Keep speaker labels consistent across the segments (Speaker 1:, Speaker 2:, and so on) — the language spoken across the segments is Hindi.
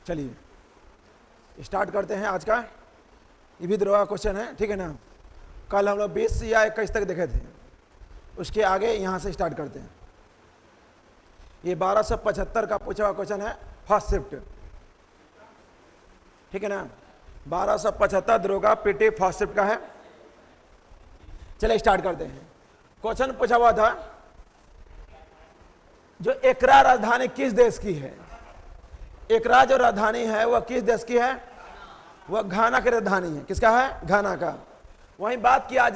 Speaker 1: चलिए स्टार्ट करते हैं आज का। ये भी द्रोह क्वेश्चन है, ठीक है ना। कल हम लोग 20 या 21 तक देखे थे, उसके आगे यहाँ से स्टार्ट करते हैं। ये 1275 का पूछा हुआ क्वेश्चन है, फर्स्ट शिफ्ट, ठीक है ना। 1275 द्रोह पीटी फर्स्ट शिफ्ट का है। चलिए स्टार्ट करते हैं। क्वेश्चन पूछा हुआ था, जो एकरा राजधानी किस देश की है? एकरा जो राजधानी है वह किस देश की है? वह घाना की राजधानी है। किसका है? घाना का। वहीं बात किया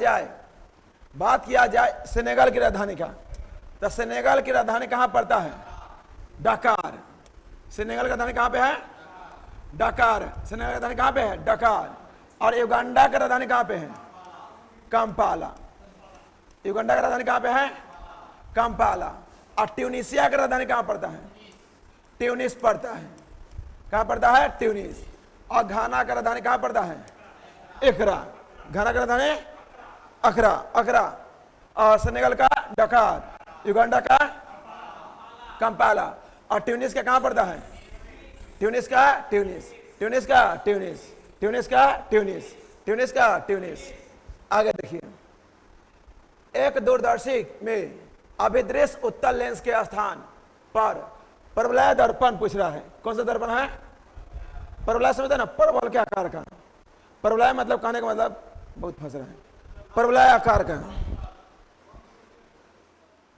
Speaker 1: जाए सेनेगल की राजधानी का, तो सेनेगल की राजधानी कहां पड़ता है? डकार। सेनेगल की राजधानी कहां पे है? डकार। सेनेगल की राजधानी कहां पे है? डकार। और युगांडा की राजधानी कहां पे है? कंपाला। युगांडा की राजधानी कहां पे है? कंपाला। और ट्यूनिसिया की राजधानी कहां पड़ता है? ट्यूनिस पड़ता है। कहां पड़ता है? ट्यूनिस। और घाना का राजधानी कहां पड़ता है? एकरा। घाना का राजधानी अकरा। और सेनेगल का डकार, युगांडा का कंपाला, और ट्यूनिस का कहां पड़ता है? ट्यूनिस का ट्यूनिस, ट्यूनिस का ट्यूनिस, ट्यूनिस का ट्यूनिस, ट्यूनिस का ट्यूनिस। आगे देखिए, एक दूरदर्शी में अभिदृश्य उत्तल लेंस के स्थान पर परवलय दर्पण पूछ रहा है। कौन सा दर्पण है? परवलय समझते ना, परवल के आकार का। परवलय मतलब कहने का मतलब, बहुत फंस रहा है, परवलय आकार का।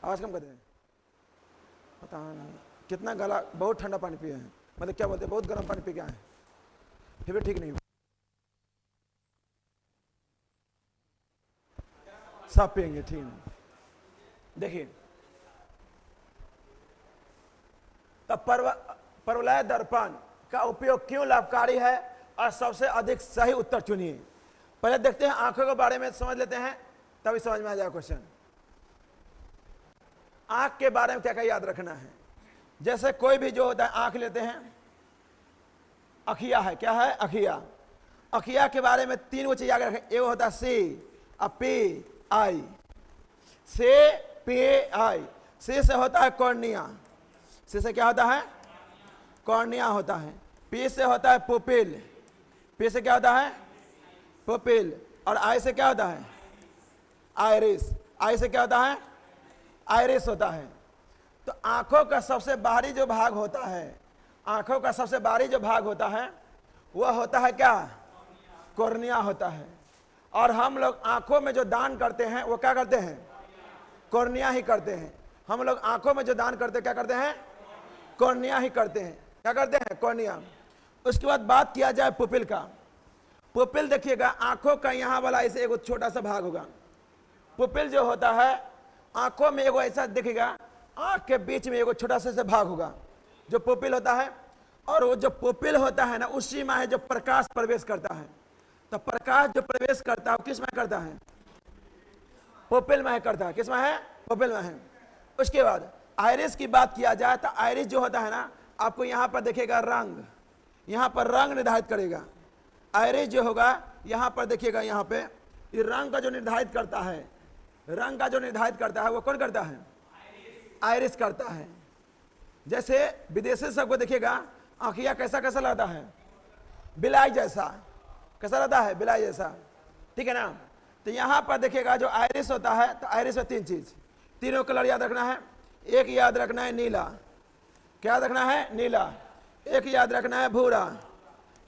Speaker 1: आवाज कम कर दे। पता नहीं कितना गला, बहुत ठंडा पानी पिया है, मतलब क्या बोलते हैं, बहुत गर्म पानी पी के आए, फिर भी ठीक नहीं हुआ। सब पियेंगे, ठीक है। देखिए, तब परवलय दर्पण का उपयोग क्यों लाभकारी है और सबसे अधिक सही उत्तर चुनिए। पहले देखते हैं, आंखों के बारे में समझ लेते हैं, तभी समझ में आ जाएगा क्वेश्चन। आंख के बारे में क्या क्या याद रखना है। जैसे कोई भी जो होता है, आंख लेते हैं, अखिया है। क्या है? अखिया। अखिया के बारे में 3 चीज याद रखें। एक होता है सी, पी, आई। से, पी, आई। सी से होता है कॉर्निया। सी से क्या होता है? कॉर्निया होता है। पी से होता है पुपिल। पी से क्या होता है? पुपिल। और आई से क्या होता है? आइरिस। आई से क्या होता है? आइरिस होता है। तो आंखों का सबसे बाहरी जो भाग होता है, आंखों का सबसे बाहरी जो भाग होता है वह होता है क्या? कॉर्निया होता है। और हम लोग आंखों में जो दान करते हैं वो क्या करते हैं? कॉर्निया ही करते हैं। हम लोग आंखों में जो दान करते हैं क्या करते हैं? कॉर्निया ही करते हैं। क्या करते हैं? कॉर्निया। उसके बाद बात किया जाए पुपिल का। पुपिल देखिएगा, आंखों का यहाँ वाला ऐसे एक छोटा सा भाग होगा। पुपिल जो होता है, आंखों में एगो ऐसा दिखेगा, आंख के बीच में एगो छोटा सा भाग होगा जो पुपिल होता है। और वो जो पुपिल होता है ना, उसी में है जो प्रकाश प्रवेश करता है। तो प्रकाश जो प्रवेश करता है वो किस में करता है? पुपिल में करता है। किस में है? पुपिल में है। उसके बाद आइरिस की बात किया जाए तो आइरिस जो होता है ना, आपको यहाँ पर देखिएगा रंग, यहाँ पर रंग निर्धारित करेगा। आइरिस जो होगा यहाँ पर देखिएगा, यहाँ पे ये रंग का जो निर्धारित करता है, रंग का जो निर्धारित करता है वो कौन करता है? आइरिस करता है। जैसे विदेशी सबको देखिएगा, आंखिया कैसा कैसा लगता है? बिलाई जैसा। कैसा रहता है? बिलाई जैसा, ठीक है ना। तो यहाँ पर देखिएगा जो आइरिस होता है, तो आइरिस में 3 चीज, तीनों कलर याद रखना है। एक याद रखना है नीला। क्या याद रखना है? नीला। एक याद रखना है भूरा।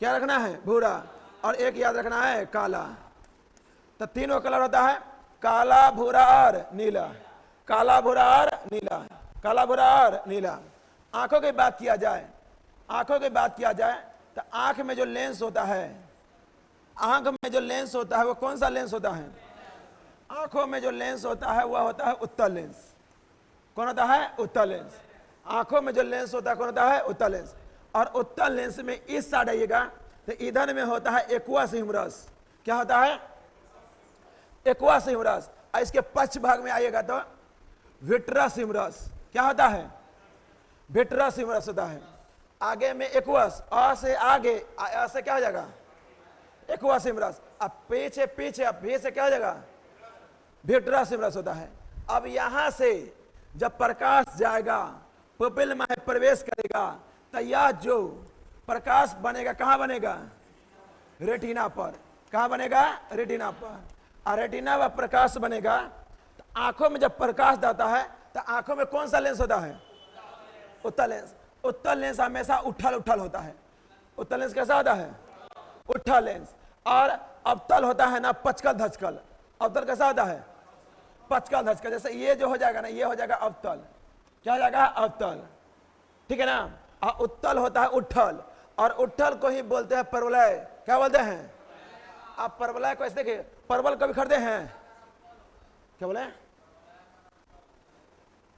Speaker 1: क्या रखना है? भूरा। और एक याद रखना है काला। तो तीनों कलर होता है, काला, भूरा और नीला। काला, भूरा और नीला। काला, भूरा और नीला। आंखों की बात किया जाए, आंखों की बात किया जाए तो आंख में जो लेंस होता है, आंख में जो लेंस होता है वो कौन सा लेंस होता है? आंखों में जो लेंस होता है वह होता है उत्तल लेंस। कौन होता है? उत्तल लेंस। आंखों में जो लेंस होता है कौन होता है? उत्तल लेंस। और उत्तल लेंस में इस साइड आइएगा तो इधर में होता है एक्वा सिमरस। क्या होता है? एक्वा सिमरस। और इसके पश्च भाग में आइएगा तो विट्रा सिमरस। क्या होता है? विट्रा सिमरस होता है। आगे में एक्वस, अ से आगे, अ से क्या हो जाएगा? एक्वा सिमरस। अब पीछे पीछे, अब भी से क्या हो जाएगा? विट्रा सिमरस होता है। अब यहां से जब प्रकाश जाएगा, पुपिल में प्रवेश करेगा, तो यह जो प्रकाश बनेगा कहाँ बनेगा? रेटिना पर। कहाँ बनेगा? रेटिना पर। और रेटिना पर प्रकाश बनेगा तो आंखों में जब प्रकाश जाता है तो आंखों में कौन सा लेंस होता है? उत्तल लेंस। उत्तल लेंस हमेशा उठल उठल होता है। उत्तल लेंस कैसा होता है? उठल लेंस। और अवतल होता है ना पचकल धचकल। अवतल कैसा होता है? पचकल धचकल। जैसे ये जो हो जाएगा ना, ये हो जाएगा अवतल। क्या हो जाएगा? अवतल। ठीक है ना। और उत्तल होता है उठल, और उठल को ही बोलते हैं परवलय। क्या बोलते हैं? आप परवलय को ऐसे देखिए, परवल कभी खरीदे हैं? क्या बोले?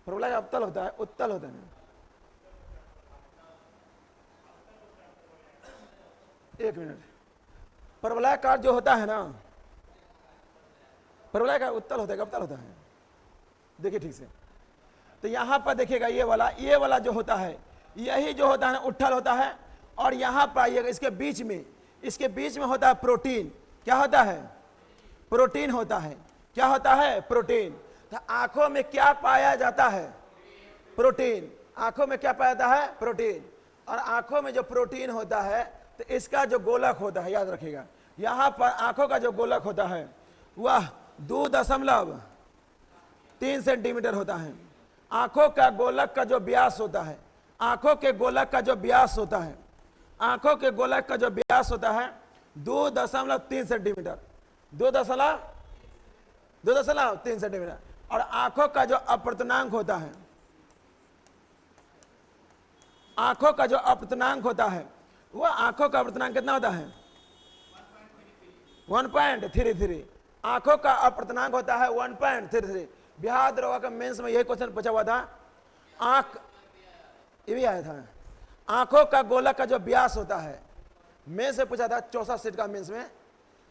Speaker 1: परवलय का अवतल होता है, उत्तल होता है। एक मिनट। परवलय का जो होता है ना, परवलय का उत्तल होता है, अवतल होता है? देखिए ठीक से। तो यहां पर देखिएगा, ये वाला जो होता है, यही जो होता है ना उठल होता है। और यहां पर आइएगा, इसके बीच में होता है प्रोटीन। क्या होता है? प्रोटीन होता है। क्या होता है? प्रोटीन। तो आंखों में क्या पाया जाता है? प्रोटीन। आंखों में क्या पाया जाता है? प्रोटीन। और आंखों में जो प्रोटीन होता है तो इसका जो गोलक होता है, याद रखिएगा, यहां पर आंखों का जो गोलक होता है वह 2.3 सेंटीमीटर होता है। आंखों का गोलक का जो व्यास होता है, आंखों के गोलक का जो व्यास होता है, आंखों के गोलक का जो व्यास होता है 2.3 सेंटीमीटर। 2.3 सेंटीमीटर। और आंखों का जो अपवर्तनांक होता है, आंखों का जो अपवर्तनांक होता है, वह आंखों का अपवर्तनांक कितना होता है? 1.33। आंखों का अपवर्तनांक होता है 1.33। बिहार दरोगा का मेंस में यही क्वेश्चन पूछा हुआ था। आंख, ये भी आया था। आंखों का गोलक का जो व्यास होता है, मेंस से पूछा था 64 सीट का मेंस में,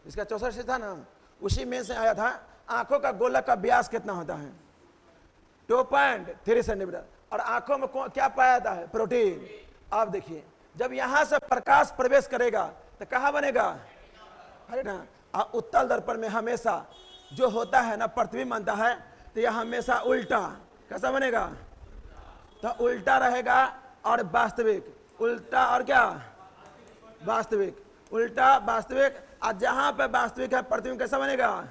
Speaker 1: इसका 64 सीट था ना, उसी मेंस से आया था। आंखों का गोलक का व्यास कितना होता है? 2.3 सेंटीमीटर। और आंखों में क्या पाया जाता है? प्रोटीन। आप देखिए, जब यहां से प्रकाश प्रवेश करेगा तो कहां बनेगा? अरे ना, उत्तल दर्पण में हमेशा जो होता है ना प्रतिबिंब बनता है, तो यह हमेशा उल्टा। कैसा बनेगा? तो उल्टा रहेगा और वास्तविक। उल्टा और क्या? वास्तविक। उल्टा वास्तविक। और जहां पे वास्तविक है प्रतिबिंब कैसा बनेगा?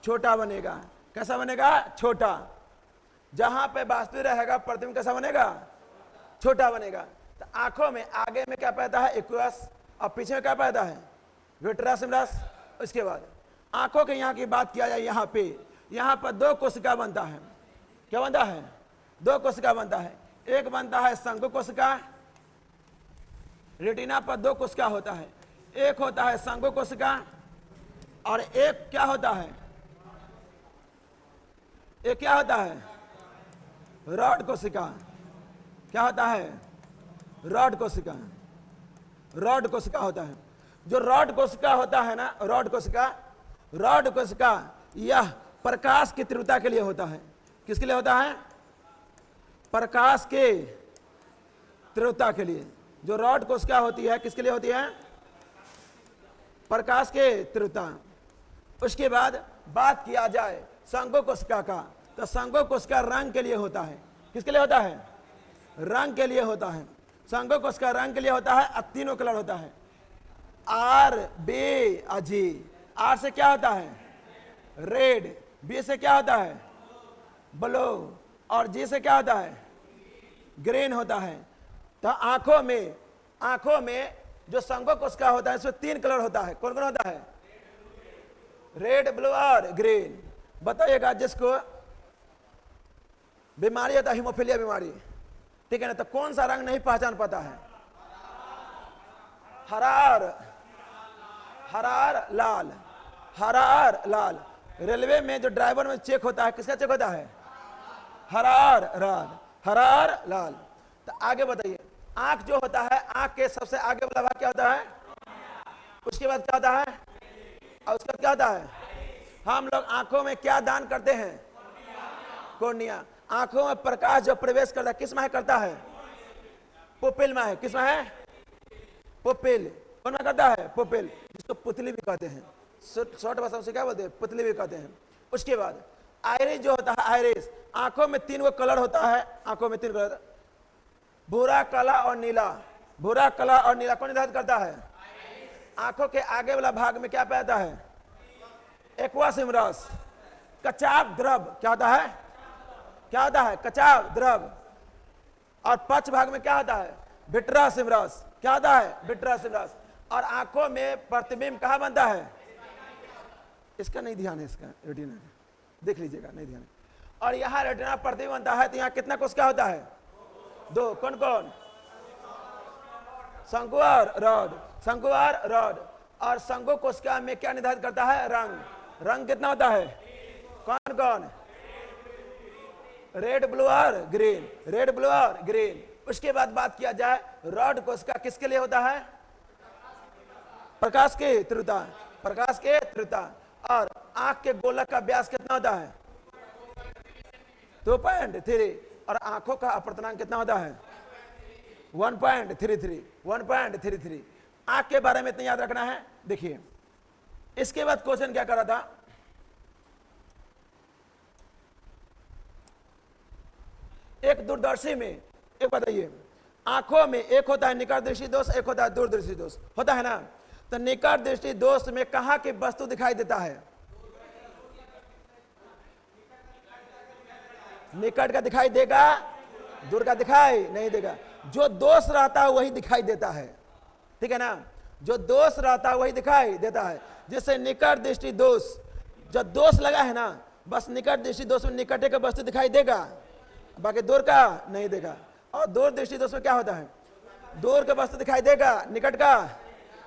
Speaker 1: छोटा बनेगा। कैसा बनेगा? छोटा। जहां पे वास्तविक रहेगा प्रतिबिंब कैसा बनेगा? छोटा बनेगा। तो आंखों में आगे में क्या पाता है? एक्वस। और पीछे में क्या पाता है? विट्रस इमरस। उसके बाद आंखों के यहाँ की बात किया जाए, यहाँ पर 2 कोशिका बनता है। क्या बनता है? 2 कोशिका बनता है। एक बनता है शंकु कोशिका। रेटिना पर 2 कोशिका होता है। एक होता है शंकु कोशिका और एक क्या होता है? एक क्या होता है? रॉड कोशिका। क्या होता है? रॉड कोशिका। रॉड कोशिका होता है। जो रॉड कोशिका होता है ना, रॉड कोशिका यह प्रकाश की तीव्रता के लिए होता है। किसके लिए होता है? प्रकाश के तीव्रता के लिए। जो रॉड कोशिका होती है किसके लिए होती है? प्रकाश के तीव्रता। उसके बाद बात किया जाए शंकु कोशिका का, तो शंकु कोशिका रंग के लिए होता है। किसके लिए होता है? रंग के लिए होता है। शंकु कोशिका रंग के लिए होता है। और 3 कलर होता है, आर, बी और जी। आर से क्या होता है? रेड। बी से क्या होता है? ब्लू। और जी से क्या होता है? ग्रीन होता है। तो आंखों में जो शंकु कोशिका होता है इसमें 3 कलर होता है। कौन कौन होता है? रेड, ब्लू और ग्रीन। बताइएगा जिसको बीमारी होता है हीमोफीलिया बीमारी, ठीक है ना, तो कौन सा रंग नहीं पहचान पाता है? हरार लाल। हरार लाल। रेलवे में जो ड्राइवर में चेक होता है, किसका चेक होता है? हरार लाल। तो आगे बताइए, आंख जो होता है, आंख के सबसे आगे वाला भाग क्या होता है? उसके बाद क्या होता है? और उसके बाद क्या होता है? हम लोग आंखों में क्या दान करते हैं? कॉर्निया। आंखों में प्रकाश जो प्रवेश करता है किस में करता है? पुपिल में है। किस में है? पुपिल। कौन में करता है? पुपिल, जिसको पुतली भी कहते हैं। शॉर्ट भाषा से क्या बोलते हैं? पुतली भी कहते हैं। उसके बाद आइरिस जो होता है, आइरिस, आंखों में 3 कलर होता है। आंखों में 3 कलर, भूरा, काला और नीला। भूरा कलर और नीला कौन निर्धारित करता है? आंखों के आगे वाला भाग में क्या पैदा है? एक्वासिम रस। कचाव द्रव क्या होता है? क्या होता है? कचाव द्रव। और पक्ष भाग में क्या होता है? विट्रसिम रस। क्या होता है? विट्रसिम रस। और आंखों में प्रतिबिंब कहाँ बनता है? इसका नहीं ध्यान है, इसका रेटिना देख लीजिएगा, नहीं ध्यान है। और यहाँ रेटिना प्रतिबिंब बनता है, तो यहाँ कितना कोशिका होता है? 2। कौन कौन? शंकु और रॉड। शंकु और रॉड। और शंकु कोशिका में क्या निर्धारित करता है? रंग। रंग कितना होता है? कौन कौन? रेड, ब्लू और ग्रीन। रेड, ब्लू और ग्रीन। उसके बाद बात किया जाए रॉड कोशिका किसके लिए होता है? प्रकाश की तीव्रता। प्रकाश की तीव्रता। और आंख के गोलक का व्यास कितना होता है? 2.3। और आंखों का अपवर्तनांक कितना होता है? 1.33। 1.33। आंख के बारे में इतना याद रखना है। देखिए इसके बाद क्वेश्चन क्या कर रहा था? एक दूरदर्शी में, एक बताइए, आंखों में एक होता है निकट दृष्टि दोष, एक होता है दूरदृष्टि दोष, होता है ना? तो निकट दृष्टि दोष में कहां की वस्तु दिखाई देता है? निकट का दिखाई देगा, दूर का दिखाई नहीं देगा। जो दोष रहता है वही दिखाई देता है, ठीक है ना? जो दोष रहता है वही दिखाई देता है। जैसे निकट दृष्टि दोष, जब दोष लगा है ना, बस निकट दृष्टि दोष में निकट का वस्तु दिखाई देगा, बाकी दूर का नहीं देगा। और दूर दृष्टि दोष में क्या होता है? दूर का वस्तु दिखाई देगा, निकट का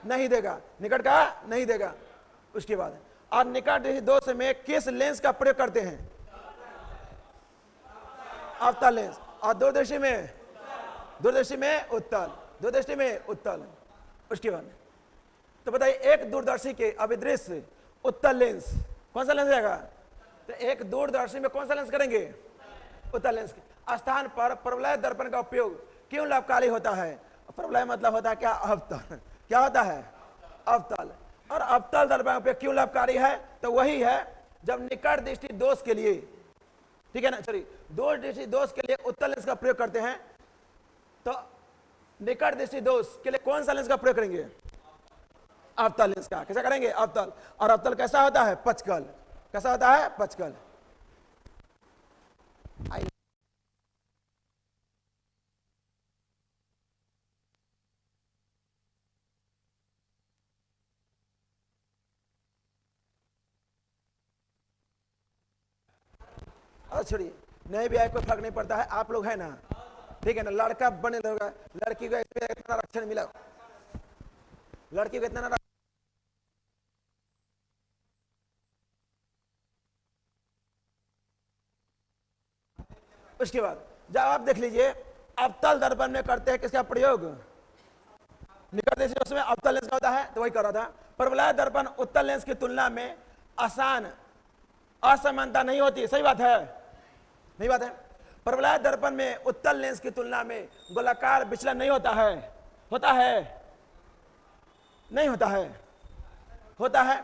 Speaker 1: नहीं देगा, निकट का नहीं देगा। उसके बाद और निकट दृष्टि दोष में किस लेंस का प्रयोग करते हैं? अवतल लेंस। और दूरदृष्टि में, दूरदृष्टि में उत्तल, दूरदृष्टि में उत्तल। उसके बाद तो बताइए एक दूरदर्शी के अभिदृश्य उत्तल लेंस कौन सा लेंस रहेगा? तो एक दूरदर्शी में कौन सा लेंस करेंगे? उत्तल लेंस के स्थान पर परवलय दर्पण का उपयोग क्यों लाभकारी होता है? परवलय मतलब होता है क्या? अवतल। क्या होता है? अवतल। और अवतल दर्पण का उपयोग क्यों लाभकारी है? तो वही है जब निकट दृष्टि दोष के लिए, ठीक है ना, सॉरी, दूर दृष्टि दोष के लिए उत्तल लेंस का प्रयोग करते हैं। तो निकट दृष्टि दोष के लिए कौन सा लेंस का प्रयोग करेंगे? अवतल लेंस का। कैसा करेंगे? अवतल। और अवतल कैसा होता है? पचकल। कैसा होता है? पचकल। और छोड़िए, नहीं भी आए कोई फर्क नहीं पड़ता है, आप लोग है ना, ठीक है ना? लड़का बने होगा, लड़की को इतना आरक्षण मिला, लड़की को इतना। उसके बाद जब आप देख लीजिए अवतल दर्पण में करते हैं किसका प्रयोग? निकट दृष्टि दोष में अवतल लेंस का होता है, तो वही कर रहा था। परवलय दर्पण उत्तल लेंस की तुलना में आसान असमानता नहीं होती, सही बात है? नहीं बात है? परवलय दर्पण में उत्तल लेंस की तुलना में गोलाकार विचलन नहीं होता है। होता है? नहीं होता है? होता है।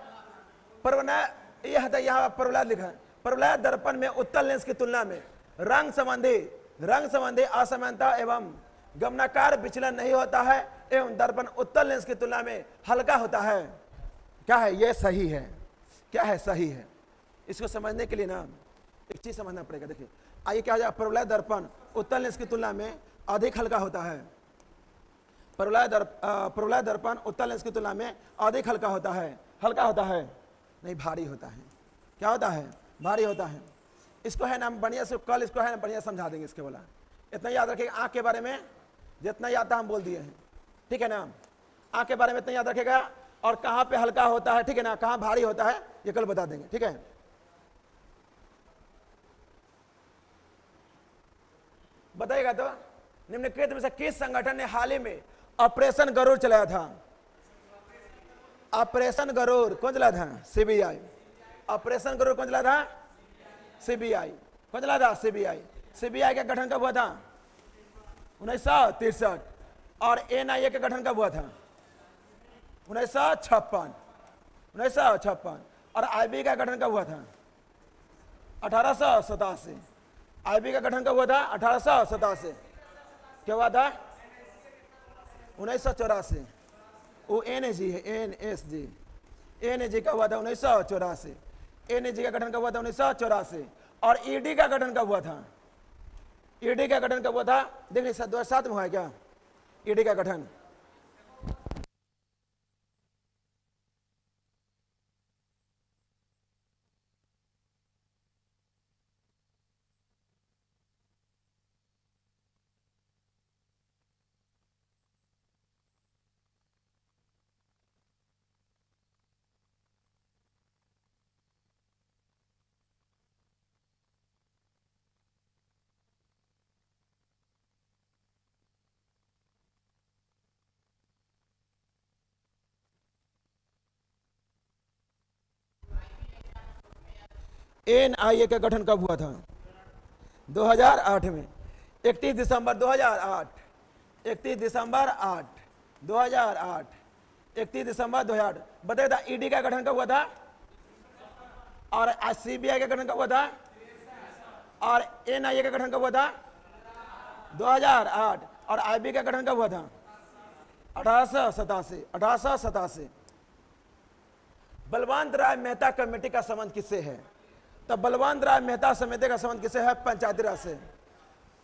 Speaker 1: परवलय, यह था यहाँ परवलय लिखा है। परवलय दर्पण में उत्तल लेंस की तुलना में रंग संबंधी असमानता एवं गमनाकार विचलन नहीं होता है, एवं दर्पण उत्तल लेंस की तुलना में हल्का होता है। क्या है? यह सही है। क्या है? सही है। इसको समझने के लिए ना एक चीज समझना पड़ेगा। देखिए आइए क्या हो जाए, परवलय दर्पण उत्तल लेंस की तुलना में अधिक हल्का होता है। परवलय दर्पण उत्तल लेंस की तुलना में अधिक हल्का होता है। हल्का होता है नहीं, भारी होता है। क्या होता है? भारी होता है। इसको है ना बढ़िया से कल इसको है ना बढ़िया समझा देंगे। इसके बोला इतना याद रखिएगा, आंख के बारे में जितना याद था हम बोल दिए हैं, ठीक है ना? आंख के बारे में इतना याद रखेगा, और कहाँ पे हल्का होता है, ठीक है ना, कहाँ भारी होता है, ये कल बता देंगे, ठीक है? बताइएगा तो निम्नलिखित में से किस संगठन ने हाल ही में ऑपरेशन गरुड़ चलाया था? ऑपरेशन गरुड़ कौन चलाया था? सीबीआई। ऑपरेशन गरुड़ कौन चलाया था? सीबीआई। कौन चलाया था? सीबीआई। सीबीआई का गठन कब हुआ था? 1963। और एनआईए का गठन कब हुआ था? 1956। 1956। और आईबी का गठन कब हुआ था? 1887। आईबी का गठन कब हुआ था? 1887। क्या हुआ था? 1984। वो NAG है, NSG। NAG का हुआ था 1984। NAG का गठन कब हुआ था? 1984। और ED का गठन कब हुआ था? ED का गठन कब हुआ था? देखिए 2007 में हुआ है क्या ED का गठन? NIA का गठन कब हुआ था? 2008 में। 31 दिसंबर 2008। 31 दिसंबर 2008। 31 दिसंबर 2008। बताइए था ED का गठन कब हुआ था? और CBI का गठन कब हुआ था? और NIA का गठन कब हुआ था? 2008। और IB का गठन कब हुआ था? 1887। 1887। बलवंत राय मेहता कमेटी का संबंध किससे है? तब बलवंत राय मेहता समिति का संबंध किससे है? पंचायती राज से।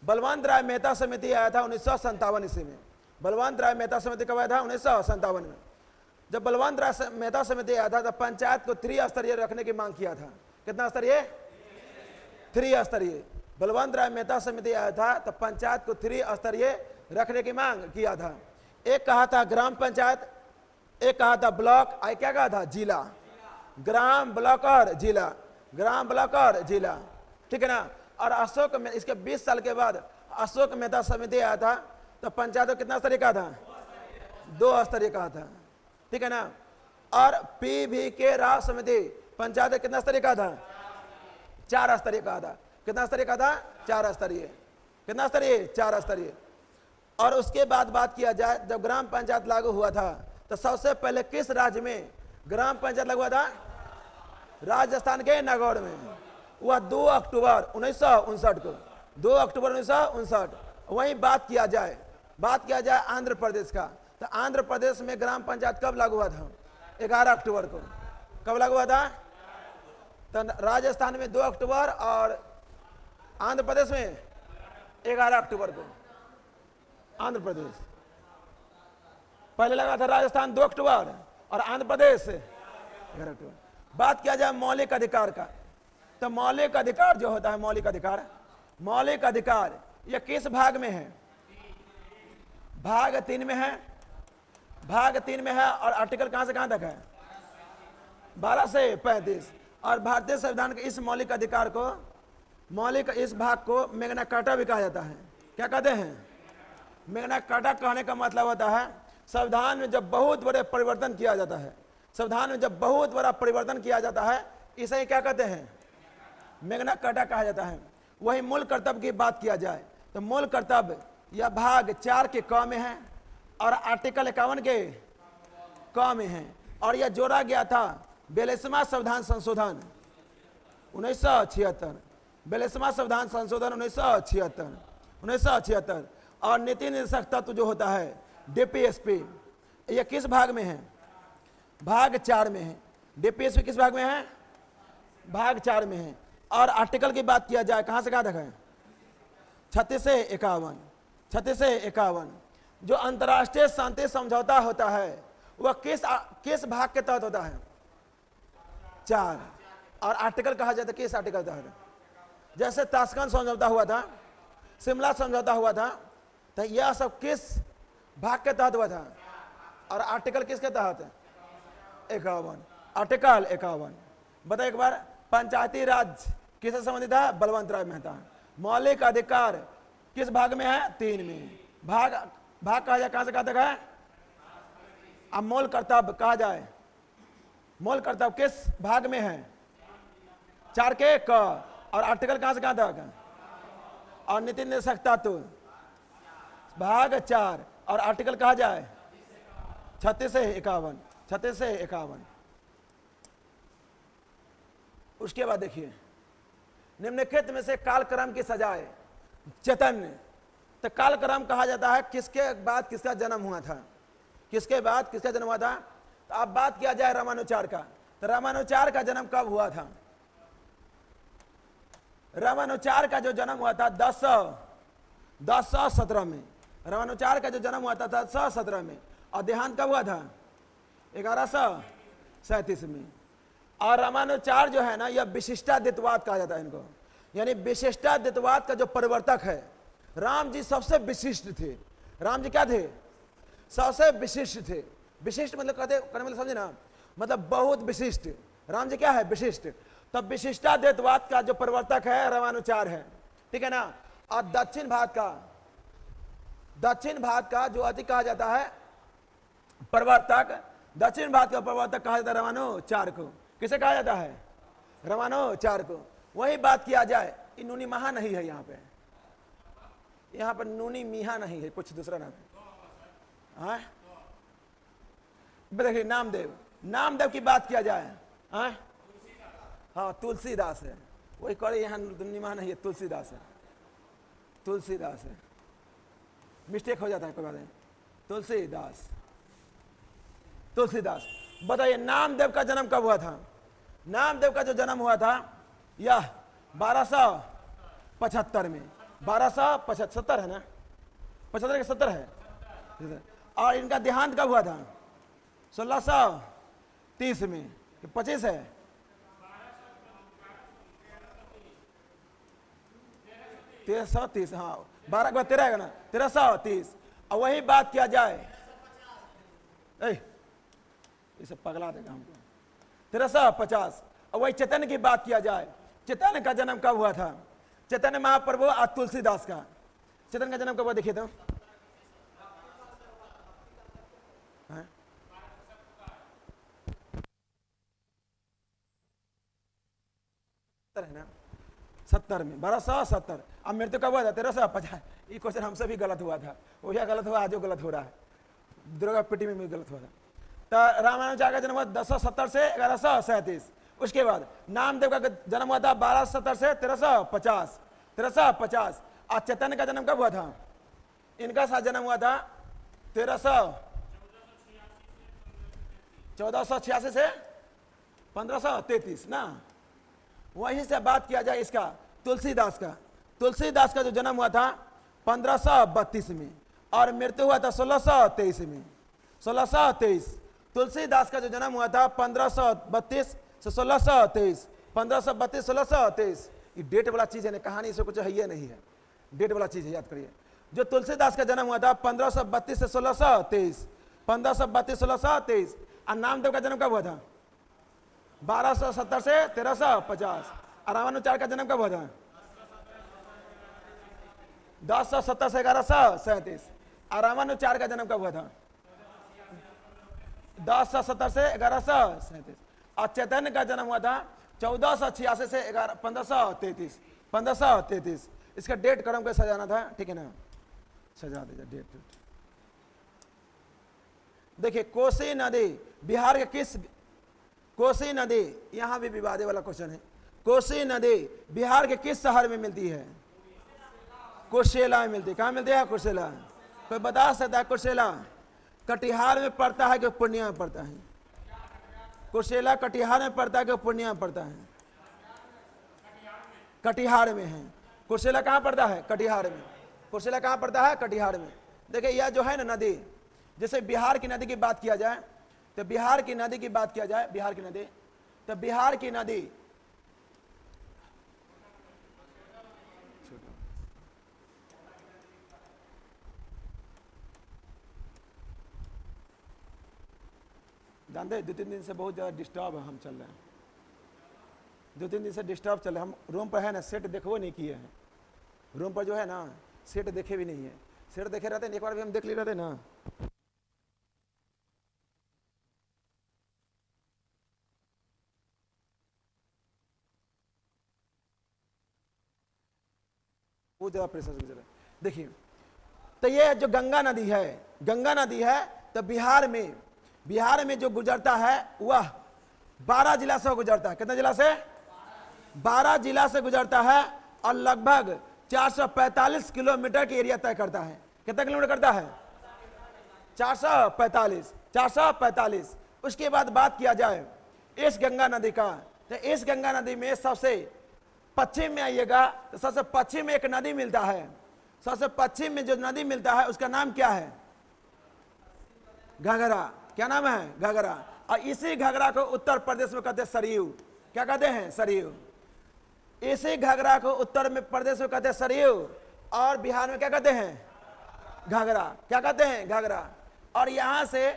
Speaker 1: बलवंत राय मेहता समिति आया था 1957 ईस्वी में। बलवंत राय मेहता समिति कब आया था? 1957 में। जब बलवंत राय मेहता समिति आया था तब पंचायत को त्रिस्तरीय रखने की मांग किया था। कितना स्तरीय? त्रिस्तरीय। बलवंत राय मेहता समिति आया था तब पंचायत को त्रिस्तरीय रखने की मांग किया था। एक कहा था ग्राम पंचायत, एक कहा था ब्लॉक, आई क्या कहा था? जिला। ग्राम, ब्लॉक और जिला। ग्राम, ब्लॉक और जिला, ठीक है ना। और अशोक में इसके 20 साल के बाद अशोक मेहता समिति आया था तो पंचायत को कितना स्तरीय कहा था? 2 स्तरीय कहा था, ठीक है ना। और PVK राव समिति पंचायत को कितना स्तरीय कहा था? 4 स्तरीय कहा था। कितना स्तरीय कहा था? 4 स्तरीय। कितना स्तरीय? 4 स्तरीय। और उसके बाद बात किया जाए जब ग्राम पंचायत लागू हुआ था तो सबसे पहले किस राज्य में ग्राम पंचायत लागू हुआ था? राजस्थान के नागौर में। वह 2 अक्टूबर 1959 को। 2 अक्टूबर 1959। वहीं बात किया जाए आंध्र प्रदेश का, तो आंध्र प्रदेश में ग्राम पंचायत कब लागू हुआ था? 11 अक्टूबर को। कब लागू हुआ था? तो राजस्थान में 2 अक्टूबर और आंध्र प्रदेश में 11 अक्टूबर को। आंध्र प्रदेश पहले लगा था, राजस्थान 2 अक्टूबर और आंध्र प्रदेश 11 अक्टूबर। बात किया जाए मौलिक अधिकार का, तो मौलिक अधिकार जो होता है, मौलिक अधिकार यह किस भाग में है? भाग 3 में है। भाग 3 में है। और आर्टिकल कहां से कहां तक है? 12 से 35। और भारतीय संविधान के इस मौलिक अधिकार को, इस भाग को मैग्ना कार्टा भी कहा जाता है। क्या कहते हैं? मैग्ना कार्टा कहने का मतलब होता है संविधान में जब बहुत बड़े परिवर्तन किया जाता है, संविधान में जब बहुत बड़ा परिवर्तन किया जाता है, इसे ही क्या कहते हैं? मैग्ना कार्टा कहा जाता है। वही मूल कर्तव्य की बात किया जाए तो मूल कर्तव्य यह भाग 4 के क में है और आर्टिकल 51 के क में है। और यह जोड़ा गया था 42वां संविधान संशोधन 1976। 42वां संविधान संशोधन 1976। और नीति निर्देशक तत्व जो होता है DPSP, यह किस भाग में है? भाग 4 में है। DPSP किस भाग में है? भाग 4 में है। और आर्टिकल की बात किया जाए कहां से कहां तक है? 36 से 51। 36 से 51। जो अंतर्राष्ट्रीय शांति समझौता होता है वह किस भाग के तहत होता है? 4। और आर्टिकल कहा जाता है किस आर्टिकल तहत? जैसे ताशकंद समझौता हुआ था, शिमला समझौता हुआ था, तो यह सब किस भाग के तहत हुआ था? और आर्टिकल किसके तहत है? 51। आर्टिकल 51। बताइए एक बार, पंचायती राज किससे संबंधित है? बलवंत राय मेहता। मौलिक अधिकार किस भाग में है? 3 में। भाग कहा जाए कहां से कहां तक है? अब मूल कर्तव्य कहा जाए, मूल कर्तव्य किस भाग में है? 4 के क। और आर्टिकल कहां से कहां तक है? और नीति निर्देशक तत्व भाग 4। और आर्टिकल कहा जाए 36 से 51। 36 से 51। उसके बाद देखिए, निम्नलिखित में से कालक्रम की सजाए चैतन्य, तो कालक्रम कहा जाता है किसके बाद किसका जन्म हुआ था? किसके बाद किसका जन्म हुआ था? तो अब बात किया जाए रामानुचार का, तो रामानुचार का जन्म कब हुआ था? रामानुचार का जो जन्म हुआ था 1017 में। रामानुचार का जो जन्म हुआ था 1017 में, और देहांत कब हुआ था? 1137 में। और रामानुचार जो है ना, यह विशिष्टाद्वैतवाद कहा जाता है इनको, यानी विशिष्टाद्वैतवाद का जो प्रवर्तक है। राम जी सबसे विशिष्ट थे। राम जी क्या थे? सबसे विशिष्ट थे। विशिष्ट मतलब कहते करने मतलब समझे ना, मतलब बहुत विशिष्ट। राम जी क्या है? विशिष्ट। तब विशिष्टाद्वैतवाद का जो प्रवर्तक है रामानुचार है, ठीक है ना। और दक्षिण भारत का जो अधिक कहा जाता है प्रवर्तक, दक्षिण भारत का प्रवर्तक कहा जाता है रामानुचार को। किसे कहा जाता है? रामानुचार को। वही बात किया जाए, नूनी महा नहीं है यहाँ पर नूनी मीहा नहीं है, कुछ दूसरा नाम है। देखिए नामदेव की बात किया जाए, हाँ तुलसीदास है। वही करे यहाँ नूनी महा नहीं है, तुलसीदास है। मिस्टेक हो जाता है कोई बात नहीं। तुलसीदास। बताइए नामदेव का जन्म कब हुआ था? नामदेव का जो जन्म हुआ था यह 1275 में। 1275 है ना, 75 के 70 है। और इनका देहांत कब हुआ था? 1630 में। 25 है, 1330। हाँ 12 के बाद 13 है ना, 1330। और वही बात किया जाए, ये सब पगला देगा हमको। 1350। और वही चैतन्य की बात किया जाए, चैतन्य का जन्म कब हुआ था? चैतन्य महाप्रभु और तुलसीदास का चैतन्य का जन्म कब हुआ? देखिए तो है ना, 70 में, 1270। अब मृत्यु कब हुआ था? 1350। ये क्वेश्चन हमसे भी गलत हुआ था, वो क्या गलत हुआ, आज गलत हो रहा है। दुर्गा पिटी में भी गलत हुआ था। तो रामानुजाचार्य का जन्म हुआ 1070 से 1137। उसके बाद नामदेव का जन्म हुआ था 1270 से 1350। और चैतन्य का जन्म कब हुआ था? इनका साथ जन्म हुआ था 1486 से 1533 ना। वहीं से बात किया जाए इसका तुलसीदास का जो जन्म हुआ था 1532 में, और मृत्यु हुआ था 1623 में। 1623। तुलसीदास का जो जन्म हुआ था 1532 से 1623। 1532 1623। ये डेट वाला चीज है ना, कहानी से कुछ है ये नहीं है, डेट वाला चीज है, याद करिए। जो तुलसीदास का जन्म हुआ था 1532 से 1623। 1532 1623। और नामदेव का जन्म कब हुआ था? 1270 से 1350। और रामानुचार का जन्म कब हुआ था? 1070 से 1137। और रामानुचार का जन्म कब हुआ था? 1070 से 1137। और चैतन्य का जन्म हुआ था 1486 से 1533। 1533। इसका डेट क्रम को सजाना था, ठीक है ना, सजा दीजिए डेट। देखिए कोसी नदी बिहार के किस, कोसी नदी, यहां भी विवादे वाला क्वेश्चन है। कोसी नदी बिहार के किस शहर में मिलती है? कुर्सेला में मिलती है। कहां मिलती है? कुर्सेला। कोई बता सकता है कुर्सेला कटिहार में पड़ता है कि पूर्णिया में पड़ता है? कुर्सेला कटिहार में पड़ता है कि पूर्णिया में पड़ता है? कटिहार में है। कुर्सेला कहाँ पड़ता है? कटिहार में। कुर्सेला कहाँ पड़ता है? कटिहार में। देखिए यह जो है ना नदी, जैसे बिहार की नदी की बात किया जाए, तो बिहार की नदी की बात किया जाए, बिहार की नदी, तो बिहार की नदी जानते हैं 2-3 दिन से बहुत ज़्यादा डिस्टर्ब है, हम चल रहे हैं 2-3 दिन से डिस्टर्ब चल रहे हैं। हम रूम पर है ना सेट देखो नहीं किए हैं, रूम पर जो है ना सेट देखे भी नहीं है। सेट देखे रहते हैं, एक बार भी हम देख ले रहते ना। बहुत ज़्यादा प्रेशर गुजर है। देखिए तो ये जो गंगा नदी है, तो बिहार में जो गुजरता है वह 12 जिला से गुजरता है। कितना जिला से? 12 जिला से गुजरता है, और लगभग 445 किलोमीटर की एरिया तय करता है। कितना किलोमीटर करता है? 445। उसके बाद बात किया जाए इस गंगा नदी का, तो इस गंगा नदी में सबसे पश्चिम में आइएगा तो सबसे पश्चिम में एक नदी मिलता है। सबसे पश्चिम में जो नदी मिलता है उसका नाम क्या है? घाघरा। क्या नाम है? घाघरा। और इसी घाघरा को उत्तर प्रदेश में कहते हैं सरयू। क्या कहते हैं? सरयू। इसी घाघरा को उत्तर में प्रदेश में कहते हैं सरयू, और बिहार में क्या कहते हैं? घाघरा। क्या कहते हैं? घाघरा। और यहां से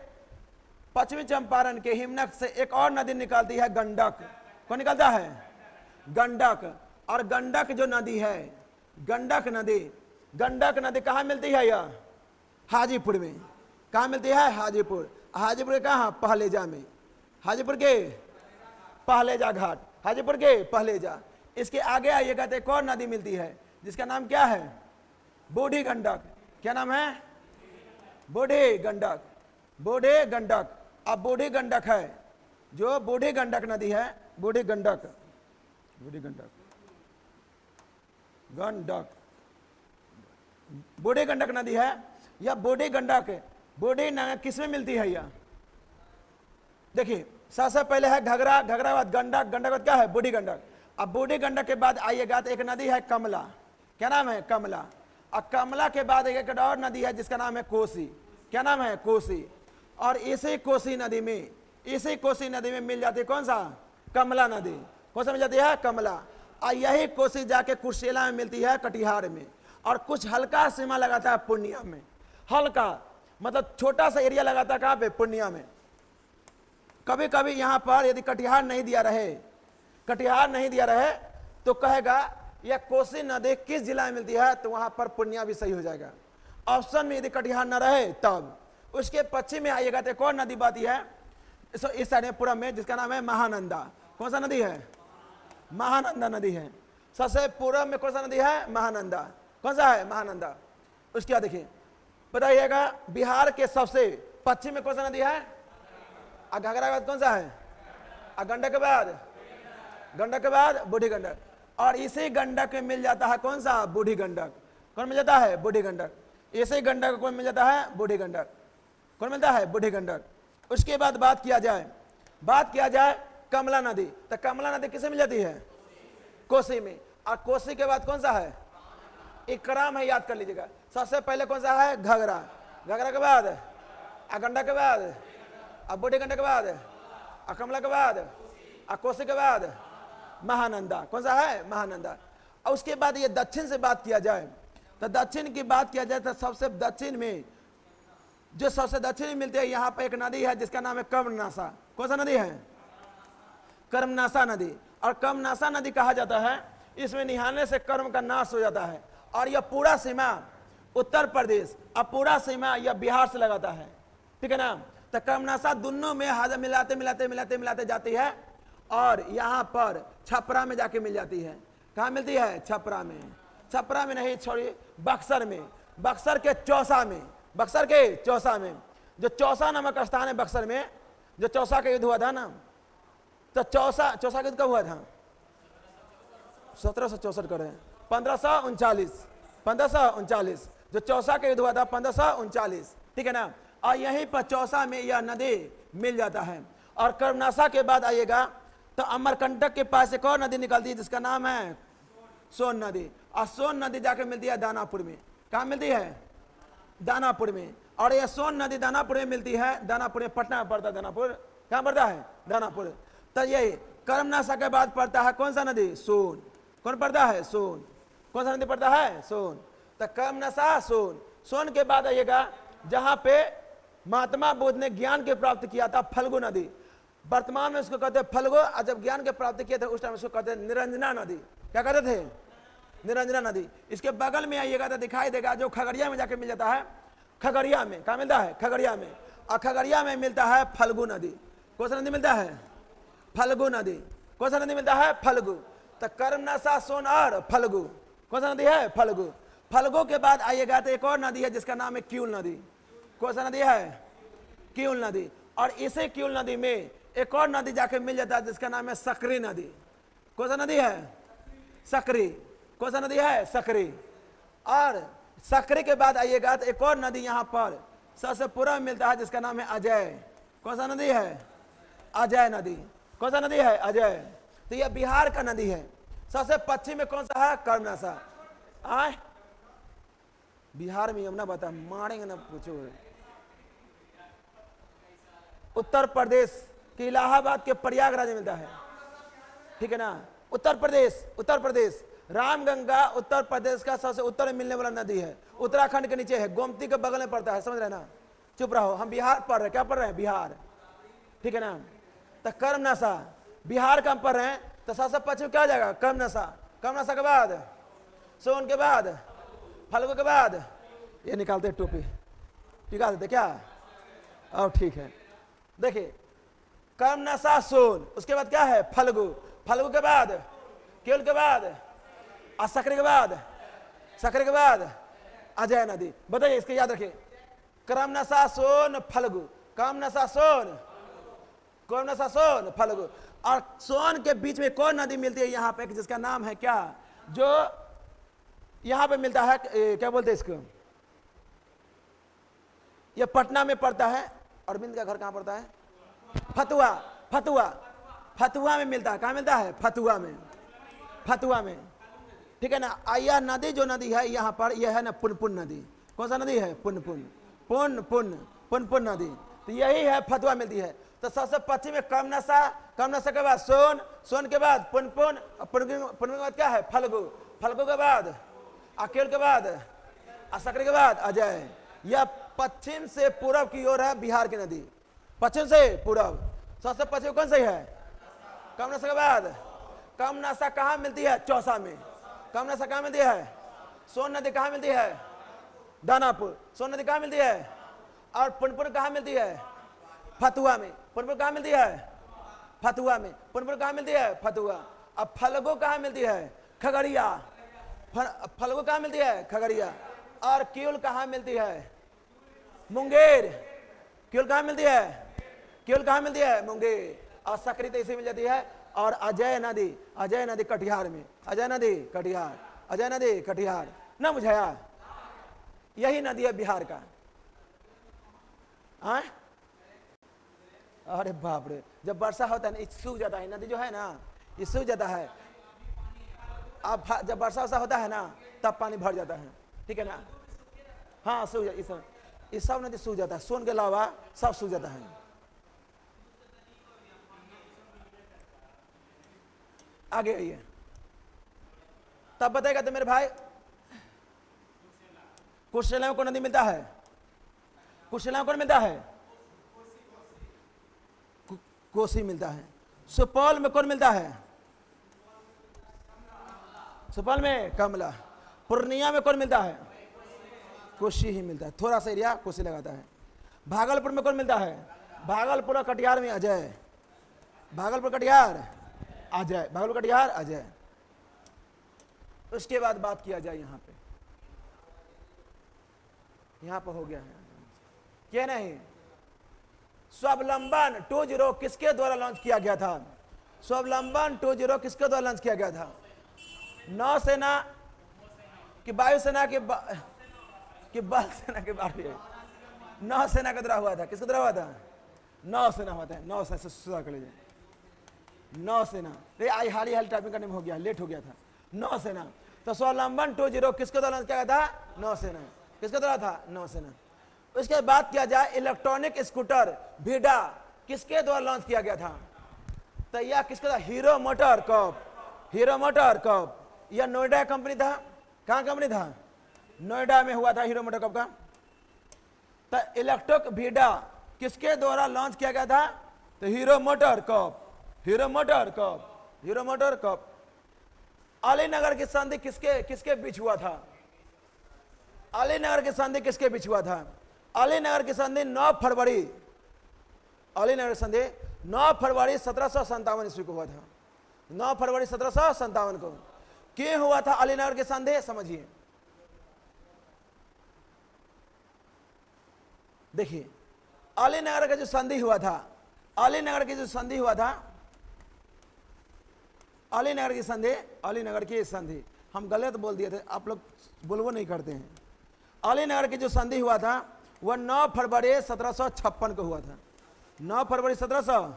Speaker 1: पश्चिमी चंपारण के हिमनक से एक और नदी निकलती है, गंडक। कौन निकलता है? गंडक। और गंडक जो नदी है, गंडक नदी कहाँ मिलती है? यह हाजीपुर में। कहाँ मिलती है? हाजीपुर। हाजीपुर के कहाँ? पहलेजा में। हाजीपुर के पहलेजा घाट, हाजीपुर के पहलेजा। इसके आगे आइएगा तो एक और नदी मिलती है जिसका नाम क्या है? बूढ़ी गंडक। क्या नाम है? बूढ़ी गंडक। बूढ़ी गंडक। अब बूढ़ी गंडक है, जो बूढ़ी गंडक नदी है, बूढ़ी गंडक बूढ़ी गंडक नदी है। यह बूढ़ी गंडक किसमें मिलती है? यह देखिए, सबसे पहले है घघरा, घघरा बाद गंडक, गंडक बाद क्या है? बूढ़ी गंडक। अब बूढ़ी गंडक के बाद आइएगा तो एक नदी है कमला। क्या नाम है? कमला। और कमला के बाद एक और नदी है जिसका नाम है कोसी। क्या नाम है? कोसी। और इसी कोसी नदी में मिल जाती है कौन सा? कमला नदी। कौन सा मिल जाती है? कमला। और यही कोसी जाके कुर्सेला में मिलती है, कटिहार में। और कुछ हल्का सीमा लगाता है पूर्णिया में। हल्का मतलब छोटा सा एरिया लगाता है कहाँ पे? पूर्णिया में। कभी कभी यहाँ पर यदि कटिहार नहीं दिया रहे तो कहेगा यह कोसी नदी किस जिला में मिलती है, तो वहां पर पूर्णिया भी सही हो जाएगा। ऑप्शन में यदि कटिहार न रहे तब। उसके पश्चिम में आइएगा तो एक और नदी बाती है इस साइड में पूर्व में, जिसका नाम है महानंदा। कौन सा नदी है? महानंदा नदी है। सबसे पूर्व में कौन सा नदी है? महानंदा। कौन सा है? महानंदा। उसके बाद देखिए, बताइएगा बिहार के सबसे पश्चिम में कौन सा नदी है? घाघरा के बाद कौन सा है? गंडक के बाद बूढ़ी गंडक। और इसी गंडक में मिल जाता है कौन सा? बूढ़ी गंडक। कौन मिल जाता है? बूढ़ी गंडक। इसी गंडक को कौन मिल जाता है? बूढ़ी गंडक। कौन मिलता है? बूढ़ी गंडक। उसके बाद बात किया जाए कमला नदी, तो कमला नदी किसे मिल जाती है? कोसी में। और कोसी के बाद कौन सा है? इकराम है, याद कर लीजिएगा। सबसे पहले कौन सा है? घाघरा। घाघरा के बाद गंडक के बाद बूढ़ी गंडक के बाद कमला के बाद कोसी के बाद महानंदा। कौन सा है? महानंदा। और उसके बाद ये दक्षिण से बात किया जाए तो सबसे दक्षिण में मिलती है, यहाँ पर एक नदी है जिसका नाम है कर्मनासा। कौन सा नदी है? कर्मनासा नदी। और कर्मनासा नदी कहा जाता है, इसमें नहाने से कर्म का नाश हो जाता है। और यह पूरा सीमा उत्तर प्रदेश और पूरा सीमा यह बिहार से लगाता है। ठीक है ना? तो कर्मनासा दोनों में हाथ मिलाते जाती है और यहाँ पर छपरा में जाके मिल जाती है। कहाँ मिलती है? छपरा में नहीं, छोड़िए, बक्सर में। बक्सर के चौसा में जो चौसा नामक स्थान है बक्सर में, जो चौसा का युद्ध हुआ था ना, तो चौसा का युद्ध कब हुआ था? 1764 कर रहे हैं, 1539 जो चौसा का युद्ध हुआ था 1539। ठीक है ना? और यहीं पर चौसा में यह नदी मिल जाता है। और कर्मनासा के बाद आइएगा तो अमरकंटक के पास एक और नदी निकलती है जिसका नाम है सोन नदी। और सोन नदी जाके मिलती है दानापुर में। कहाँ मिलती है? दानापुर में। और यह सोन नदी दानापुर में मिलती है। दानापुर में पटना पड़ता है। दानापुर कहाँ पड़ता है? दानापुर। तो यही कर्मनासा के बाद पड़ता है कौन सा नदी? सोन। कौन पड़ता है? सोन। कौन सा नदी पड़ता है? सोन। तो कर्मनासा, सोन के बाद आइएगा जहां पे महात्मा बुद्ध ने ज्ञान की प्राप्त किया था, फल्गु नदी। वर्तमान में उसको कहते हैं फल्गु, और जब ज्ञान की प्राप्ति किए थे उस टाइम उसको कहते हैं निरंजना नदी। क्या कहते थे? निरंजना नदी। इसके बगल में आइएगा तो दिखाई देगा जो खगड़िया में जाके मिल जाता है। खगड़िया में कहाँ मिलता है? खगड़िया में। और खगड़िया में मिलता है फल्गु नदी। कौन सा नदी मिलता है? फल्गु नदी। कौन सा नदी मिलता है? फल्गु। तो कर्मनासा, सोन और फल्गु। कौन सा नदी है? फल्गु। फल्गु के बाद आइएगा तो एक और नदी है जिसका नाम है क्यूल नदी। कौन सा नदी है? क्यूल नदी। और इसी क्यूल नदी में एक और नदी जाके मिल जाता है जिसका नाम है सकरी नदी। कौन सा नदी है? सकरी। कौन सा नदी है? सकरी। और सकरी के बाद आइएगा तो एक और नदी यहाँ पर सबसे पूर्व में मिलता है जिसका नाम है अजय। कौन सा नदी है? अजय नदी। कौन सा नदी है? अजय। तो यह बिहार का नदी है। सबसे पश्चिम में कौन सा है? कर्मनासा। आए बिहार में यमुना बता मारेंगे ना पूछो। उत्तर प्रदेश के इलाहाबाद के प्रयागराज में मिलता है, ठीक है ना। उत्तर प्रदेश रामगंगा उत्तर प्रदेश का सबसे उत्तर में मिलने वाला नदी है। उत्तराखंड के नीचे है, गोमती के बगल में पड़ता है, समझ रहे ना। चुप रहो, हम बिहार पढ़ रहे हैं। क्या पढ़ रहे हैं? बिहार, ठीक है ना। तो कर्मनासा बिहार का हम पढ़ रहे हैं, तो सबसे पश्चिम क्या हो जाएगा? कर्मनासा। कर्मनासा के बाद सोन के बाद फल्गु के बाद ये निकालते टोपी, निकाल देते क्या? और ठीक है, देखिए कर्मनासा सोन, उसके बाद क्या है? फल्गु। फल्गु के बाद केवल के बाद सकरी के बाद अजय नदी। बताइए, इसके याद रखिए। कर्मनासा सोन फल्गु, कर्मनासा सोन फल्गु। और सोन के बीच में कौन नदी मिलती है यहाँ पे, जिसका नाम है क्या? जो यहाँ पे मिलता है, क्या बोलते हैं इसको? ये पटना में पड़ता है। अरविंद का घर कहाँ पड़ता है? फतुआ में मिलता है। कहाँ मिलता है? फतुआ में, ठीक है ना। यह नदी जो नदी है यहाँ पर, यह है ना पुनपुन नदी। कौन सा नदी है? पुनपुन नदी। तो यही है, फतुआ मिलती है। तो सबसे पश्चिम में कर्मनासा के बाद सोन के बाद पुनपुन के बाद क्या है? फल्गु के बाद केवल के बाद सकरी के बाद अजय। यह पश्चिम से पूर्व की ओर है बिहार की नदी। पश्चिम से पूर्व सबसे पश्चिम कौन सी है? कर्मनासा के बाद कर्मनासा कहाँ मिलती है? चौसा में। कर्मनासा कहाँ मिलती है? सोन नदी कहाँ मिलती है? दानापुर। सोन नदी कहाँ मिलती है? और पुनपुन कहाँ मिलती है? फतुआ में। पुनपुन कहाँ मिलती है? फतुआ में। पुनपुन कहाँ मिलती है? फतुआ। अब फल्गु कहाँ मिलती है? खगड़िया। फल्गु कहाँ मिलती है? खगड़िया। और केवल कहाँ मिलती है? मुंगेर। केवल कहाँ मिलती है? मुंगेर। और सकरी तो इसी मिल जाती है। और अजय नदी कटिहार में। अजय नदी कटिहार ना बुझाया? यही नदी है बिहार का। अरे बाप रे, जब वर्षा होता है ना, सूख जाता है नदी जो है ना, ये सूख जाता है। अब जब वर्षा होता है ना, तब पानी भर जाता है, ठीक है ना। हाँ, सूख जाता, ये सब नदी सूख जाता है। सोन के अलावा सब सूख जाता है। आगे आइए, तब बताएगा तो मेरे भाई। कुशेला में कौन नदी मिलता है? कुशेला में कौन मिलता है? कोसी मिलता है। सुपौल में कौन मिलता है? सुपौल में कमला। पूर्णिया में कौन मिलता है? कोसी ही मिलता है, थोड़ा सा एरिया कोसी लगाता है। भागलपुर में कौन मिलता है? भागलपुर और कटिहार में अजय। भागलपुर कटिहार अजय। उसके बाद बात किया जाए यहाँ पे हो गया है क्या? नहीं, स्वावलंबन 20 किसके द्वारा लॉन्च किया गया था? स्वावलंबन 20 किसके द्वारा लॉन्च किया गया था? नौसेना की, वायुसेना की, बल सेना के बारे में? नौसेना के द्वारा हुआ था। किसके द्वारा हुआ था? नौसेना हुआ था। नौसेना से सुधार कर लीजिए। नौसेना। आई हाल टाइपिंग करने में हो गया, लेट हो गया था। नौसेना। तो स्वावलंबन 20 किसके द्वारा लॉन्च किया गया था? नौसेना। किसके द्वारा था? नौसेना। उसके बाद किया जाए इलेक्ट्रॉनिक स्कूटर वीडा किसके द्वारा लॉन्च किया गया था? तो यह किसके द्वारा? Hero motor cup. यह नोएडा कंपनी था। कहाँ कंपनी था? नोएडा में हुआ था हीरो मोटर कप का। तो इलेक्ट्रिक वीडा किसके द्वारा लॉन्च किया गया था? तो हीरो मोटर कप। अलीनगर की संधि किसके बीच हुआ था? अलीनगर की संधि किसके बीच हुआ था? अलीनगर की संधि 9 फरवरी 1757 ईस्वी को हुआ था। 9 फरवरी 1757 को क्यों हुआ था अलीनगर की संधि? समझिए, देखिए अलीनगर का जो संधि हुआ था, अलीनगर की संधि हम गलत बोल दिए थे, आप लोग बोलवो नहीं करते हैं। अलीनगर की जो संधि हुआ था वह 9 फरवरी 1756 को हुआ था। 9 फरवरी 1700,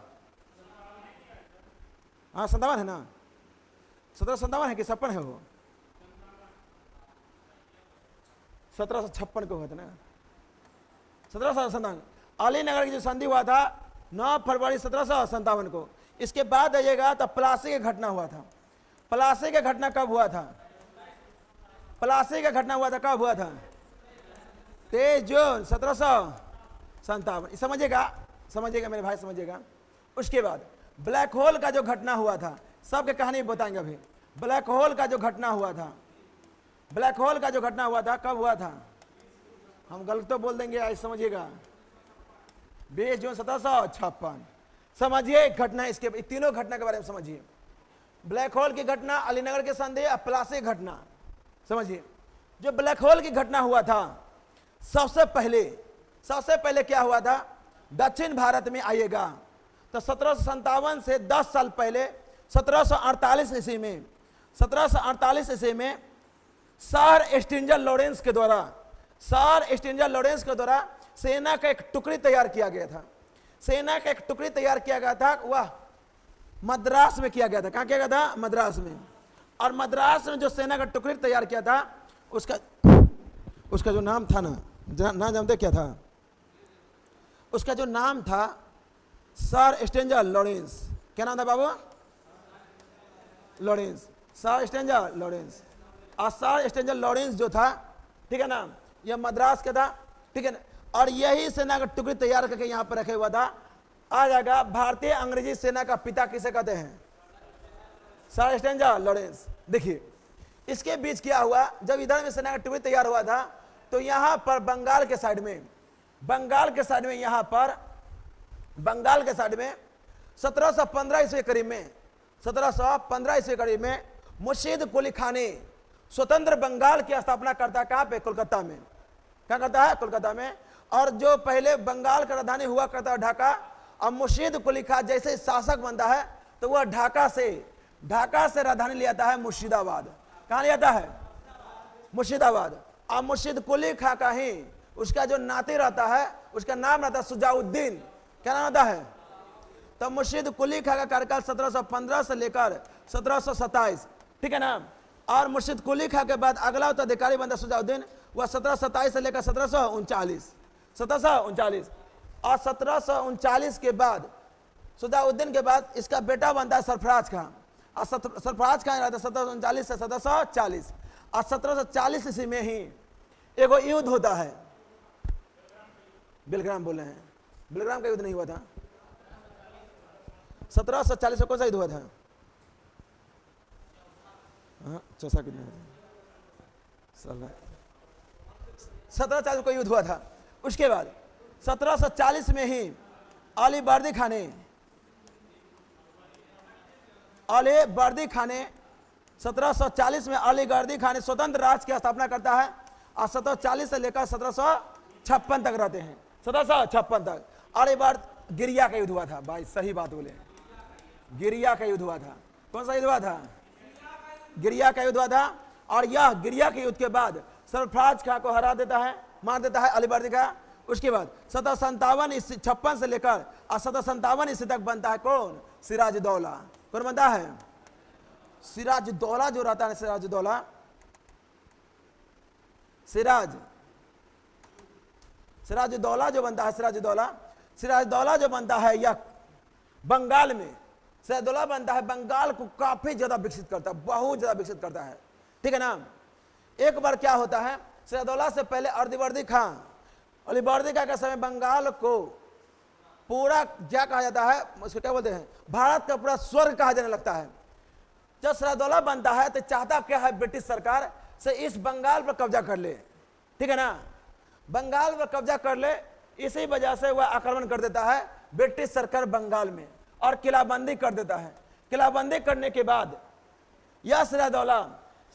Speaker 1: हाँ 57 है ना, 1757 है कि 56 है वो, 1756 को हुआ था ना, 1757। अलीनगर की जो संधि हुआ था 9 फरवरी 1757 को। इसके बाद आइएगा तो प्लासी की घटना हुआ था। प्लासी की घटना कब हुआ था? प्लासी का घटना हुआ था कब हुआ था? 23 जून 1757। समझिएगा, समझिएगा मेरे भाई, समझिएगा। उसके बाद ब्लैक होल का जो घटना हुआ था, सबके कहानी बताएंगे अभी। ब्लैक होल का जो घटना हुआ था, ब्लैक होल का जो घटना हुआ था कब हुआ था? हम गलत तो बोल देंगे, आज समझिएगा। 20 जून 1756। समझिए घटना, इसके तीनों घटना के बारे में समझिए। ब्लैक होल की घटना, अलीनगर के संधि, प्लासी घटना समझिए। जो ब्लैक होल की घटना हुआ था, सबसे पहले क्या हुआ था? दक्षिण भारत में आइएगा तो 1757 से 10 साल पहले 1748 ईस्वी में, 1748 ईस्वी में सर स्टिंजर लॉरेंस के द्वारा सेना का एक टुकड़ी तैयार किया गया था। सेना का एक टुकड़ी तैयार किया गया था, वह मद्रास में किया गया था। कहाँ किया गया था? मद्रास में। और मद्रास में जो सेना का टुकड़ी तैयार किया था, उसका जो नाम था ना जानते क्या था? उसका जो नाम था सर स्टिंजर लॉरेंस। क्या नाम था बाबू? Lawrence, sir Stringer Lawrence. और सर स्टिंजर लॉरेंस जो था, ठीक है ना, यह मद्रास का था, ठीक है ना। और यही सेना का टुकड़ी तैयार करके यहाँ पर रखे हुआ था। आ जाएगा भारतीय अंग्रेजी सेना का पिता किसे कहते हैं? Sir Stringer Lawrence. देखिए इसके बीच क्या हुआ, जब इधर में सेना का टुकड़ी तैयार हुआ था तो यहाँ पर बंगाल के साइड में यहाँ पर बंगाल के साइड में 1715 ईस्वी करीब में, 1715 ईस्वी करीब में मुर्शीद कुली खान ने स्वतंत्र बंगाल की स्थापना करता है। कहाँ पे? कोलकाता में। क्या करता है? कोलकाता में। और जो पहले बंगाल का राजधानी हुआ करता है ढाका, अब मुर्शीद कुली खान जैसे शासक बनता है तो वह ढाका से राजधानी ले आता है मुर्शिदाबाद। कहाँ ले आता है? मुर्शिदाबाद। अब मुर्शीद कुली खान का ही उसका जो नाती रहता है, उसका नाम रहता है सुजाउद्दीन। क्या नाम रहता है? तो मुर्शीद कुली खान का कार्यकाल 1715 से लेकर 1727, ठीक है ना। और मुर्शीद कुली खान के बाद अगला उत्तराधिकारी बनता सुजाउद्दीन, वह 1727 से लेकर 1739। और 1739 के बाद सुजाउद्दीन के बाद इसका बेटा बनता है सरफराज खान। और सरफराज खान रहता है 1739 से 1740। और 1740 ईस्वी में ही एगो युद्ध होता है, बेलग्राम बोल रहे हैं। बेलग्राम का युद्ध नहीं हुआ था। 1740 में कौन सा युद्ध हुआ था? चौसा कितने 1740 को युद्ध हुआ था। उसके बाद 1740 में ही अली बर्दी खान ने 1740 में अलीबर्दी खान ने स्वतंत्र राज्य की स्थापना करता है। और 1740 से लेकर 1756 तक रहते हैं, 1756 तक। और एक बार गिरिया का युद्ध हुआ था। भाई सही बात बोले, गिरिया का युद्ध हुआ था। कौन सा युद्ध हुआ था? गिरिया का युद्ध हुआ था। और यह गिरिया के युद्ध के बाद सरफराज खान को हरा देता है, मार देता है अलीबर्दी का। उसके बाद 1757 से लेकर 1757 ईस्वी तक बनता है कौन? सिराजुद्दौला। कौन बनता है? सिराजुद्दौला जो रहता है, सिराजुद्दौला जो बनता है, सिराजुद्दौला जो बनता है यह बंगाल में, सिराजुद्दौला बनता है, बंगाल को काफी ज्यादा विकसित करता है, बहुत ज्यादा विकसित करता है, ठीक है ना। एक बार क्या होता है, सिराजुद्दौला से पहले अलीबर्दी खान के समय बंगाल को पूरा क्या कहा जाता है, उसको क्या बोलते हैं, भारत का पूरा स्वर्ग कहा जाने लगता है। जब सिराजुद्दौला बनता है तो चाहता क्या है, ब्रिटिश सरकार से इस बंगाल पर कब्जा कर ले, ठीक है ना, बंगाल पर कब्जा कर ले। इसी वजह से वह आक्रमण कर देता है ब्रिटिश सरकार बंगाल में और किलाबंदी कर देता है। किलाबंदी करने के बाद यह सिराजुद्दौला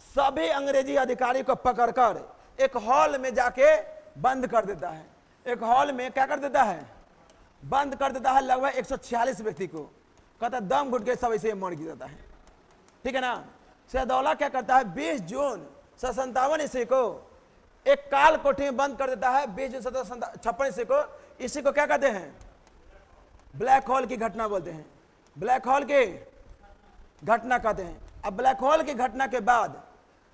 Speaker 1: सभी अंग्रेजी अधिकारी को पकड़कर एक हॉल में जाके बंद कर देता है। एक हॉल में क्या कर देता है? बंद कर देता है। लगभग 146 व्यक्ति को कहता दम घुट के सब ऐसे मर जाता है, ठीक है ना। सिराजुद्दौला क्या करता है, 20 जून 1757 ईस्वी को एक काल कोठरी में बंद कर देता है 20 ईस्वी को। इसी को क्या कहते हैं? ब्लैक होल की घटना बोलते हैं, ब्लैक होल की घटना कहते हैं। अब ब्लैक होल की घटना के बाद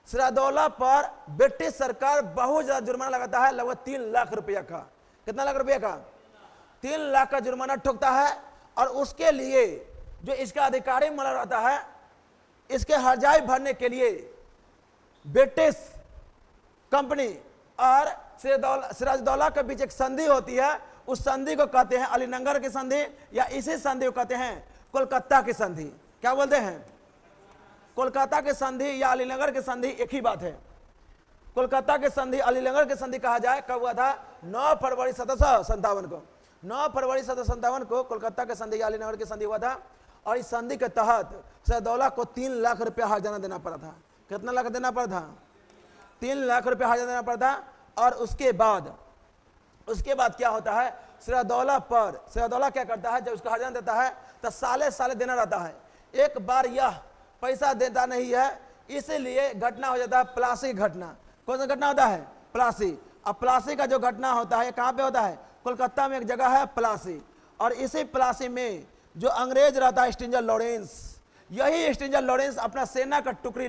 Speaker 1: सिरादौला पर ब्रिटिश सरकार बहुत ज्यादा जुर्माना लगाता है, लगभग 3 लाख रुपया का। कितना लाख रुपया का? 3 लाख का जुर्माना ठोकता है। और उसके लिए जो इसका अधिकारी मना रहता है, इसके हर्जाई भरने के लिए ब्रिटिश कंपनी और सिराजदौला के बीच एक संधि होती है। उस संधि को कहते हैं अलीनगर की संधि, या इसी संधि को कहते हैं कोलकाता की संधि। क्या बोलते हैं? कोलकाता की संधि या अलीनगर की संधि एक ही बात है। कोलकाता की संधि, अलीनगर की संधि कहा जाए, कब हुआ था? 9 फरवरी 1757 को। 9 फरवरी 1757 को कोलकाता की संधि या अलीनगर की संधि हुआ था। और इस संधि के तहत सिराजदौला को 3 लाख रुपया हर्जाना देना पड़ा था। कितना लाख देना पड़ा था? 3 लाख रुपया हर्जाना देना पड़ा था। और उसके बाद क्या होता है? सिराजदौला क्या करता है? जब उसका हर्जाना देता है तो साले साले देना रहता है। एक बार यह पैसा देता नहीं है, इसीलिए घटना हो जाता है प्लासी घटना। कौन सा घटना होता है? प्लासी। अब प्लासी का जो घटना होता है कहाँ पे होता है? कोलकाता में एक जगह है प्लासी। और इसी प्लासी में जो अंग्रेज रहता है स्ट्रेंजर लॉरेंस, यही स्ट्रेंजर लॉरेंस अपना सेना का टुकड़ी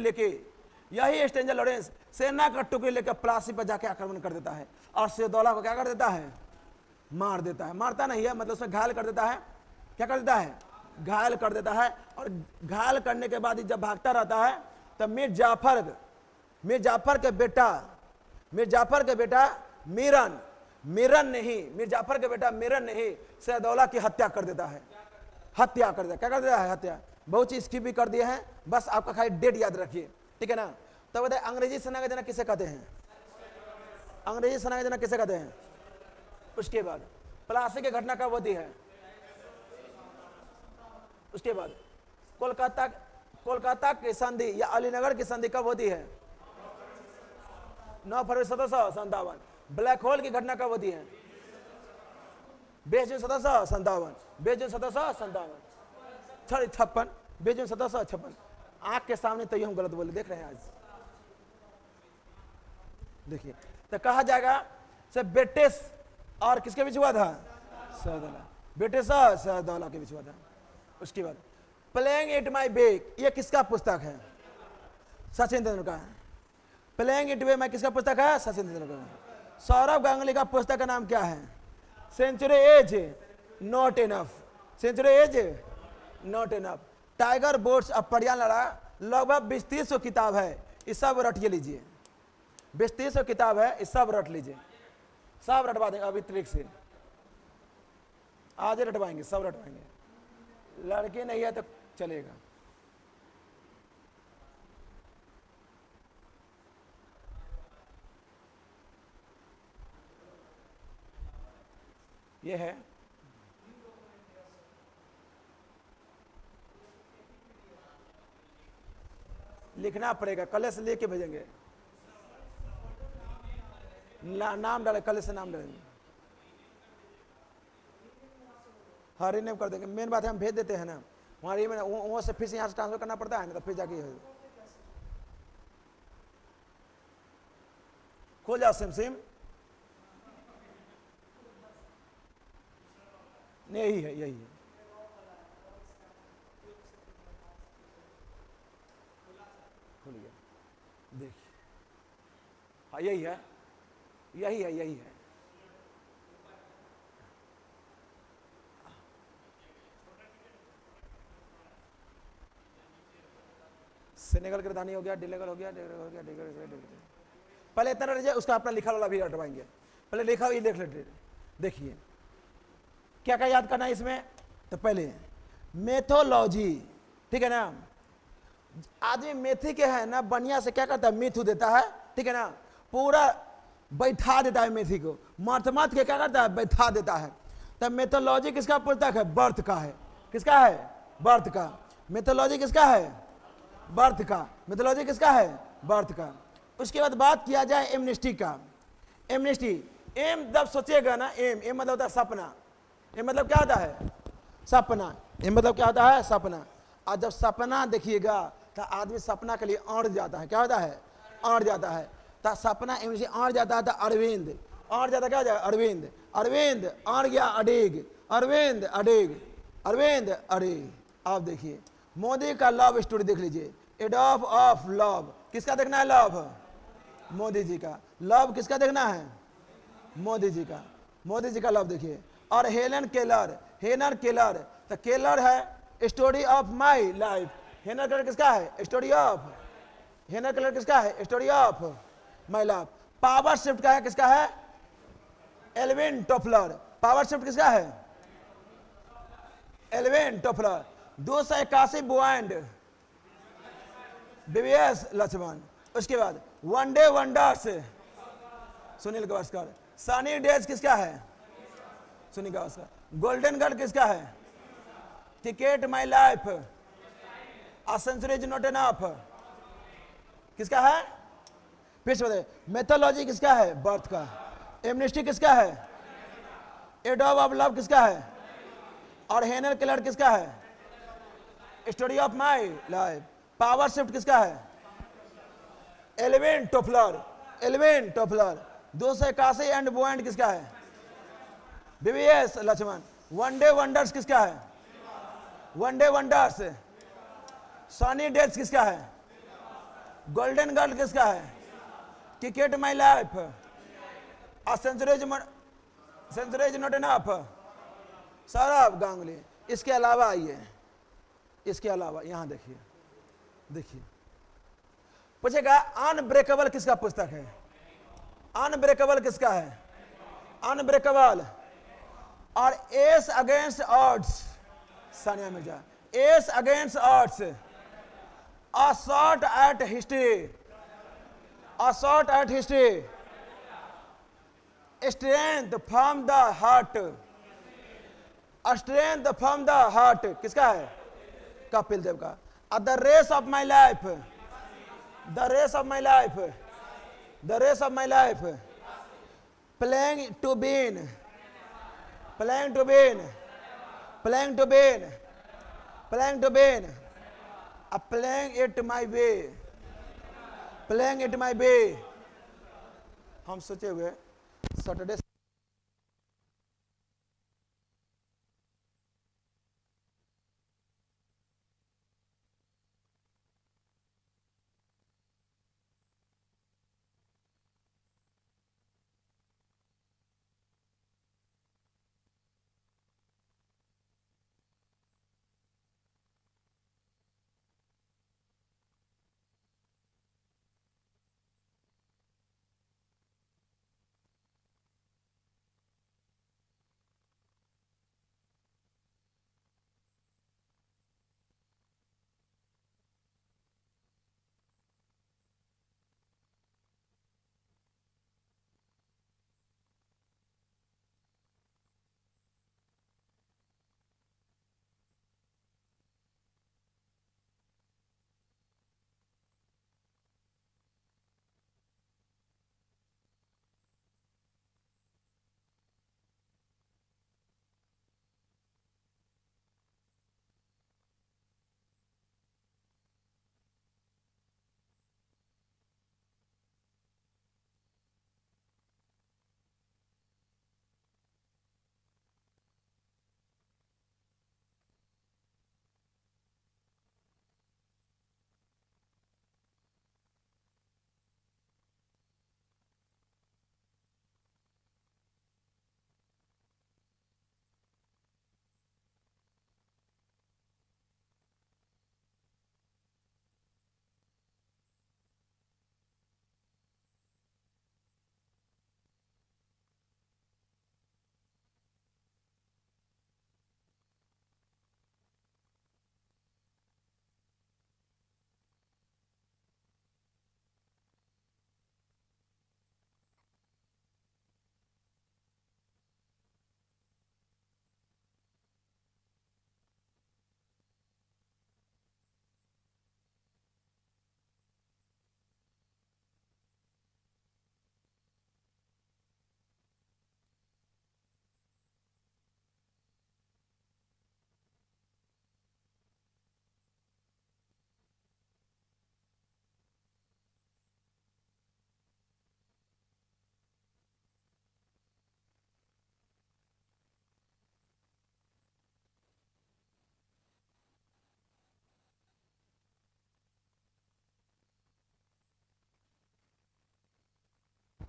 Speaker 1: लेके प्लासी पर जाके आक्रमण कर देता है। और सिराजदौला को क्या कर देता है? मार देता है। मारता नहीं है, मतलब उसमें घायल कर देता है। क्या कर देता है? घायल कर देता है। और घायल करने के बाद जब भागता रहता है तब मीर जाफर के बेटा मीरन नहीं सिराजदौला की हत्या कर देता है। क्या कर देता है? हत्या। बहुत चीज स्किप भी कर दिए हैं, बस आपका खाली डेट याद रखिए, ठीक है ना। तब बताए अंग्रेजी सेना का जना किसे कहते हैं? अंग्रेजी सेना का जना किसे कहते हैं? उसके बाद प्लासी की घटना कब होती है? उसके बाद कोलकाता की संधि या अलीनगर की संधि कब होती है? 9 फरवरी 1757। ब्लैक होल की घटना कब होती है? 20 जून 1757। 20 जून 1757, 20 जून 1756। आंख के सामने तो हम गलत बोले, देख रहे हैं आज। देखिए तो कहा जाएगा से ब्रिटिश और किसके बीच हुआ था? सिराजदौला। ब्रिटिश और सिराजदौला के बीच हुआ था। उसके बाद प्लेइंग इट माई बैक, ये किसका पुस्तक है? Sachin Tendulkar. Playing it way माई किसका पुस्तक है? सचिन तेंदुलकर। सौरव गांगुली का पुस्तक का नाम क्या है? Century is not enough. Tiger boats अब परियान लड़ा, लगभग 20-30 किताब है, इस सब रट के लीजिए। 20-30 किताब है, इस सब रट लीजिए, सब रटवा देंगे अभी तरीक से। आज रटवाएंगे, सब रटवाएंगे। लड़के नहीं है तो चलेगा। ये है लिखना पड़ेगा, कल से लेके भेजेंगे। नाम डाले, कल से नाम डालेंगे, हर नेम कर देंगे। मेन बात है हम भेज देते हैं ना, वहां से फिर से यहाँ से ट्रांसफर करना पड़ता है ना, तो फिर जाके खोल जाओ सिम। यही है खुल गया, देखिए। हाँ यही है। सेनेगल की राजधानी हो गया, डिलेगल हो गया। पहले इतना रह उसका अपना लिखा वाला भी हटवाएंगे। पहले लिखा हुआ देख लेते। देखिए क्या क्या याद करना है इसमें? तो पहले मेथोलॉजी, ठीक है ना। आदमी मेथी के है ना बढ़िया से क्या करता है? मेथू देता है, ठीक है ना। पूरा बैठा देता है मेथी को, माथ के क्या करता है? बैठा देता है। तब मेथोलॉजी किसका पुस्तक है? बर्थ का है। किसका है? बर्थ का। मेथोलॉजी किसका है? बर्थ का। मेथोलॉजी किसका है? बर्थ का। उसके बाद बात किया जाए एमनेस्टी का। एमनेस्टी, एम जब सोचेगा ना, एम मतलब होता है सपना। एम मतलब क्या होता है? सपना। एम मतलब क्या होता है? सपना। और जब सपना देखिएगा तो आदमी सपना के लिए अड़ जाता है। क्या होता है? अड़ जाता है। तो सपना से और जाता था अरविंद, और जाता क्या जाएगा अरविंद, अरविंद और गया अडिग, अरविंद अडिग, अरविंद अडिग। आप देखिए मोदी का लव स्टोरी देख लीजिए, एडॉफ ऑफ लव, किसका देखना है लव, मोदी जी का। लव किसका देखना है, मोदी जी का, मोदी जी का लव देखिए। और हेलन केलर, हेनर केलर, तो केलर है स्टोरी ऑफ माई लाइफ, हेनर केलर किसका है स्टोरी ऑफ, हेनर केलर किसका है story of my life. Power shift का है किसका है, एल्विन टोफलर, पावर शिफ्ट किसका है, Alvin Toffler. 281 beyond, VVS Laxman. उसके बाद one day wonders, Sunil Gavaskar. Sunny days किसका है, सुनील गावस्कर। गोल्डन गर्ल किसका है, ticket my life, a century is not enough, किसका है, फिर से बताइए। मेथोलॉजी किसका है, बर्थ का। एमनेस्टी किसका है, एडॉब ऑफ लव किसका है, और हेनर केलर किसका है, story of my life. Power shift किसका है, Alvin Toffler, Alvin Toffler. 281 and beyond किसका है, VVS Laxman. One day wonders किसका है, one day wonders. Sunny days किसका है, गोल्डन गर्ल किसका है, टिकेट माई लाइफ, और century not enough, Sourav Ganguly. इसके अलावा आइए, इसके अलावा यहां देखिए, देखिए पूछेगा अनब्रेकेबल किसका पुस्तक है, अनब्रेकेबल किसका है, अनब्रेकेबल। और ace against odds, Sania Mirza. Ace against odds, a shot at history, a shot at history. Strength from the heart, strength from the heart किसका है, कपिल देव का। The race of my life, the race of my life, the race of my life. Playing to win, playing to win, playing to win, playing to win. Playing it my way, playing it my way. हम सोचे हुए सैटरडे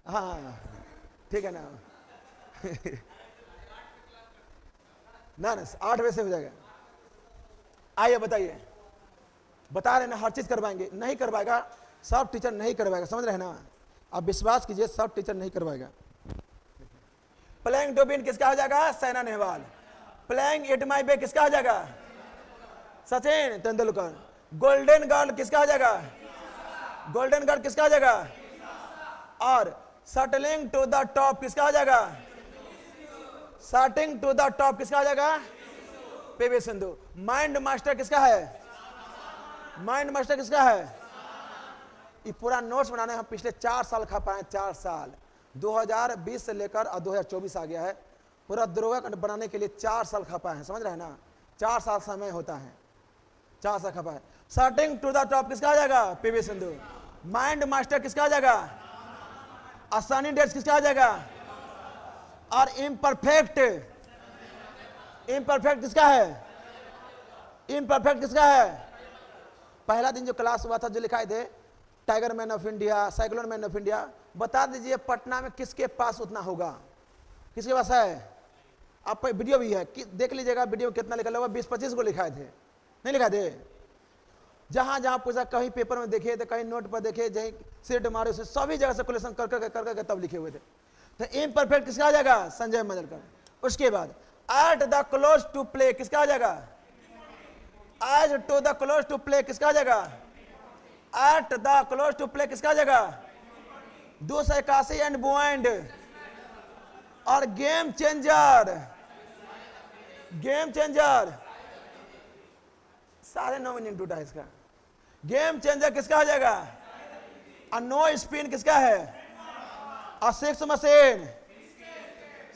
Speaker 1: हाँ ठीक है ना। ना ना 8 बजे से हो जाएगा। आइए बताइए, बता रहे ना हर चीज करवाएंगे, नहीं करवाएगा, सब टीचर नहीं करवाएगा, समझ रहे हैं ना। आप विश्वास कीजिए, सब टीचर नहीं करवाएगा। प्लेइंग टू विन किसका हो जाएगा? Saina Nehwal. Playing it my way किसका हो जाएगा? सचिन तेंदुलकर। गोल्डन गर्ल किसका हो जाएगा? गोल्डन गर्ल किसका हो जाएगा? और शटलिंग टू द टॉप किसका हो जाएगा? शटिंग टू द टॉप किसका हो जाएगा? पीवी सिंधु। माइंड मास्टर किसका है? माइंड मास्टर किसका है? ये पूरा नोट्स बनाने हम पिछले 4 साल खा पाए, 4 साल 2020 से लेकर और 2024 आ गया है। पूरा दरोगा बनाने के लिए 4 साल खा पाए हैं, समझ रहे हैं ना। 4 साल समय होता है, 4 साल खा पाए। शटिंग टू द टॉप किसका आ जाएगा? पीवी सिंधु। माइंड मास्टर किसका आ जाएगा? आसानी डेट्स किसका आ जाएगा? और इम्परफेक्ट, इम्परफेक्ट किसका है? इम्परफेक्ट किसका है? पहला दिन जो क्लास हुआ था, जो लिखाए थे tiger man of India, cyclone man of India, बता दीजिए पटना में किसके पास उतना होगा? किसके पास है? आप वीडियो भी है, देख लीजिएगा वीडियो कितना लिखा होगा। 20-25 को लिखाए थे, नहीं लिखाए थे? जहां जहां पूछा, कहीं पेपर में देखे थे, कहीं नोट पर देखे, जहीं सीट मारे, उसे सभी जगह से क्वेश्चन कर करके तब लिखे हुए थे। तो इम्परफेक्ट किसका आ जाएगा? संजय मंजरेकर। उसके बाद at the close to play किसका आ जाएगा? As to the close to play किसका आ जाएगा? At the close to play किसका आ जाएगा? 281 एंड बुआइंड। और गेम चेंजर, गेम चेंजर सारे नॉमिनेट टूटा है इसका। गेम चेंजर किसका आ जाएगा? और नो स्पिन किसका है? और सिक्स मशीन,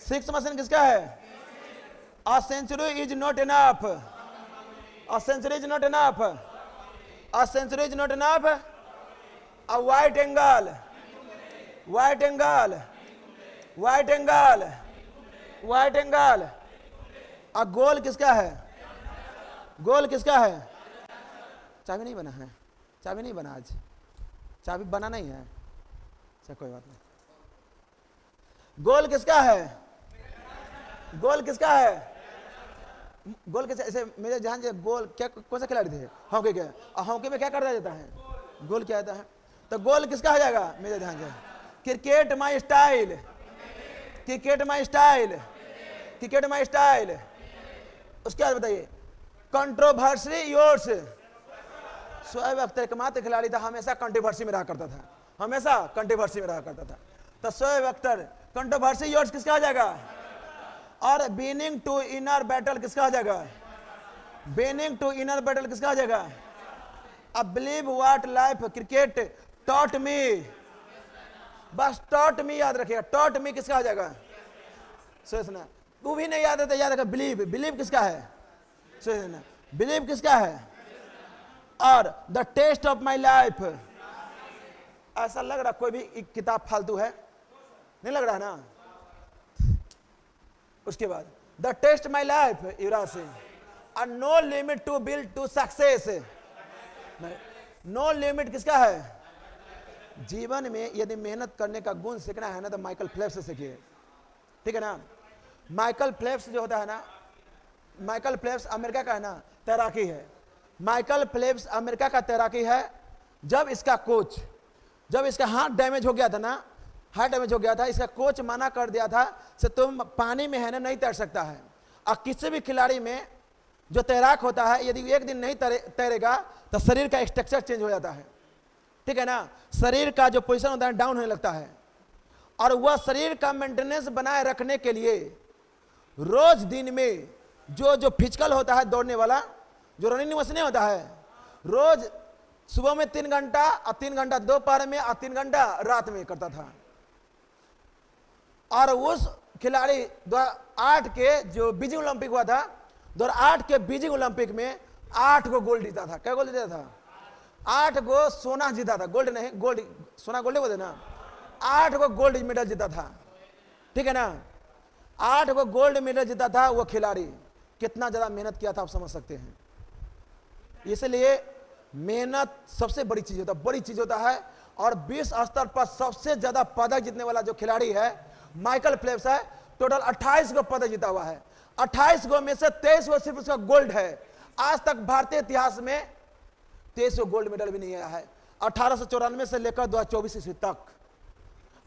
Speaker 1: सिक्स मशीन किसका है? और सेंचुरी इज नॉट इनफ, और सेंचुरी इज नॉट इनफ, और सेंचुरी इज नॉट इनफ। और white angle, white angle, white angle, white angle. और गोल किसका है? गोल किसका है? चाबी नहीं बना है, चाबी नहीं बना, आज चाबी बना नहीं है। अच्छा कोई बात नहीं। गोल किसका है? गोल किसका है? गोल किसका? ऐसे मेरे ध्यान से गोल क्या, कौन सा खिलाड़ी थे? हॉकी के। और हॉकी में क्या कर दिया जाता है? गोल क्या आता है? तो गोल किसका हो जाएगा मेरे ध्यान से? Cricket my style, cricket my style, cricket my style. उसके बाद बताइए कंट्रोवर्सी योर्स। शोएब अख्तर एकमात्र खिलाड़ी था हमेशा कंट्रोवर्सी में रहा करता था, हमेशा कंट्रोवर्सी में रहा करता था। तो शोएब अख्तर कंट्रोवर्सी योर्स किसका आ जाएगा? और बीनिंग टू इनर बैटल किसका आ जाएगा? बीनिंग टू इनर बैटल किसका आ जाएगा? अब believe what life cricket taught me, बस टॉट मी याद रखिएगा। टॉट मी किसका आ जाएगा? सोचना, तू भी नहीं याद है तो याद रखा। बिलीव, बिलीव किसका है? सोचना, बिलीव किसका है? और the test of my life. ऐसा लग रहा कोई भी किताब फालतू है, नहीं लग रहा ना। उसके बाद the test my life Yuvraj Singh. और no limit to build to success. No limit किसका है? जीवन में यदि मेहनत करने का गुण सीखना है ना तो माइकल फेल्प्स से सीखिए, ठीक है ना। माइकल फेल्प्स जो होता है ना, माइकल फेल्प्स अमेरिका का है ना, तैराकी है। माइकल फेल्प्स अमेरिका का तैराकी है। जब इसका कोच, जब इसका हाथ डैमेज हो गया था ना, हाथ डैमेज हो गया था, इसका कोच मना कर दिया था कि तुम पानी में है ना नहीं तैर सकता है। और किसी भी खिलाड़ी में जो तैराक होता है यदि एक दिन नहीं तैरेगा तो शरीर का स्ट्रक्चर चेंज हो जाता है, ठीक है ना। शरीर का जो पोजीशन होता है डाउन होने लगता है। और वह शरीर का मेंटेनेंस बनाए रखने के लिए रोज दिन में जो फिजिकल होता है दौड़ने वाला, जो रनिंग मशीन होता है, रोज सुबह में 3 घंटा और 3 घंटा दोपहर में और 3 घंटा रात में करता था। और उस खिलाड़ी 2008 के जो बीजिंग ओलंपिक हुआ था, 2008 के बीजिंग ओलंपिक में 8 गो गोल्ड जीता था। क्या गोल्ड जीता था? 8 गो सोना जीता था, गोल्ड नहीं, गोल्ड, सोना गोल्ड बोलते ना। 8 गो गोल्ड मेडल जीता था, ठीक है ना। 8 गो गोल्ड मेडल जीता था वो खिलाड़ी। कितना ज्यादा मेहनत किया था आप समझ सकते हैं। इसलिए मेहनत सबसे बड़ी चीज होता है, बड़ी चीज होता है। और विश्व स्तर पर सबसे ज्यादा पदक जीतने वाला जो खिलाड़ी है माइकल फेल्प्स है। टोटल 28 गो पदक जीता हुआ है। 28 गो में से 23 गो सिर्फ उसका गोल्ड है। आज तक भारतीय इतिहास में 23 गो गोल्ड मेडल भी नहीं आया है, 1894 से लेकर 2024 ईस्वी तक।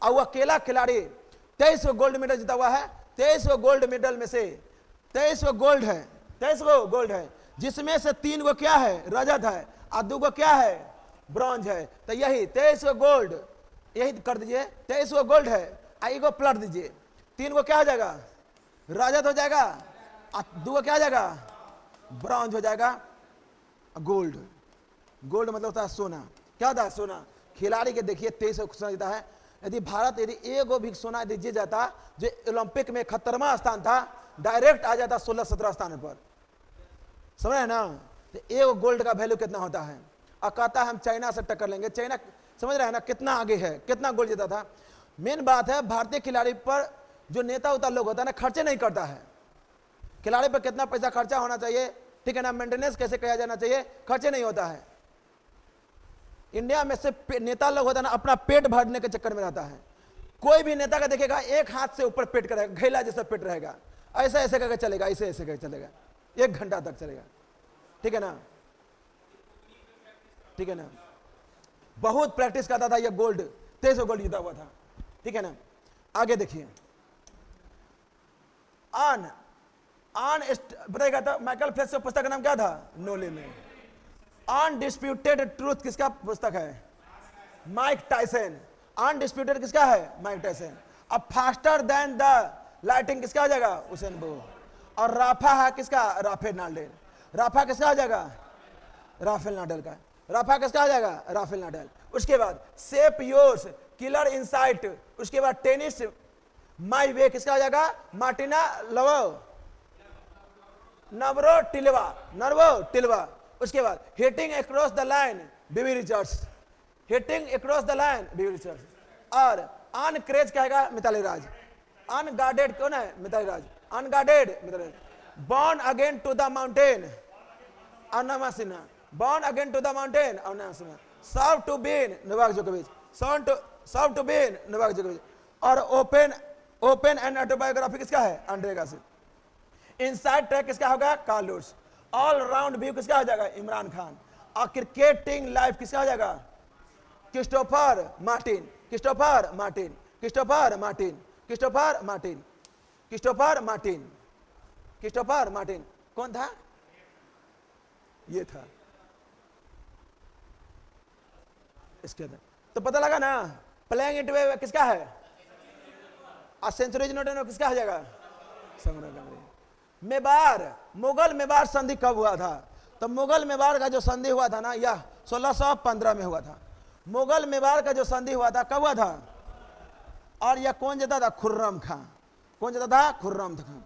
Speaker 1: और वो अकेला खिलाड़ी 23 गो गोल्ड मेडल जीता हुआ है। 23 गो गोल्ड मेडल में से 23 गो गोल्ड है, 23 गो गोल्ड है, जिसमें से 3 गो क्या है, रजत है, और 2 गो क्या है, ब्रॉन्ज है। तो यही 23 गो गोल्ड, यही कर दीजिए, 23 गो गोल्ड है, एगो प्लट दीजिए, 3 गो क्या हो जाएगा, रजत हो जाएगा, और 2 गो क्या हो जाएगा, ब्रॉन्ज हो जाएगा। गोल्ड, गोल्ड मतलब होता है सोना। क्या होता है, सोना। खिलाड़ी के देखिए 23 गो सोना जीता है। यदि भारत यदि एगो भी सोना यदि जीत जाता, जो ओलंपिक में 71वां स्थान था, डायरेक्ट आ जाता 16-17 स्थान पर। समझ रहे ना। तो एगो गोल्ड का वैल्यू कितना होता है। और कहता है हम चाइना से टक्कर लेंगे। चाइना समझ रहे हैं ना कितना आगे है, कितना गोल्ड जीता था। मेन बात है भारतीय खिलाड़ी पर जो नेता उता लोग होता है ना, खर्चे नहीं करता है। खिलाड़ी पर कितना पैसा खर्चा होना चाहिए, ठीक है ना, मेंटेनेंस कैसे किया जाना चाहिए, खर्चे नहीं होता है। इंडिया में से नेता लोग होता है ना, अपना पेट भरने के चक्कर में रहता है। कोई भी नेता का देखेगा एक हाथ से ऊपर पेट करेगा, घैला जैसा पेट रहेगा, ऐसा ऐसे करके चलेगा, ऐसे ऐसे करके चलेगा, 1 घंटा तक चलेगा। ठीक है ना, ठीक है ना। बहुत प्रैक्टिस करता था ये गोल्ड, 23 गोल्ड जीता हुआ था। ठीक है ना। आगे देखिए, बताइएगा तो माइकल फेल्प्स के पुस्तक का नाम क्या था, नो लिमिट। अनडिस्प्यूटेड ट्रूथ किसका पुस्तक है, माइक टायसन। अनडिस्प्यूटेड किसका है, माइक टायसन। अब फास्टर देन द लाइटिंग किसका हो जाएगा, उसेन बोल्ट। और राफा है किसका, राफेल नाडाल। राफा किसका हो जाएगा, राफेल नाडाल का। राफा किसका हो जाएगा, राफेल नाडाल। उसके बाद शेप योर्स, किलर इनसाइट। उसके बाद टेनिस माई वे किसका हो जाएगा, मार्टिना नवरोटिलवा। उसके बाद hitting across the line, Viv Richards. Hitting across the line, Viv Richards. और अनक्रेज कहेगा मिताली राज। अनगार्डेड कौन है, Mithali Raj. Unguarded Mithali Raj. Born again to the mountain, Arunima Sinha. Born again to the mountain, Arunima Sinha. Serve to win, Novak जोकोविच। सर्व टू विन, नोवाक जोकोविच। और ओपन एंड ऑटोबायोग्राफी किसका है, आंद्रे गासी। इनसाइड ट्रैक किसका होगा, कार्ल लुट्ज। ऑल राउंड व्यू किसका हो जाएगा, इमरान खान। और क्रिकेटिंग लाइफ किसका हो जाएगा, Christopher Martin. Christopher Martin, Christopher Martin, Christopher Martin, Christopher Martin, Christopher Martin. कौन था, ये था। इसके अंदर तो पता लगा ना, प्लेइंग इट वे किसका है, और सेंचुरीज नोट किसका हो जाएगा, मेवाड़। मुगल मेवाड़ संधि कब हुआ था, तो मुगल मेवाड़ का जो संधि हुआ था ना, यह 1615 में हुआ था। मुगल मेवाड़ का जो संधि हुआ था कब हुआ था, और यह कौन जीता था, खुर्रम खां। कौन जीता था, खुर्रम खां।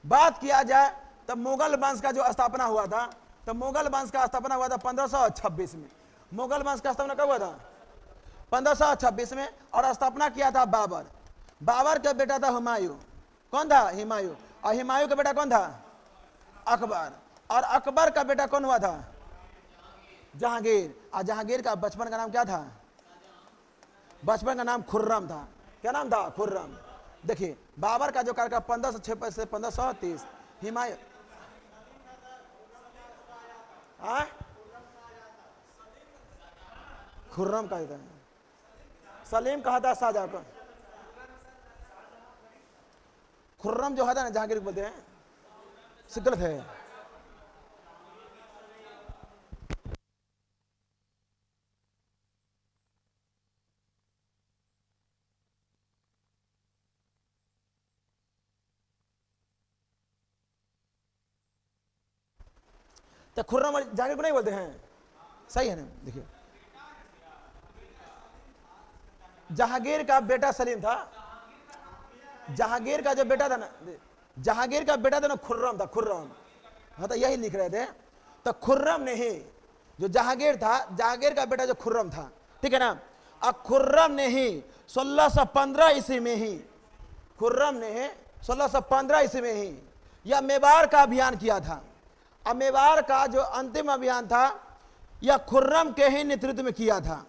Speaker 1: बात किया जाए तो मुगल वंश का जो स्थापना हुआ था, तो मुगल वंश का स्थापना हुआ था 1526 में। मुगल वंश का स्थापना कब हुआ था, 1526 में। और स्थापना किया था बाबर। बाबर का बेटा था हुमायूं। कौन था, हुमायूं। और हुमायूं का बेटा कौन था, अकबर। और अकबर का बेटा कौन हुआ था, जहांगीर। और जहांगीर का बचपन का नाम क्या था, बचपन का नाम खुर्रम था। क्या नाम था, खुर्रम। देखिए बाबर का जो कार्यकाल 1506 से 1530, हुमायूं खुर्रम का था, सलीम कहा था शाहजहां को। खुर्रम जो था ना, जहांगीर बोलते हैं, गलत है। तो खुर्रम और जहांगीर को नहीं बोलते हैं, सही है ना। देखिए जहांगीर का बेटा सलीम था। जहांगीर का जो बेटा था ना, जहांगीर का बेटा था ना, खुर्रम था, खुर्रम। हाँ तो यही लिख रहे थे। तो खुर्रम ने ही, जो जहांगीर था, जहांगीर का बेटा जो खुर्रम था, ठीक है ना। अब खुर्रम ने ही 1615 ईस्वी में ही, खुर्रम ने 1615 ईस्वी में ही यह मेवाड़ का अभियान किया था। अब मेवाड़ का जो अंतिम अभियान था, यह खुर्रम के ही नेतृत्व में किया था।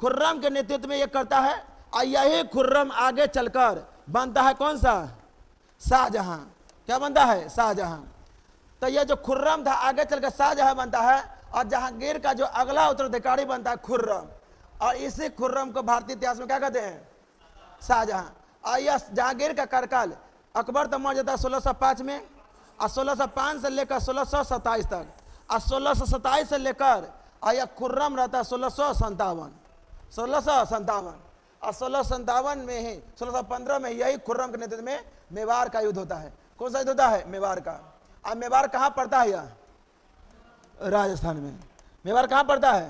Speaker 1: खुर्रम के नेतृत्व में ये करता है, और यही खुर्रम आगे चलकर बनता है कौन सा? शाहजहां। क्या बनता है? शाहजहां। तो ये जो खुर्रम था आगे चलकर शाहजहां बनता है, और जहांगीर का जो अगला उत्तराधिकारी बनता है खुर्रम, और इसी खुर्रम को भारतीय इतिहास में क्या कहते हैं? शाहजहां। और यह जहांगीर का कार्यकाल अकबर तक मर जाता है 1605 में, और 1605 से लेकर 1627 तक, और 1627 से लेकर और यह खुर्रम रहता है 1657। और 1657 में ही 1615 में यही खुर्रम के नेतृत्व में मेवाड़ का युद्ध होता है। कौन सा युद्ध होता है? मेवाड़ का। अब मेवाड़ कहाँ पड़ता है? यह राजस्थान में। मेवाड़ कहाँ पड़ता है?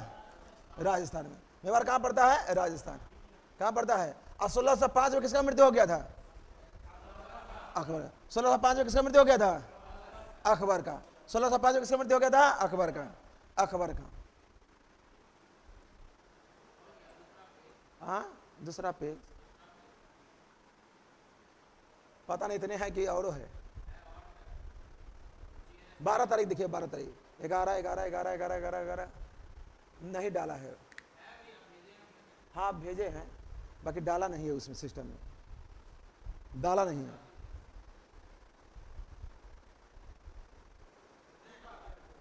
Speaker 1: राजस्थान में। मेवाड़ कहाँ पड़ता है? राजस्थान। कहाँ पड़ता है? और 1605 में किसका मृत्यु हो गया था? अकबर। 1605 में किसका मृत्यु हो गया था? अकबर का। 1605 में किसका मृत्यु हो गया था? अकबर का। अकबर का। हाँ, दूसरा पेज पता नहीं इतने हैं कि और है। 12 तारीख देखिए, 12 तारीख, 11 11 11 11 11 11 नहीं डाला है। हाँ भेजे हैं, बाकी डाला नहीं है उसमें, सिस्टम में डाला नहीं है।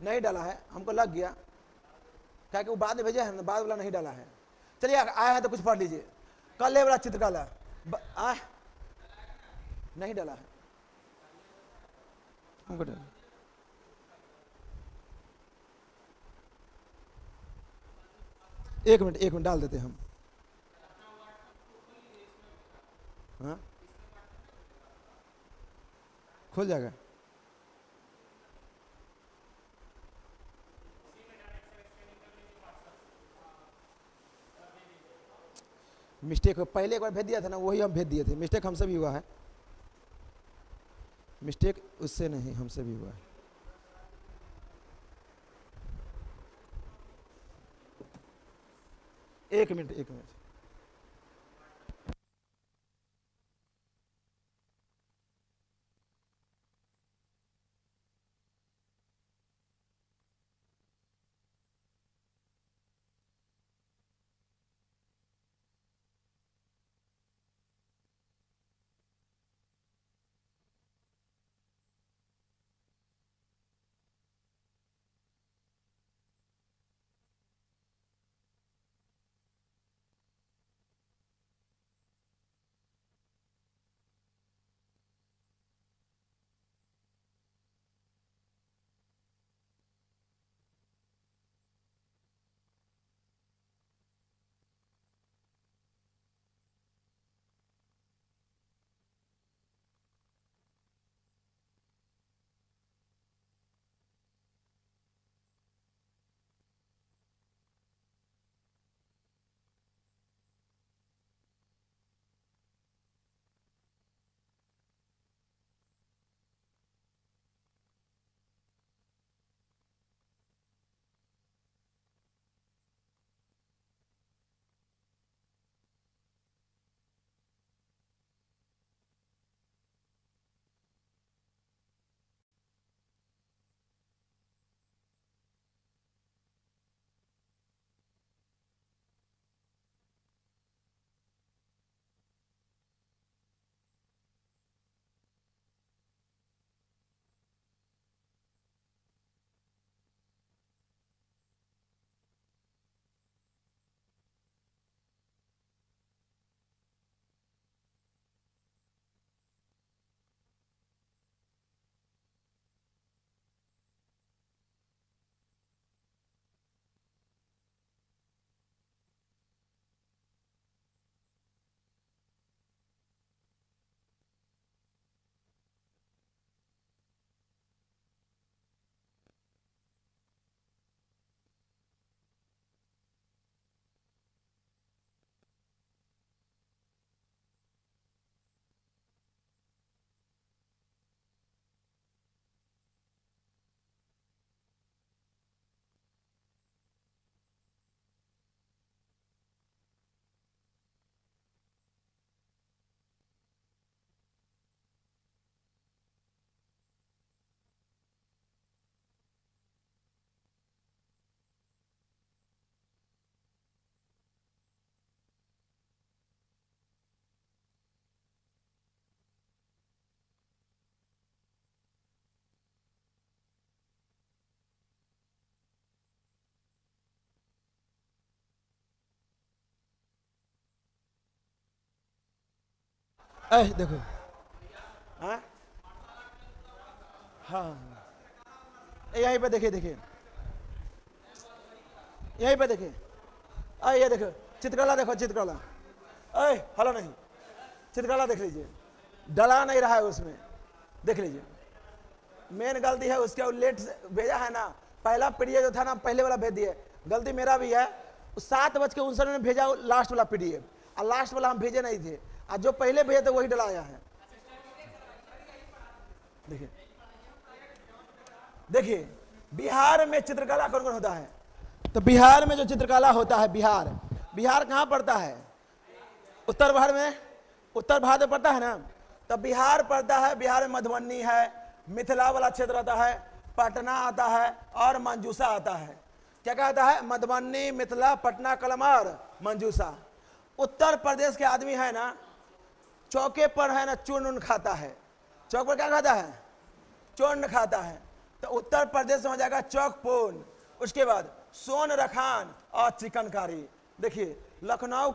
Speaker 1: नहीं डाला है, हमको लग गया, क्या कि वो बाद में भेजे हैं, बाद वाला नहीं डाला है। चलिए आया है तो कुछ पढ़ लीजिए। कल ये वाला चित्रकला नहीं डाला है, हमको डाला। एक मिनट डाल देते हम। हाँ खुल जाएगा। मिस्टेक पहले एक बार भेज दिया था ना, वही हम भेज दिए थे। मिस्टेक हमसे भी हुआ है, मिस्टेक उससे नहीं, हमसे भी हुआ है। एक मिनट। देखो, हाँ हाँ, यहीं पे देखिए, देखिए यहीं पे देखिए, ये देखो चित्रकला, देखो चित्रकला, हलो नहीं, चित्रकला देख लीजिए, डला नहीं रहा है उसमें, देख लीजिए। मेन गलती है उसके, लेट भेजा है ना, पहला पीडीएफ जो था ना, पहले वाला भेज दिए, गलती मेरा भी है। 7:59 में भेजा लास्ट वाला पीडीएफ, और लास्ट वाला हम भेजे नहीं थे, और जो पहले भेजे थे वही डलाया है। देखिए, देखिए बिहार में चित्रकला कौन कौन होता है? तो बिहार में जो चित्रकला होता है, बिहार कहाँ पड़ता है? उत्तर भारत में, उत्तर भारत में पड़ता है ना। तो बिहार पड़ता है, बिहार में मधुबनी है, मिथिला वाला क्षेत्र आता है, पटना आता है और मंजूसा आता है। क्या कहता है? मधुबनी, मिथिला, पटना, कलम और मंजूसा। उत्तर प्रदेश के आदमी है ना, चौके पर है ना चूर्ण खाता है। चौक पर क्या खाता है? चूर्ण खाता है। तो उत्तर प्रदेश में हो जाएगा चौकपूर्ण। उसके बाद सोन रखान और चिकन कारी। देखिए लखनऊ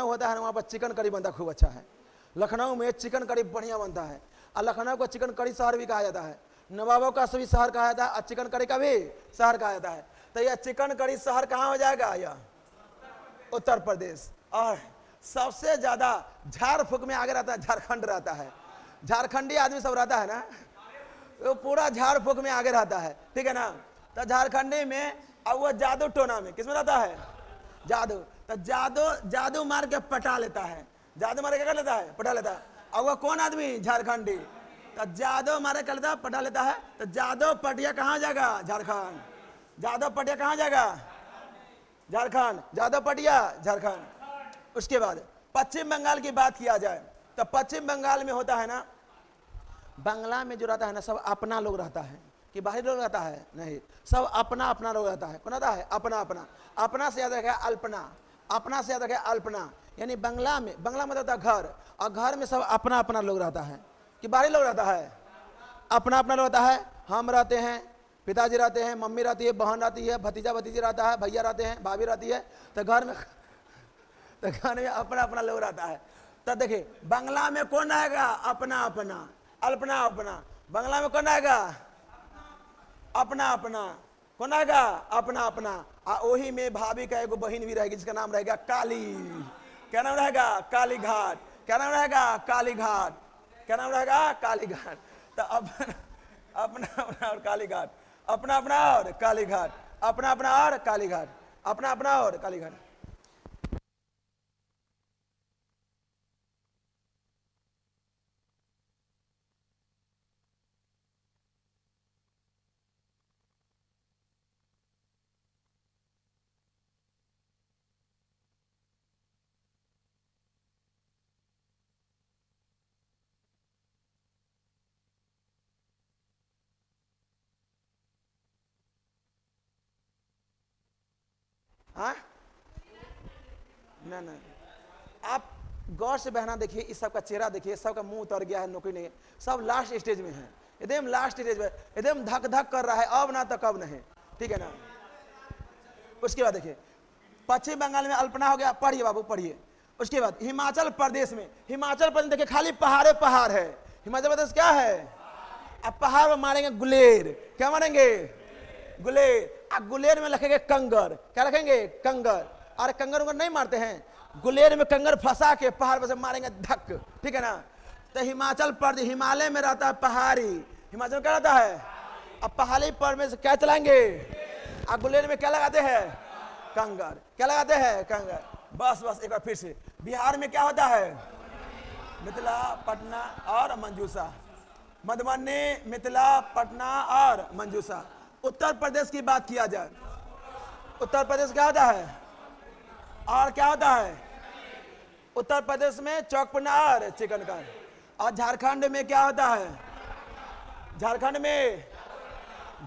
Speaker 1: होता है ना, वहाँ पर चिकन करी बनता खूब अच्छा है। लखनऊ में चिकन करी बढ़िया बनता है, और लखनऊ को चिकन करी शहर भी कहा जाता है, नवाबों का सभी शहर कहा जाता है, और चिकन करी का भी शहर कहा जाता है। तो यह चिकन करी शहर कहाँ हो जाएगा? यह उत्तर प्रदेश। और सबसे ज्यादा झाड़ फूक में आगे रहता है झारखंड रहता है। झारखंडी आदमी सब रहता है ना, वो पूरा झाड़ फूक में आगे रहता है, ठीक है ना। तो झारखंडी में, अब वो जादू टोना में किसमें रहता है? जादू। तो जादू मार के पटा लेता है, जादू मारे क्या कर लेता है? पटा लेता है। अब वो कौन आदमी? झारखंडी। तो जादू मारे कर लेता है, पटा लेता है। तो जादू पटिया कहाँ जाएगा? झारखंड। जादू पटिया कहाँ जाएगा? झारखंड। जादू पटिया झारखंड। उसके बाद पश्चिम बंगाल की बात किया जाए तो पश्चिम बंगाल में होता है ना, बंगला में जो रहता है ना, सब अपना लोग रहता है कि बाहरी लोग रहता है? नहीं, सब अपना अपना लोग रहता है। कौन रहता है? अपना अपना। अपना से याद रखेगा अल्पना, अपना से याद रखेगा अल्पना। यानी बंगला में, बंगला मतलब होता है घर, और घर में सब अपना अपना लोग रहता है कि बाहरी लोग रहता है? अपना अपना लोग रहता है। हम रहते हैं, पिताजी रहते हैं, मम्मी रहती है, बहन रहती है, भतीजा भतीजी रहता है, भैया रहते हैं, भाभी रहती है। तो घर में अपना अपना लोग रहता है। तो देखिए बंगला में कौन आएगा? अपना अपना, अल्पना अपना। बंगला में कौन आएगा? अपना अपना। कौन आएगा? अपना अपना। वही में भाभी का एगो बहन भी रहेगी जिसका नाम रहेगा काली। क्या नाम रहेगा? काली घाट। क्या नाम रहेगा? काली घाट। क्या नाम रहेगा? काली घाट। तो अपना अपना और काली घाट, अपना अपना और काली घाट, अपना अपना और काली घाट, अपना अपना और काली घाट। हाँ ना, आप गौर से बहना देखिए, इस सब का चेहरा देखिए, सबका मुंह उतर गया है, नौकरी नहीं है, सब लास्ट स्टेज में है, एकदम लास्ट स्टेज में, एकदम धक धक कर रहा है, अब ना तो कब नहीं, ठीक है ना। उसके बाद देखिए पश्चिम बंगाल में अल्पना हो गया, पढ़िए बाबू पढ़िए। उसके बाद हिमाचल प्रदेश में, हिमाचल प्रदेश देखिए खाली पहाड़े पहाड़ है। हिमाचल प्रदेश क्या है? अब पहाड़ में मारेंगे गुलेर। क्या मारेंगे? गुलेर। अब गुलेर में रखेंगे कंगर। क्या रखेंगे? कंगर। और कंगर उंगर नहीं मारते हैं, गुलेर में कंगर फंसा के पहाड़ पर से मारेंगे धक, ठीक है ना। तो हिमाचल प्रदेश हिमालय में रहता है पहाड़ी, हिमाचल क्या रहता है? अब पहाड़ी पर में से क्या चलाएंगे? अब गुलेर में क्या लगाते हैं? कंगर। क्या लगाते हैं? कंगर। बस एक बार फिर से, बिहार में क्या होता है? मिथिला, पटना और मंजूसा। मधुबनी, मिथिला, पटना और मंजूसा। उत्तर प्रदेश की बात किया जाए, उत्तर प्रदेश क्या होता है? और क्या होता है? उत्तर प्रदेश में चौकपना और चिकन कार। और झारखंड में क्या होता है? झारखंड में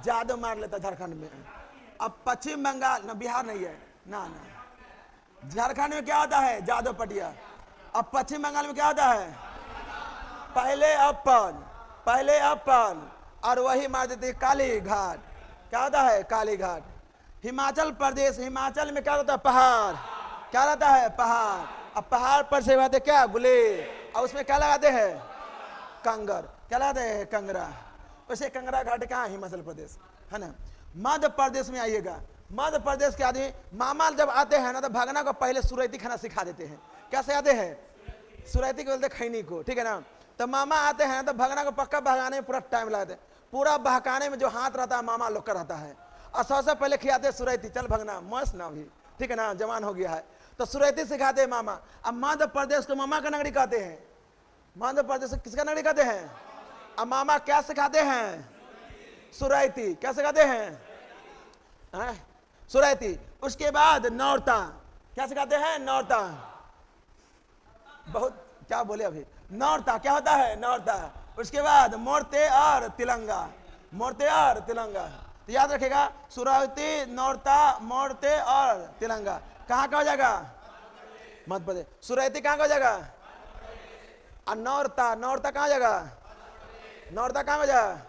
Speaker 1: जादू मार लेता झारखंड में। अब पश्चिम बंगाल ना, बिहार नहीं है ना, झारखंड में क्या होता है? जादू पटिया। अब पश्चिम बंगाल में क्या होता है? पहले अपन और वही मार देते काली घाट। क्या होता है? काली घाट। हिमाचल प्रदेश, हिमाचल में क्या होता है? पहाड़। क्या रहता है? पहाड़। अब पहाड़ पर से बात है क्या? गुलेर। और उसमें क्या लगाते हैं? कंगर। क्या लगाते हैं? कंगरा। वैसे कंगरा घाट कहाँ है? हिमाचल प्रदेश है ना। मध्य प्रदेश में आइएगा, मध्य प्रदेश के आदमी मामा जब आते हैं ना तो भगना को पहले सुरैती खाना सिखा देते हैं। क्या सिखाते हैं? सुरैती को बोलते खैनी को, ठीक है ना। तो मामा आते हैं तो भगना को पक्का बहकाने में पूरा टाइम लगाते हैं। पूरा बहकाने में जो हाथ रहता है मामा लोग का रहता है, और सबसे पहले खिलाते हैं सुरैती। चल भगना मस्त ना भी, ठीक है ना, जवान हो गया है तो सुरैती सिखाते हैं मामा। अब मध्य प्रदेश को मामा का नगरी कहते हैं। मध्य प्रदेश किसका नगरी कहते हैं? अब मामा क्या सिखाते हैं? सुरैती। क्या सिखाते हैं? सुरैती। उसके बाद नौरता। क्या सिखाते हैं? नौरता। बहुत क्या बोले अभी, नौरता क्या होता है? नौरता। उसके बाद मोरते और तिलंगा। मोरते और तिलंगा, तो याद रखेगा सुरैती, नौरता, मोरते और तिलंगा कहाँ का हो जाएगा? मध्य प्रदेश। सुरैती कहाँ का हो जाएगा? और नौरता, नौरता कहाँ हो जाएगा? नौरता कहाँ हो जाएगा?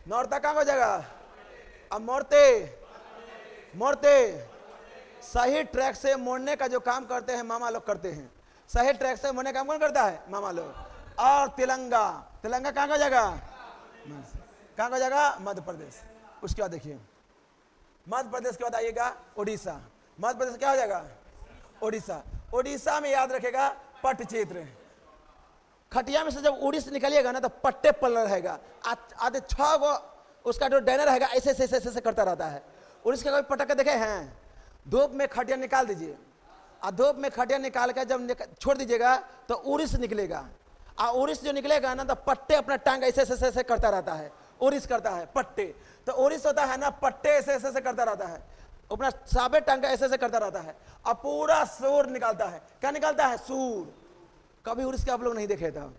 Speaker 1: नौरता कहाँ हो जाएगा? अब मोरते, मोरते सही ट्रैक से मोड़ने का जो काम करते हैं मामा लोग करते हैं। सही ट्रैक से मोड़ने का काम कौन करता है? मामा लोग। और तिलंगा, तिलंगा कहाँ हो जाएगा? कहाँ हो जाएगा? मध्य प्रदेश। उसके बाद देखिए मध्य प्रदेश के बाद आइएगा उड़ीसा। मध्य प्रदेश क्या हो जाएगा? उड़ीसा। उड़ीसा में याद रखेगा पट्टचित्र। खटिया में से जब उड़ीस निकलिएगा ना तो पट्टे पल रहेगा। आधे 6 गो उसका जो डायनर रहेगा ऐसे ऐसे ऐसे ऐसे करता रहता है। उड़ीस के कोई पटक देखे हैं? धूप में खटिया निकाल दीजिए, और धूप में खटिया निकाल कर जब छोड़ दीजिएगा तो उड़ीस निकलेगा। और उड़ीस जो निकलेगा ना तो पट्टे अपना टांग ऐसे ऐसे ऐसे करता रहता है। उड़ीस करता है पट्टे। तो उड़ीस होता है ना पट्टे ऐसे ऐसे ऐसे करता रहता है, अपना साबे टांग ऐसे ऐसे करता रहता है और पूरा सूर निकालता है। क्या निकालता है? सूर। कभी उड़ीस के आप लोग नहीं देखे था।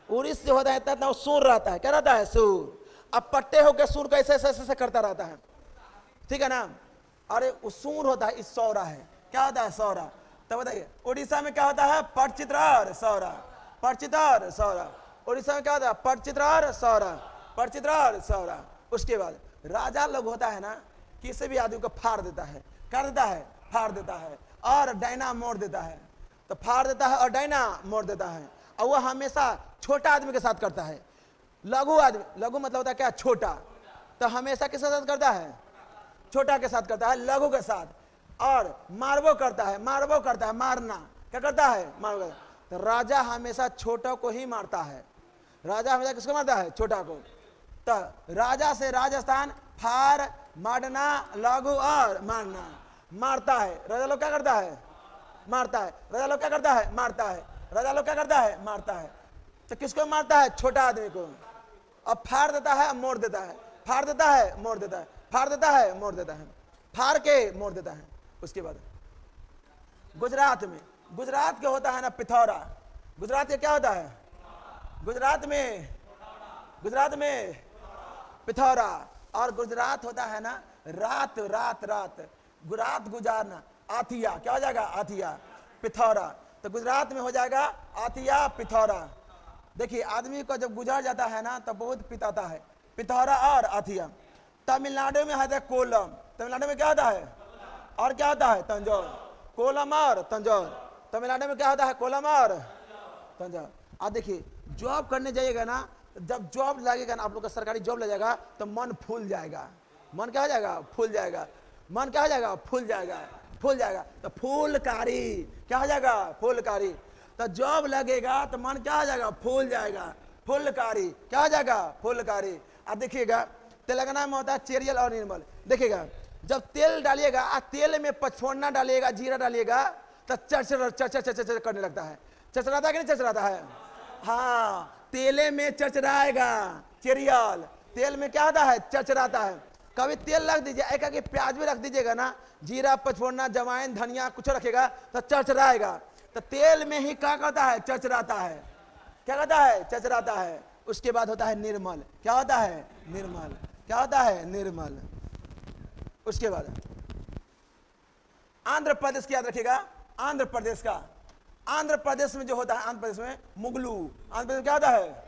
Speaker 1: उड़ीस जो होता है इतना सूर रहता है। क्या रहता है? सूर। अब पट्टे होकर सूर का ऐसे ऐसे ऐसे करता रहता है, ठीक है ना। अरे सूर होता है इस सौरा है। क्या होता है? सौरा। तो बताइए उड़ीसा में क्या होता है? पटचित्र और सौरा। पटचित्र और सौरा। उड़ीसा में क्या होता है? पटचित्र और सौरा। पटचित्र और सौरा। उसके बाद राजा लोग होता है ना, किसी भी आदमी को फाड़ देता है। क्या देता है? फाड़ देता है और डायना मोड़ देता है। तो फाड़ देता है और डायना मोड़ देता है, और वह हमेशा छोटा आदमी के साथ करता है। लघु आदमी, लघु मतलब होता है क्या? छोटा। तो हमेशा किसके साथ करता है? छोटा के साथ करता है, लघु के साथ। और मारबो करता है, मारबो करता है, मारना। क्या करता है? मारबो। तो राजा हमेशा छोटा को ही मारता है। राजा हमेशा किसको मारता है? छोटा को। तो राजा से राजस्थान फार, मारना, लघु और मारना मारता है। राजा लोग क्या करता है? मारता है। राजा लोग क्या करता है? मारता है। राजा लोग क्या करता है? मारता है। तो किसको मारता है? छोटा आदमी को। अब फाड़ देता है, मोड़ देता है, फाड़ देता है, मोड़ देता है, फाड़ देता है, मोड़ देता है, फाड़ के मोड़ देता है। उसके बाद गुजरात में, गुजरात के होता है ना पिथौरा। गुजरात के क्या होता है? गुजरात में, गुजरात में पिथौरा। और गुजरात होता है ना रात, रात रात, रात गुजारना। आथिया। क्या हो जाएगा? आथिया। पिथौरा। तो गुजरात में हो जाएगा आथिया, पिथौरा। देखिए आदमी को जब गुजर जाता है ना तो बहुत पिताता है। पिथौरा और आथिया। तमिलनाडु में होता है कोलम। तमिलनाडु में क्या होता है? और क्या होता है? तंजौर। कोलम और तंजौर। तमिलनाडु में क्या होता है? कोलम और तंजौर। आप देखिए जॉब करने जाइएगा ना, जब जॉब लगेगा ना, आप लोग का सरकारी जॉब लग जाएगा तो मन फूल जाएगा। मन क्या हो जाएगा? फूल जाएगा। मन क्या हो जाएगा? फूल जाएगा। फूल जाएगा। तो फूलकारी। क्या हो जाएगा? फूलकारी। तो जॉब लगेगा तो मन क्या हो जाएगा? फूल जाएगा। फूलकारी। क्या हो जाएगा? फूलकारी। अब देखिएगा तेलंगाना में होता है चेरियल और निर्मल। देखिएगा जब तेल डालिएगा, तेल में पचफोड़ना डालिएगा, जीरा डालिएगा तो चरचर चरचर चरचर करने लगता है। चरचराता है कि नहीं चरचराता है? हाँ, तेले में चरचराएगा। चेरियल तेल में क्या होता है? चरचराता है। कभी तेल रख दीजिए, एक आगे प्याज भी रख दीजिएगा ना, जीरा, पचफोड़ना, जवाइन, धनिया कुछ रखेगा तो चरचराएगा। तो तेल में ही क्या करता है? चरचराता है। क्या कहता है? चरचराता है। उसके बाद होता है निर्मल। क्या होता है? निर्मल। क्या होता है? निर्मल। उसके बाद आंध्र प्रदेश की याद रखिएगा। आंध्र प्रदेश का, आंध्र प्रदेश में जो होता है, आंध्र प्रदेश में मुगलू। आंध्र प्रदेश में क्या होता है?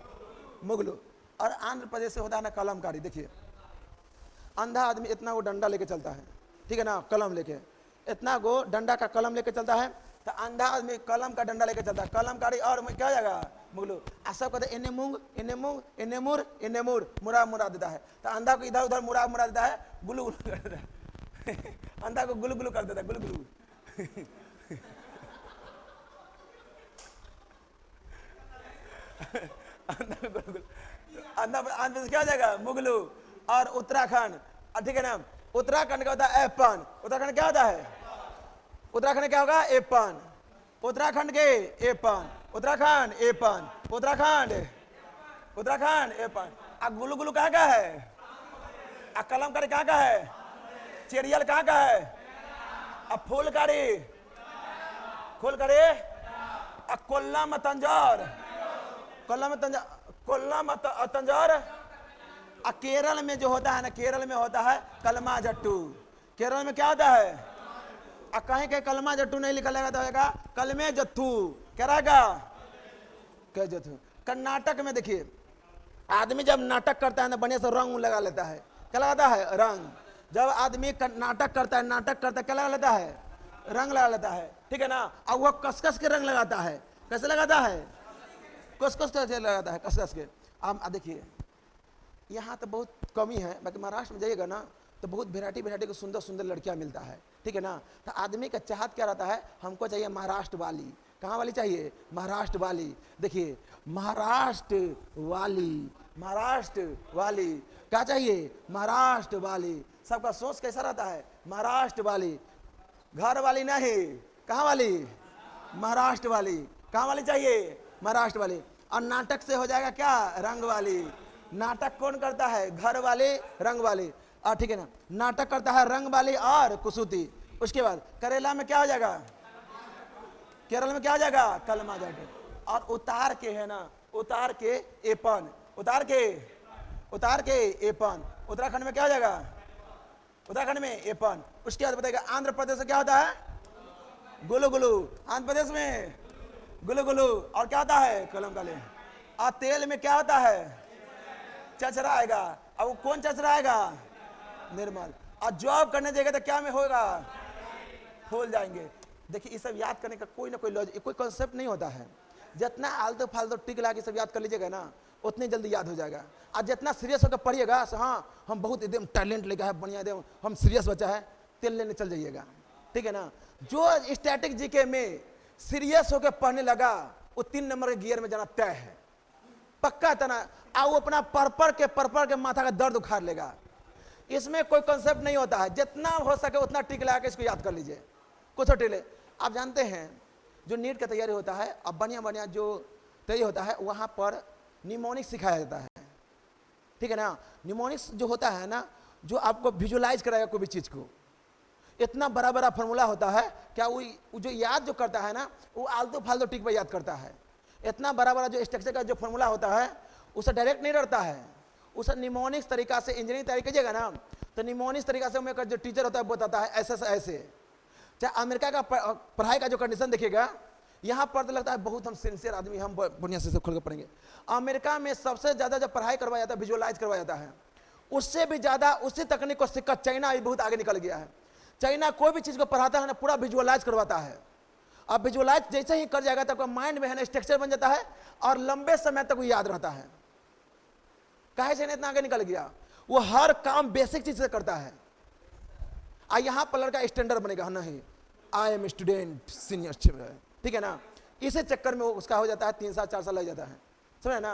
Speaker 1: मुगलू। और आंध्र प्रदेश से होता है ना कलमकारी। देखिए अंधा आदमी इतना वो डंडा लेके चलता है, ठीक है ना, कलम लेके, इतना गो डंडा का कलम लेके चलता है। तो अंधा आदमी कलम का डंडा लेके चलता है, कलमकारी और क्या हो जाएगा, मुगलू। आ सब कहते इन्हें मूंग, इन्हें मूंग, इन्हें मुर, इन्हें मुर, मुरा मुरा देता है। तो अंधा को इधर उधर मुरा मुरा देता है, गुलू गुलू कर देता है। अंधा को गुलू गुलू कर देता है, गुलू गुलू। अंधा को गुलू गुलू, अंधा क्या हो जाएगा, मुगलू। और उत्तराखंड, ठीक है ना, उत्तराखंड का होता है एपन। उत्तराखंड क्या होता है, उत्तराखंड क्या होगा, एपन। उत्तराखंड के एपन, उत्तराखंड एपन, उत्तराखंड, उत्तराखंड एपन। आ गुलू गुलू कहाँ का है, आ कलमकारी कहाँ का है, चेरियल कहाँ का है, आ फूलकारी, फूलकारी, आ कोल्लम तंजौर, कोल्लम तंजौर, कोल्लम तंजौर। आ केरल में जो होता है ना, केरल में होता है कलमा जट्टू। केरल में क्या होता है, आ कहीं के कलमा जट्टू नहीं लिखा लगा तो होगा कलमे जत्थू, क्या रहेगा, कह जत्थू। कर्नाटक में देखिए, आदमी जब नाटक करता है ना बढ़िया से रंग लगा लेता है, क्या लगाता है, रंग। जब आदमी नाटक करता है, नाटक करता है, क्या लगा लेता है, रंग लगा लेता है, ठीक है ना। अब वह कसकस के रंग लगाता है, कैसे लगाता है, कसकस के लगाता है, कसकस के। अब देखिए यहाँ तो बहुत कमी है, बाकी महाराष्ट्र में जाइएगा ना तो बहुत वेराइटी वेराइटी की सुंदर सुंदर लड़कियां मिलता है, ठीक है ना। तो आदमी का चाहत क्या रहता है, हमको चाहिए महाराष्ट्र वाली। कहाँ वाली चाहिए, महाराष्ट्र वाली। देखिए महाराष्ट्र वाली, महाराष्ट्र वाली, क्या चाहिए, महाराष्ट्र वाली। सबका सोच कैसा रहता है, महाराष्ट्र वाली, घर वाली नहीं, कहाँ वाली, महाराष्ट्र वाली। कहाँ वाली चाहिए, महाराष्ट्र वाली। और नाटक से हो जाएगा क्या, रंग वाली। नाटक कौन करता है, घर वाले, रंग वाले, और ठीक है ना। नाटक करता है रंग वाली और कुसूती। उसके बाद करेला में क्या हो जाएगा, केरल में क्या हो जाएगा, कलमा जाटे। और उतार के है ना, उतार के एपन, उतार के, उतार के एपन। उत्तराखंड में क्या हो जाएगा, उत्तराखंड में एपन। उसके बाद बताएगा आंध्र प्रदेश में क्या होता है, गुलू गुलू। आंध्र प्रदेश में गुलू गुलू। और क्या होता है, कलम काले। और तेल में क्या होता है, चचरा आएगा। अब वो कौन चचरा आएगा, निर्मल। और जॉब करने जाएगा तो क्या में होगा, फूल जाएंगे। देखिए ये सब याद करने का कोई ना कोई लॉजिक, कोई कॉन्सेप्ट नहीं होता है। जितना आलतू फालतू टिक ला के सब याद कर लीजिएगा ना, उतनी जल्दी याद हो जाएगा। और जितना सीरियस होकर पढ़िएगा, हाँ हम बहुत एकदम टैलेंट लेकर है, बढ़िया एकदम हम सीरियस बच्चा है, तेल लेने चल जाइएगा, ठीक है ना। जो स्टैटिक जीके में सीरियस होकर पढ़ने लगा, वो 3 नंबर के गियर में जाना तय है, पक्का तना। वो अपना परपर के माथा का दर्द उखाड़ लेगा। इसमें कोई कंसेप्ट नहीं होता है, जितना हो सके उतना टिक लगा के इसको याद कर लीजिए, कुछ टिले। आप जानते हैं जो नीट का तैयारी होता है, अब बढ़िया बढ़िया जो तैयारी होता है, वहाँ पर निमोनिक्स सिखाया जाता है, ठीक है ना। निमोनिक्स जो होता है ना, जो आपको विजुलाइज कराएगा कोई भी चीज़ को। इतना बड़ा बड़ा फॉर्मूला होता है, क्या वो जो याद जो करता है ना, वो आलतू फालतू टिक पर याद करता है। इतना बड़ा बड़ा जो स्ट्रक्चर का जो फॉर्मूला होता है, उसे डायरेक्ट नहीं रहता है, उसे निमोनिक्स तरीका से इंजीनियरिंग तैयारी कीजिएगा ना, तो निमोनिक्स तरीका से मेरा जो टीचर होता है वो बताता है ऐसे ऐसे। चाहे अमेरिका का पढ़ाई का जो कंडीशन देखिएगा, यहाँ पर तो लगता है बहुत हम सिंसियर आदमी, हम बढ़िया से खोल कर पढ़ेंगे। अमेरिका में सबसे ज़्यादा जब पढ़ाई करवाया जाता है, विजुअलाइज करवाया जाता है, उससे भी ज़्यादा उसी तकनीक को सीखकर चाइना भी बहुत आगे निकल गया है। चाइना कोई भी चीज़ को पढ़ाता है ना, पूरा विजुअलाइज करवाता है। अब विजुअलाइज जैसे ही कर जाएगा तो माइंड में है ना स्ट्रक्चर बन जाता है, और लंबे समय तक वो याद रहता है। काहे से इतना आगे निकल गया, वो हर काम बेसिक चीज से करता है। यहाँ पर लड़का स्टैंडर्ड बनेगा, नहीं आई एम स्टूडेंट सीनियर, ठीक है ना। इसी चक्कर में वो उसका हो जाता है 3 साल 4 साल लग जाता है, समझे ना।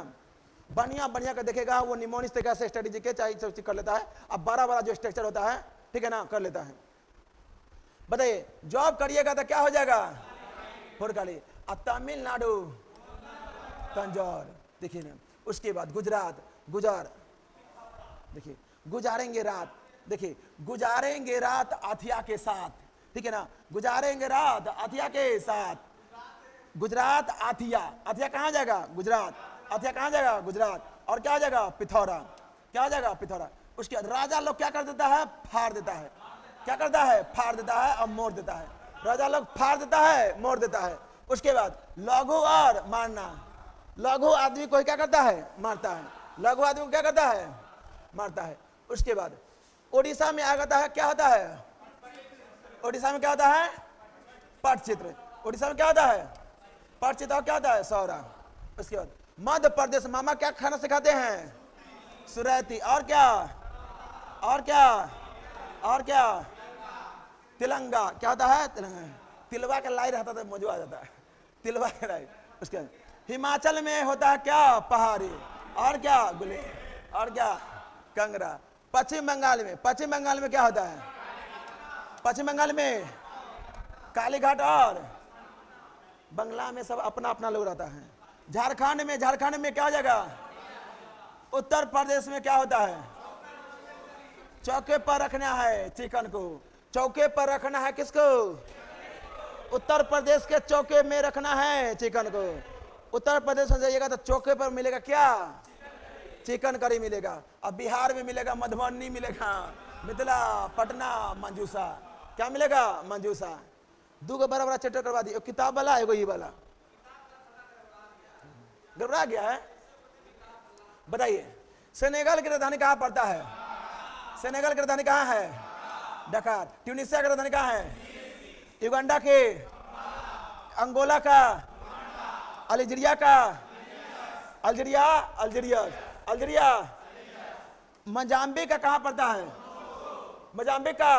Speaker 1: बढ़िया बढ़िया का देखेगा वो निमोनिक्स तरीका से स्टडी के चाहे सब चीज कर लेता है। अब बड़ा बड़ा जो स्ट्रक्चर होता है, ठीक है ना, कर लेता है। बताइए जॉब करिएगा तो क्या हो जाएगा, फुरकाली। तमिलनाडु तंजौर, देखिए ना। उसके बाद गुजरात, गुजार, देखिए गुजारेंगे रात, देखिए गुजारेंगे रात आथिया के साथ, ठीक है ना। गुजारेंगे रात आथिया के साथ। गुजरात आथिया, आथिया कहाँ जाएगा, गुजरात। आथिया कहाँ जाएगा, गुजरात। और क्या जाएगा, पिथौरा, क्या जाएगा, पिथौरा। उसके बाद राजा लोग क्या कर देता है, फाड़ देता है। क्या करता है, फाड़ देता है और मोड़ देता है। राजा लोग फाड़ देता है, मोड़ देता है। उसके बाद लघु और मारना, लघु आदमी को क्या करता है, मारता है। लघु आदमी को क्या करता है, मारता है। उसके बाद उड़ीसा में आ जाता है, क्या होता है, उड़ीसा में क्या होता है, पटचित्र। उड़ीसा में क्या होता है? परिचित। और क्या होता है? सौरा। उसके बाद मध्य प्रदेश मामा क्या खाना सिखाते हैं? सुरैती। और क्या? और क्या? और क्या? तिलंगा। क्या होता है? तिलंगा। तिलवा का लाई रहता था, मजा आ जाता है, तिलवा का लाई। उसके बाद हिमाचल में होता है क्या? पहाड़ी। और क्या? गुले। और क्या? कंगरा। पश्चिम बंगाल में, पश्चिम बंगाल में क्या होता है? पश्चिम बंगाल में कालीघाट। और बंगला में सब अपना अपना लोग रहता है। झारखंड में, झारखंड में क्या हो जाएगा? उत्तर प्रदेश में क्या होता है? चौके पर रखना है चिकन को। चौके पर रखना है किसको? उत्तर प्रदेश के चौके में रखना है चिकन को। उत्तर प्रदेश में जाइएगा तो चौके पर मिलेगा क्या? चिकन करी मिलेगा। अब बिहार में मिलेगा मधुबनी, मिलेगा मिथिला, पटना, मंजूसा। क्या मिलेगा? मंजूसा। दो गो बड़ा बड़ा चैप्टर करवा दी, किताब वाला एगो ये वाला। घबरा गया है? बताइए, सेनेगल की राजधानी कहाँ पड़ता है? सेनेगल की राजधानी कहाँ है? डकार। ट्यूनिसिया की राजधानी कहाँ है? युगांडा के, अंगोला का, अल्जीरिया का, अल्जीरिया, अल्जीरिया, अल्जीरिया। मोजाम्बिक का कहाँ पड़ता है? मोजाम्बिक का।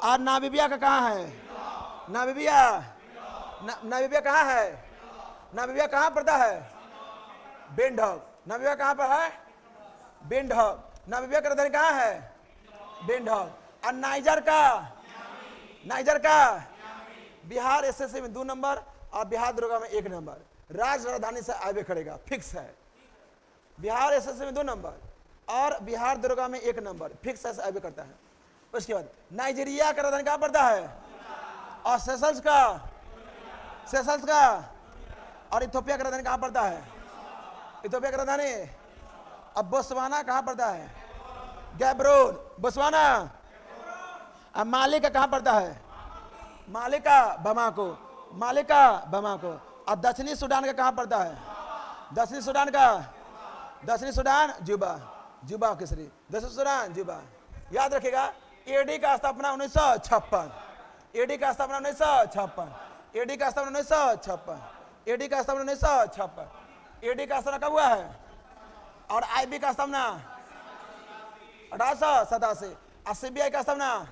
Speaker 1: और नामीबिया का कहाँ है? नामीबिया। नामीबिया कहाँ है? नामीबिया कहाँ पड़ता है? बेंडहॉक। नामीबिया कहाँ पर है? बेंडहॉक। नामीबिया का राजधानी कहाँ है? बेंडहॉक। और नाइजर का, नाइजर का बिहार एसएससी में 2 नंबर और बिहार दरोगा में 1 नंबर। राज्य राजधानी से आगे करेगा, फिक्स है। बिहार एसएससी में 2 नंबर और बिहार दरोगा में 1 नंबर, फिक्स है, आगे करता है। उसके बाद नाइजीरिया का राजधानी कहाँ पड़ता है? और सेशल्स का, सेशल्स का। और इथोपिया का राजधानी कहाँ पड़ता है? इथोपिया का राजधानी। अब बोत्सवाना कहाँ पड़ता है? गैब्रोन, बोत्सवाना। अब माली का कहाँ पड़ता है? माली का बमाको, माली का बमाको। और दक्षिणी सूडान का कहाँ पड़ता है? दक्षिणी सूडान का, दक्षिणी सूडान जुबा, जुबा केसरी, दक्षिणी सूडान जुबा। याद रखिएगा, एडी का स्थापना 1956, एडी का स्थापना 1956, एडी का स्थापना 1956, एडी का स्थापना 1956। एडी का स्थापना कब हुआ है? और आईबी का स्थापना 1887। और सीबीआई का स्थापना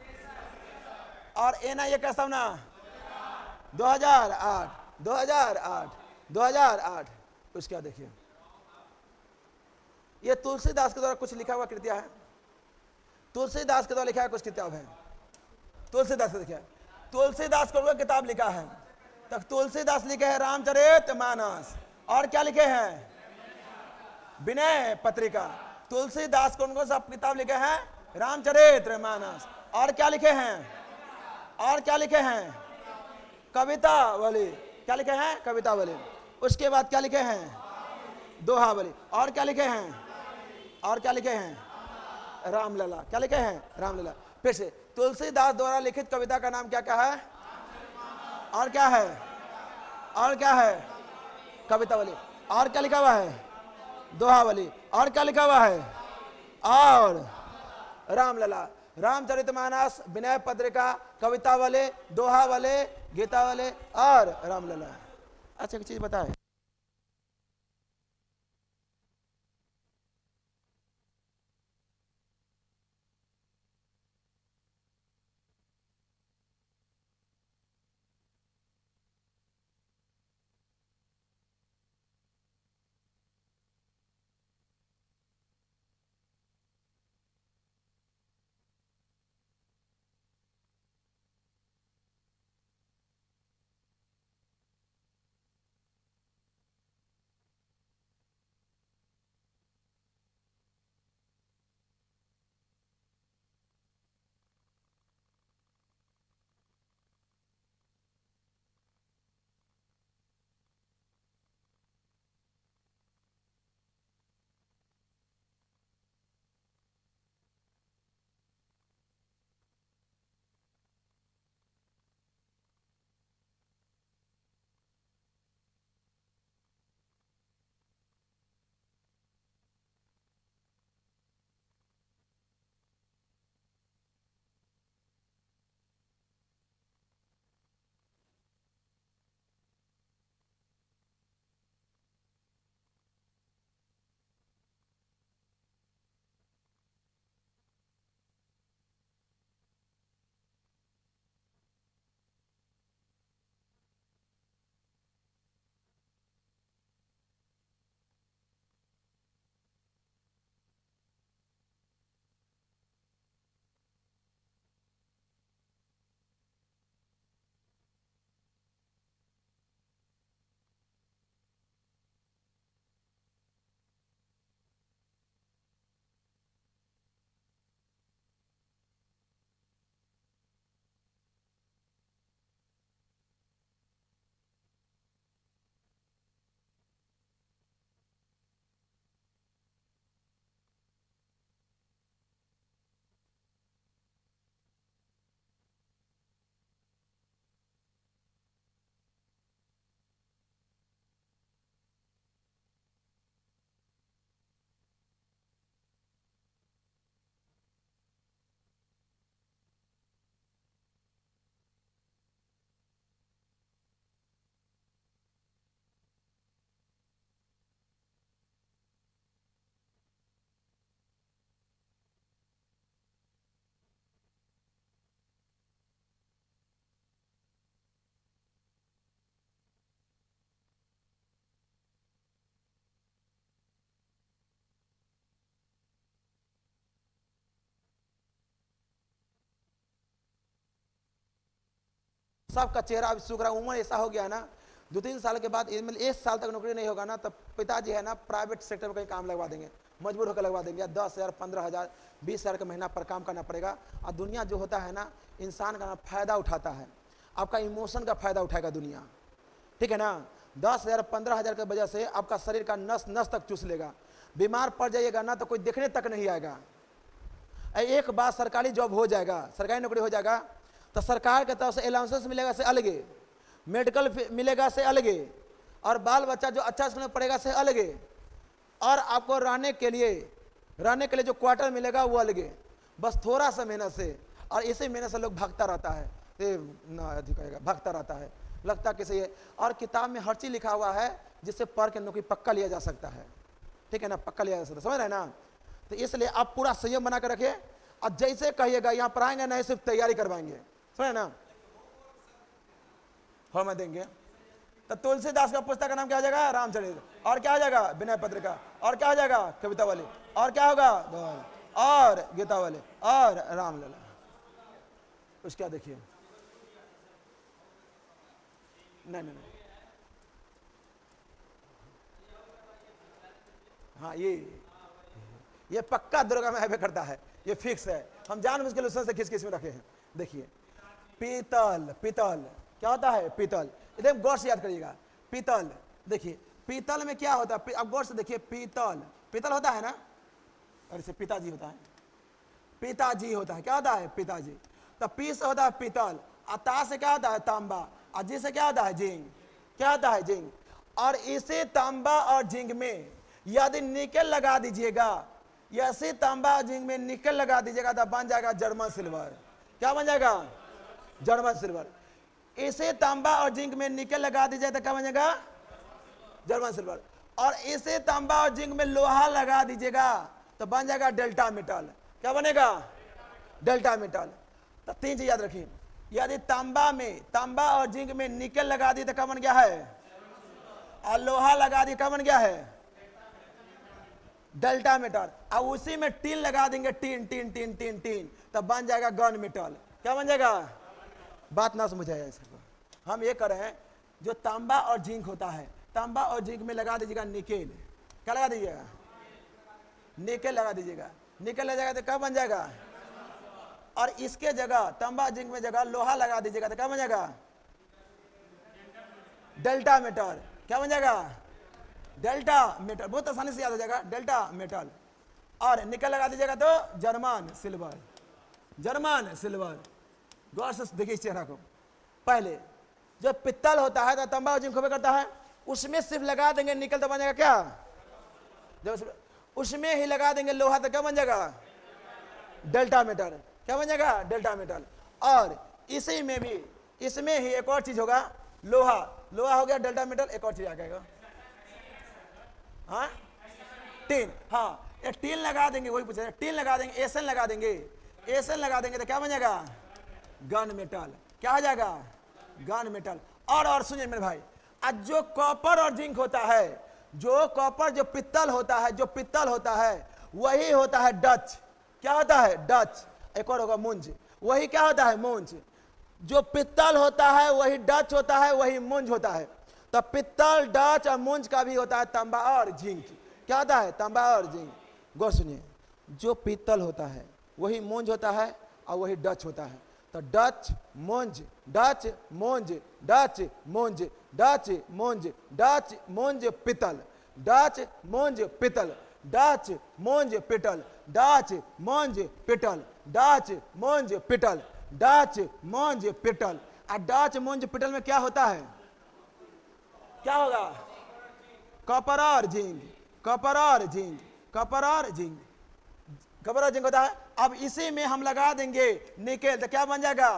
Speaker 1: और एनआईए का स्थापना 2008, 2008, 2008। उसके बाद देखिए, ये तुलसीदास के द्वारा कुछ लिखा हुआ कृतियां है। तुलसीदास के द्वारा लिखा है कुछ किताब है। तुलसीदास को देखिए, तुलसीदास को किताब लिखा है। तब तुलसीदास लिखे हैं रामचरितमानस। और क्या लिखे हैं? विनय पत्रिका। तुलसीदास को उनको सब किताब लिखे हैं रामचरितमानस। और क्या लिखे हैं? और क्या लिखे हैं? कवितावली। क्या लिखे हैं? कवितावली। उसके बाद क्या लिखे हैं? दोहावली। और क्या लिखे हैं? और क्या लिखे हैं? रामलला। क्या लिखे हैं? रामलला। फिर से, तुलसीदास द्वारा लिखित कविता का नाम क्या क्या है? और क्या है? और क्या है? कवितावली। और क्या लिखा हुआ है? दोहावली। और क्या लिखा हुआ है? और रामलला। रामचरितमानस, विनय पत्रिका, कवितावली, दोहावली, गीतावली और रामलला। अच्छा, एक चीज बताए, सबका चेहरा सुखरा, उम्र ऐसा हो गया ना 2-3 साल के बाद, 1 साल तक नौकरी नहीं होगा ना, तब पिताजी है ना प्राइवेट सेक्टर में कहीं काम लगवा देंगे, मजबूर होकर लगवा देंगे। 10,000, 15,000, 20,000 का महीना पर काम करना पड़ेगा। और दुनिया जो होता है ना, इंसान का ना फायदा उठाता है, आपका इमोशन का फायदा उठाएगा दुनिया, ठीक है ना। 10,000, 15,000 की वजह से आपका शरीर का नस नस तक चूस लेगा। बीमार पड़ जाइएगा ना तो कोई देखने तक नहीं आएगा। एक बार सरकारी जॉब हो जाएगा, सरकारी नौकरी हो जाएगा, तो सरकार की तरफ से अलाउंसेस मिलेगा से अलगे, मेडिकल मिलेगा से अलगे, और बाल बच्चा जो अच्छा स्कूल में पढ़ेगा से अलगे, और आपको रहने के लिए जो क्वार्टर मिलेगा वो अलगे। बस थोड़ा सा मेहनत से, और इसी मेहनत से लोग भागता रहता है, भागता रहता है, लगता किसी है। और किताब में हर चीज लिखा हुआ है जिससे पढ़ के नौकरी पक्का लिया जा सकता है, ठीक है ना, पक्का लिया जा सकता है, समझ रहे हैं ना। तो इसलिए आप पूरा संयम बना कर रखिए, और जैसे कहिएगा यहाँ पर आएंगे नहीं, सिर्फ तैयारी करवाएंगे, समझ ना, हम देंगे। तो तुलसीदास का पुस्तक का नाम क्या हो जाएगा? रामचरित। और क्या हो जाएगा? विनय पत्रिका। और क्या हो जाएगा? कवितावली। और क्या होगा? और गीतावली और रामलला। उसका देखिए, नहीं, हाँ, ये पक्का दुर्गा में है करता है, ये फिक्स है। हम जान मुश्किल उससे किस में रखे हैं। देखिए, पीतल, पीतल क्या होता है? पीतल, एकदम गौर से याद करिएगा। पीतल, देखिए पीतल में क्या होता है, अब गौर से देखिए। पीतल, पीतल होता है ना, और इसे पिताजी होता है, पिताजी होता है, क्या होता है? पिताजी। तो पी से होता है पीतल, अता से क्या होता है? तांबा, अजी से क्या होता है? जिंक, क्या होता है? जिंक। और इसे तांबा और जिंक में यदि निकल लगा दीजिएगा, ऐसे तांबा और जिंक में निकल लगा दीजिएगा तो बन जाएगा जर्मन सिल्वर। क्या बन जाएगा? German silver. इसे तांबा और जिंक में निकल लगा दीजिए तो क्या बन जाएगा? German silver. और इसे तांबा और जिंक में लोहा लगा दीजिएगा तो बन जाएगा डेल्टा मेटल। क्या बनेगा? Delta metal. तो 3 चीज याद रखिए, यदि तांबा और जिंक में निकल लगा दी तो क्या बन गया है? और लोहा लगा दी क्या बन गया है? Delta metal. अब उसी में टीन लगा देंगे, tin tin tin tin tin, तब बन जाएगा गन मेटल। क्या बन जाएगा? बात ना समझ आया इसको। हम ये कर रहे हैं, जो तांबा और जिंक होता है, तांबा और जिंक में लगा दीजिएगा निकेल। क्या लगा दीजिएगा? निकेल लगा दीजिएगा। निकेल लग जाएगा तो क्या बन जाएगा? और इसके जगह तांबा जिंक में जगह लोहा लगा दीजिएगा तो क्या बन जाएगा? Delta metal. क्या बन जाएगा? Delta metal. बहुत आसानी से याद हो जाएगा, डेल्टा मेटल। और निकल लगा दीजिएगा तो जर्मन सिल्वर। German silver. गौर से देखिए इस चेहरा को। पहले जो पित्तल होता है तो तांबा और जिंक होकर करता है, उसमें सिर्फ लगा देंगे निकल तो बन जाएगा क्या? जब उसमें ही लगा देंगे लोहा तो क्या बन जाएगा? Delta metal. क्या बन जाएगा? Delta metal. और इसी में भी, इसमें ही एक और चीज होगा, लोहा। लोहा हो गया डेल्टा मेटल। एक और चीज आ जाएगा, हाँ, टीन। हाँ, एक टीन लगा देंगे, वही पूछ रहे हैं, टीन लगा देंगे, एसन लगा देंगे, एसन लगा देंगे तो क्या बन जाएगा? Gun metal. क्या हो जाएगा? Gun metal. और सुनिए मेरे भाई, आज जो कॉपर और जिंक होता है, जो कॉपर जो पित्तल होता है, जो पित्तल होता है वही होता है डच। क्या होता है? डच। एक और होगा मुंज। वही क्या होता है? मुंज। जो पित्तल होता है वही डच होता है, वही मुंज होता है। तो पित्तल, डच और मुंज का भी होता है तांबा और जिंक। क्या होता है? तांबा और जिंक। गौर सुनिए, जो पित्तल होता है वही मुंज होता है और वही डच होता है। तो डच मुंज, डच मुंज, डच मुंज, डच मुंज, डच मुंज पित्तल, डच मुंज पित्तल, डच मुंज पित्तल, डच मुंज पित्तल, डच मुंज पित्तल, डच मुंज पित्तल। और डच मुंज पित्तल में क्या होता है? क्या होगा? कॉपर और जिंक, कॉपर और जिंक, कॉपर और जिंक, कॉपर और जिंक होता है। अब इसी में हम लगा देंगे निकेल तो क्या बन जाएगा?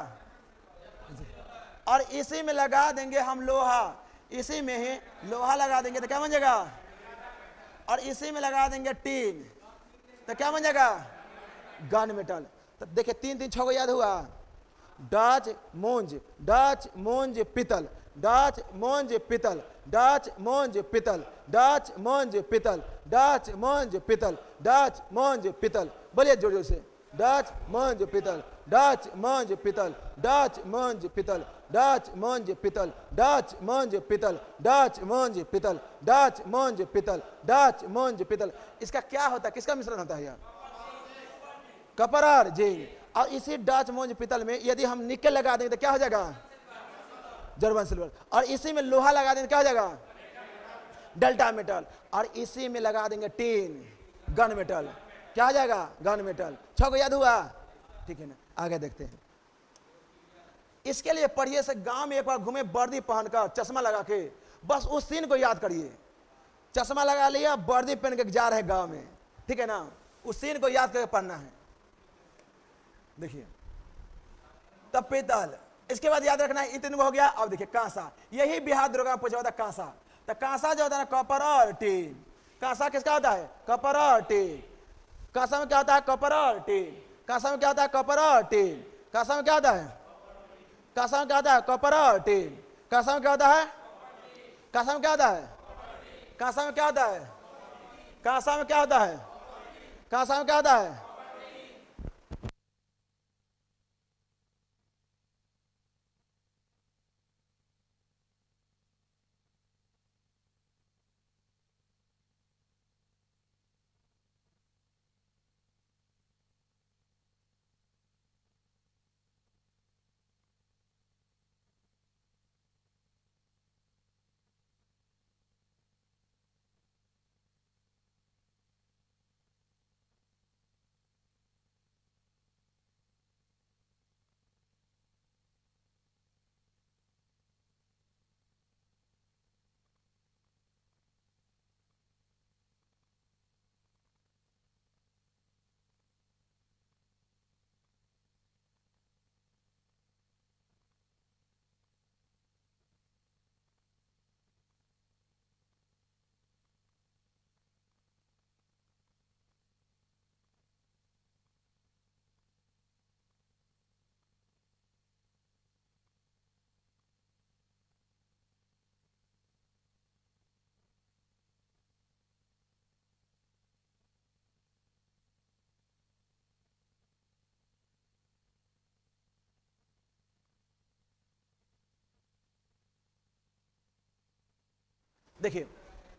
Speaker 1: और इसी में लगा देंगे हम लोहा, इसी में ही लोहा लगा देंगे तो क्या बन जाएगा? और इसी में लगा देंगे टीन तो क्या बन जाएगा? Gun metal. तो देखिए 3 6 याद हुआ। डच मुंज, डच मुंज पित्तल, डच मुंज पित्तल, डच मुंज पित्तल, डच मुंज पित्तल, डच मुंज पित्तल, डच मुंज पित्तल। बोलिए जोर जोर से। डच मंज पितल, डच मंज पितल, डच मंज पितल, डच मंज पितल, डच मंज पितल, डच मंज पितल, डच मंज पितल, डच मंज पितल। इसका क्या होता है, किसका मिश्रण होता है यार? कपर और जिंक। और इसी डच मंज पितल में यदि हम निकल लगा देंगे तो क्या हो जाएगा? German silver. और इसी में लोहा लगा देंगे तो क्या हो जाएगा? Delta metal. और इसी में लगा देंगे टीन, गन मेटल, क्या हो जाएगा? Gun metal. 6 को याद हुआ? ठीक है ना, आगे देखते हैं। इसके लिए पढ़िए से गांव में एक बार घूमे वर्दी पहनकर, चश्मा लगा के, बस उस सीन को याद करिए। चश्मा लगा लिया, वर्दी पहन के जा रहे गांव में, ठीक है ना, उस सीन को याद करके पढ़ना है। देखिए, तब पीतल, इसके बाद याद रखना है इतने हो गया। अब देखिए कांसा, यही बिहार दुर्गा पूछा होता है कांसा। तो कांसा जो होता है ना, कॉपर और टीन। कांसा किसका होता है? कॉपर और टीन। कांसा में क्या होता है? कॉपर और टीन। कांसा में क्या होता है? कॉपर और टीन। कांसा में क्या होता है? कांसा में क्या होता है? कॉपर और टीन। कांसा में क्या होता है? कांसा में क्या होता है? कांसा में क्या होता है? कांसा में क्या होता है? कांसा में क्या होता है? देखिए,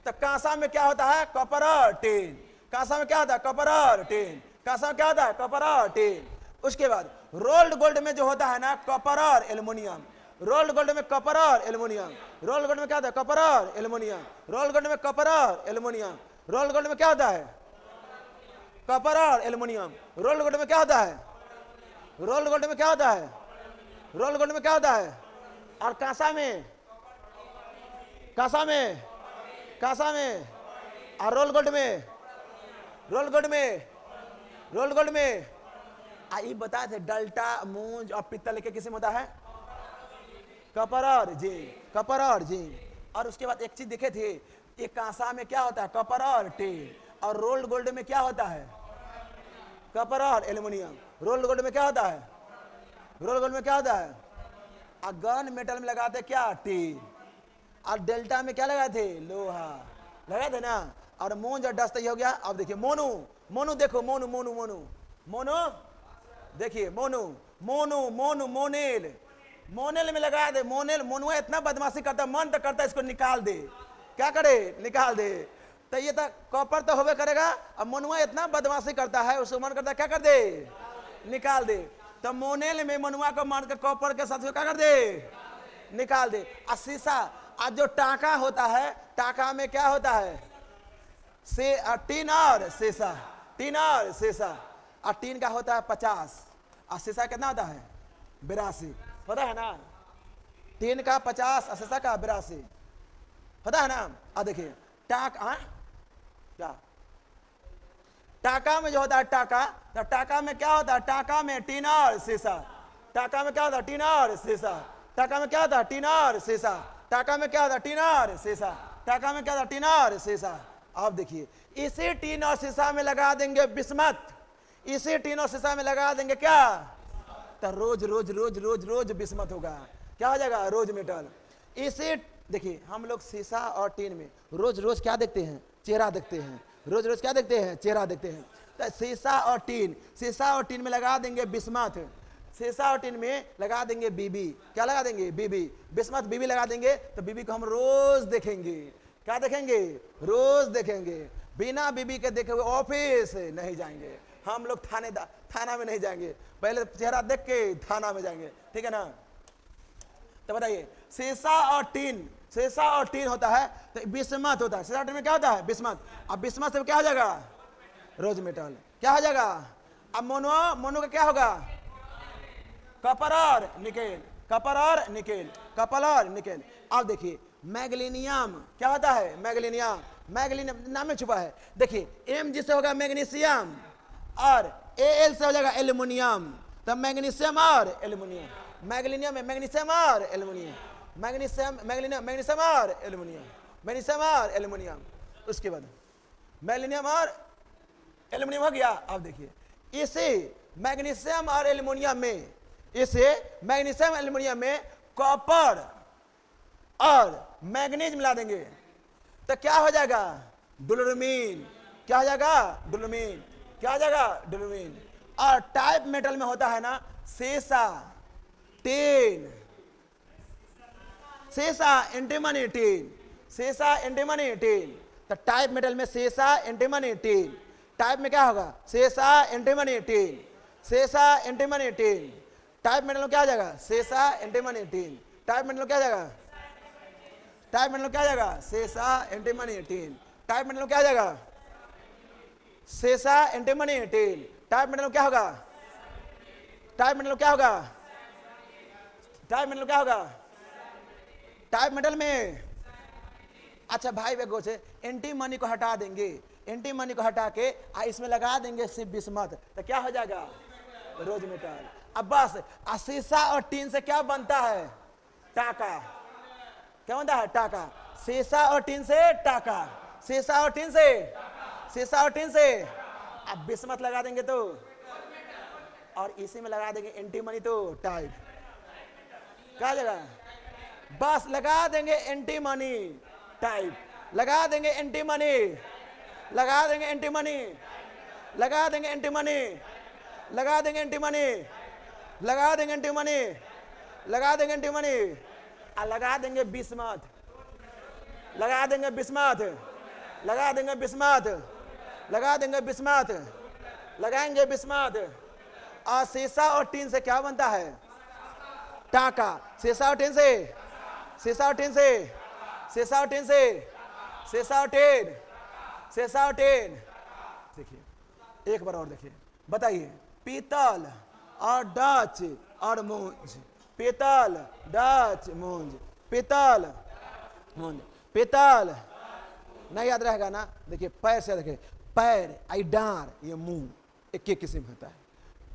Speaker 1: तो कांसा में क्या होता है? कॉपर और टीन। कांसा में क्या होता है? कॉपर और टीन। कांसा में क्या होता है? कॉपर और टीन। उसके बाद रोल्ड गोल्ड में जो होता है ना, कॉपर और एल्युमिनियम। रोल्ड गोल्ड में कॉपर और एल्युमिनियम। रोल्ड गोल्ड में क्या होता है? कॉपर और एल्युमिनियम। रोल्ड गोल्ड में कॉपर और एल्युमिनियम। रोल्ड गोल्ड में क्या होता है? कॉपर और एल्युमिनियम। रोल्ड गोल्ड में क्या होता है? रोल्ड गोल्ड में क्या होता है? रोल्ड गोल्ड में क्या होता है? और कांसा में, कांसा में, कांसा में, और रोल गोल्ड में, रोल गोल्ड में, रोल गोल्ड में। आई बताए थे डल्टा, मूंज और पित्तल के किस्म होता है? कॉपर और जिंक, कॉपर और जिंक। और उसके बाद एक चीज देखे थे, ये कांसा में क्या होता है? कॉपर और टीन। और रोल्ड गोल्ड में क्या होता है? कॉपर और एल्युमिनियम। रोल्ड गोल्ड में क्या होता है? रोल्ड गोल्ड में क्या होता है? और गन मेटल में लगाते क्या? टीन। और डेल्टा में क्या लगाए थे? लोहा लगाए थे ना। और मूंज और डस्ट ये हो गया। अब देखिए मोनू, मोनू देखो, मोनू मोनू मोनू मोनू, देखिए मोनू, मोनू मोनू मोनेल, मोनेल में लगाया दे। मोनेल, मोनुआ इतना बदमाशी करता, मन तो करता इसको निकाल दे। क्या करे? निकाल दे। तो ये तो कॉपर तो होवे करेगा। अब मोनुआ इतना बदमाशी करता है, उसको मन करता क्या कर दे? निकाल दे। तो मोनेल में मनुआ को मार के कॉपर के साथ क्या कर दे? निकाल दे। और शीशा, आज जो टाका होता है, टाका में क्या होता है? से टीन और शीशा, टीन और शीशा। और टीन का होता है 50 और शीशा कितना होता है? 82 होता है ना। टीन का 50 और शीशा का 82 होता है ना। और देखिए टाका, क्या टाका में जो होता है टाका, तो टाका में क्या होता है? टाका में टीन और शीशा। टाका में क्या होता है? टीन और शीशा। टाका में क्या होता है? टीन और शीशा। टाका में क्या होता है? टीन और शीशा। टाका में क्या होता है? टीन और शीशा। अब देखिए, इसी टीन और शीशा में लगा देंगे बिस्मत, इसी टीन और शीशा में लगा देंगे क्या? तो रोज रोज रोज रोज रोज बिस्मत होगा। क्या हो जाएगा? रोज मेटल। इसी, देखिए हम लोग शीशा और टीन में रोज रोज क्या देखते हैं? चेहरा देखते हैं। रोज रोज क्या देखते हैं? चेहरा देखते हैं। तो सीसा और टीन, सीसा और टीन में लगा देंगे बिस्मथ, सीसा और टीन में लगा देंगे बीबी। क्या लगा देंगे? बीबी। बिस्मथ बीबी लगा देंगे तो बीबी को हम रोज देखेंगे। क्या देखेंगे? रोज देखेंगे। बिना बीबी के देखे हुए ऑफिस नहीं जाएंगे हम लोग, थाना में नहीं जाएंगे, पहले चेहरा देख के थाना में जाएंगे, ठीक है ना। तो बताइए, सीसा और टीन, सीसा और टीन होता है तो बिस्मथ होता है। सीसा और टीन में क्या होता है? बिस्मथ। अब बिस्मथ से क्या हो जाएगा? रोज मेटल। क्या हो जाएगा? अब मोनो, मोनो का क्या होगा? कपर और निकेल, कपर और निकेल, कपर और निकेल। अब देखिए मैग्नीशियम क्या होता है? मैग्नीशियम, मैग्नीशियम नाम में छुपा है। देखिए एम जिससे होगा मैग्नीशियम और एल से हो जाएगा एल्युमिनियम, तो मैग्नीशियम और एल्युमिनियम, मैग्नीशियम में मैग्नीशियम और एल्युमिनियम, मैग्नीशियम, मैग्नीशियम, मैग्नीशियम और एल्युमिनियम, मैग्नीशियम और एल्युमिनियम। उसके बाद मैग्नीशियम और एल्युमिनियम हो गया। अब देखिए इसे मैग्नीशियम और एल्युमिनियम में, इसे मैग्नीशियम एल्युमिनियम में कॉपर और मैग्नीज मिला देंगे तो क्या हो जाएगा? डुलोरमीन। क्या हो जाएगा? डुलोरमीन। क्या हो जाएगा? डुलोरमीन। और टाइप मेटल में होता है ना सीसा, टीन, सीसा, एंटीमनी, टीन, सीसा, एंटीमनी, टीन। तो टाइप मेटल में सीसा, एंटीमनी, टीन। टाइप में क्या होगा? सीसा, एंटीमनी, टीन, सीसा, एंटीमनी, टीन। टाइप मेटल में क्या आ जाएगा? सीसा, एंटीमनी, टीन। टाइप मेटल में क्या आ जाएगा? टाइप मेटल में क्या आ जाएगा? सीसा, एंटीमनी, टीन। टाइप मेटल में क्या आ जाएगा? सीसा, एंटीमनी, टीन। टाइप मेटल में क्या होगा? टाइप मेटल में क्या होगा? टाइप मेटल में क्या होगा? टाइप मेटल में, अच्छा भाई बेगो से एंटीमनी को हटा देंगे, एंटीमनी को हटा के इसमें लगा देंगे सिर्फ बिस्मथ, तो क्या हो जाएगा? रोज मेटल। अब बस सीसा और टीन से क्या बनता है? टाका। क्या बनता है? टाका। सीसा और टीन से टाका, सीसा और टीन से, सीसा और टीन से। अब बिस्मथ लगा देंगे तो, और इसी में लगा देंगे एंटीमनी तो टाइप। क्या जगह? बस लगा देंगे एंटीमनी टाइप, लगा देंगे एंटीमनी, लगा देंगे एंटीमनी, लगा देंगे एंटीमनी, लगा देंगे एंटीमनी, लगा देंगे एंटीमनी, लगा देंगे एंटीमनी, लगा देंगे बिस्मथ, लगा देंगे बिस्मथ, लगा देंगे बिस्मथ, लगा देंगे बिस्मथ, लगाएंगे बिस्मथ। और सीसा और टीन से क्या बनता है? टाका। सीसा और टीन से, सीसा और टीन से, सीसा और टीन से, सीसा और टीन, सीसा और टीन। देखिए एक बार और देखिए, बताइए पीतल और डच और मूंज, पीतल, डच, मूंज, पीतल, मूंज, पीतल। नहीं याद रहेगा ना? देखिए पैर से, देखिए पैर, आई डार, ये मुंह, एक एक किस्म होता है।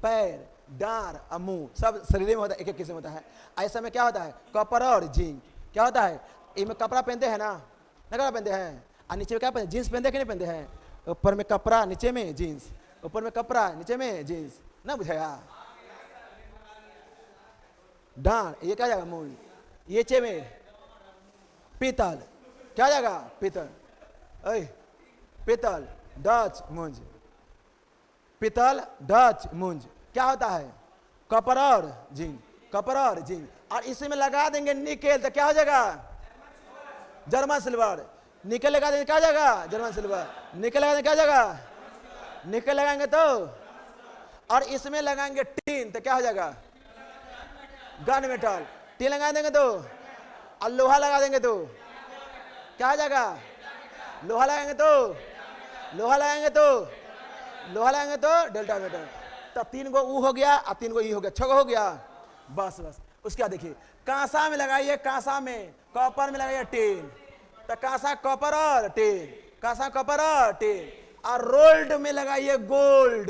Speaker 1: पैर, डार और मुंह सब शरीर में होता है, एक एक किस्म होता है। ऐसा में क्या होता है? कपड़ा और जिंक। क्या होता है? इनमें कपड़ा पहनते हैं ना, ना कपड़ा पहनते हैं, और नीचे में क्या पहनते? जीन्स पहनते कि नहीं पहनते हैं? ऊपर में कपड़ा, नीचे में जीन्स, ऊपर में कपड़ा, नीचे में जीन्स, ना बुझाया? डार, ये क्या जाएगा? मुंह। ये चे में पीतल, क्या जाएगा? पीतल, पीतल, डच, मूंज, पीतल, डच, मूंज। क्या होता है? कॉपर और जिंक, कॉपर और जिंक। और इसी में लगा देंगे निकेल तो क्या हो जाएगा? German silver. निकेल लगा देंगे क्या हो जाएगा? German silver. निकेल लगा देंगे क्या हो जाएगा? निकेल लगाएंगे तो, और इसमें लगाएंगे टीन तो क्या हो जाएगा? Gun metal. टीन लगा देंगे तो, और लोहा लगा देंगे तो क्या हो जाएगा? लोहा लगाएंगे तो, लोहा लगाएंगे तो, लोहा लगाएंगे तो डेल्टा मेटल। तो 3 गो ऊ हो गया और 3 गो ई हो गया, 6 गो हो गया। बस बस। उसके बाद देखिए कांसा में लगाइए, कांसा में, कॉपर में लगाइए टीन, तो कांसा, कॉपर और टीन, कांसा, कॉपर और टीन। और रोल्ड में लगाइए गोल्ड,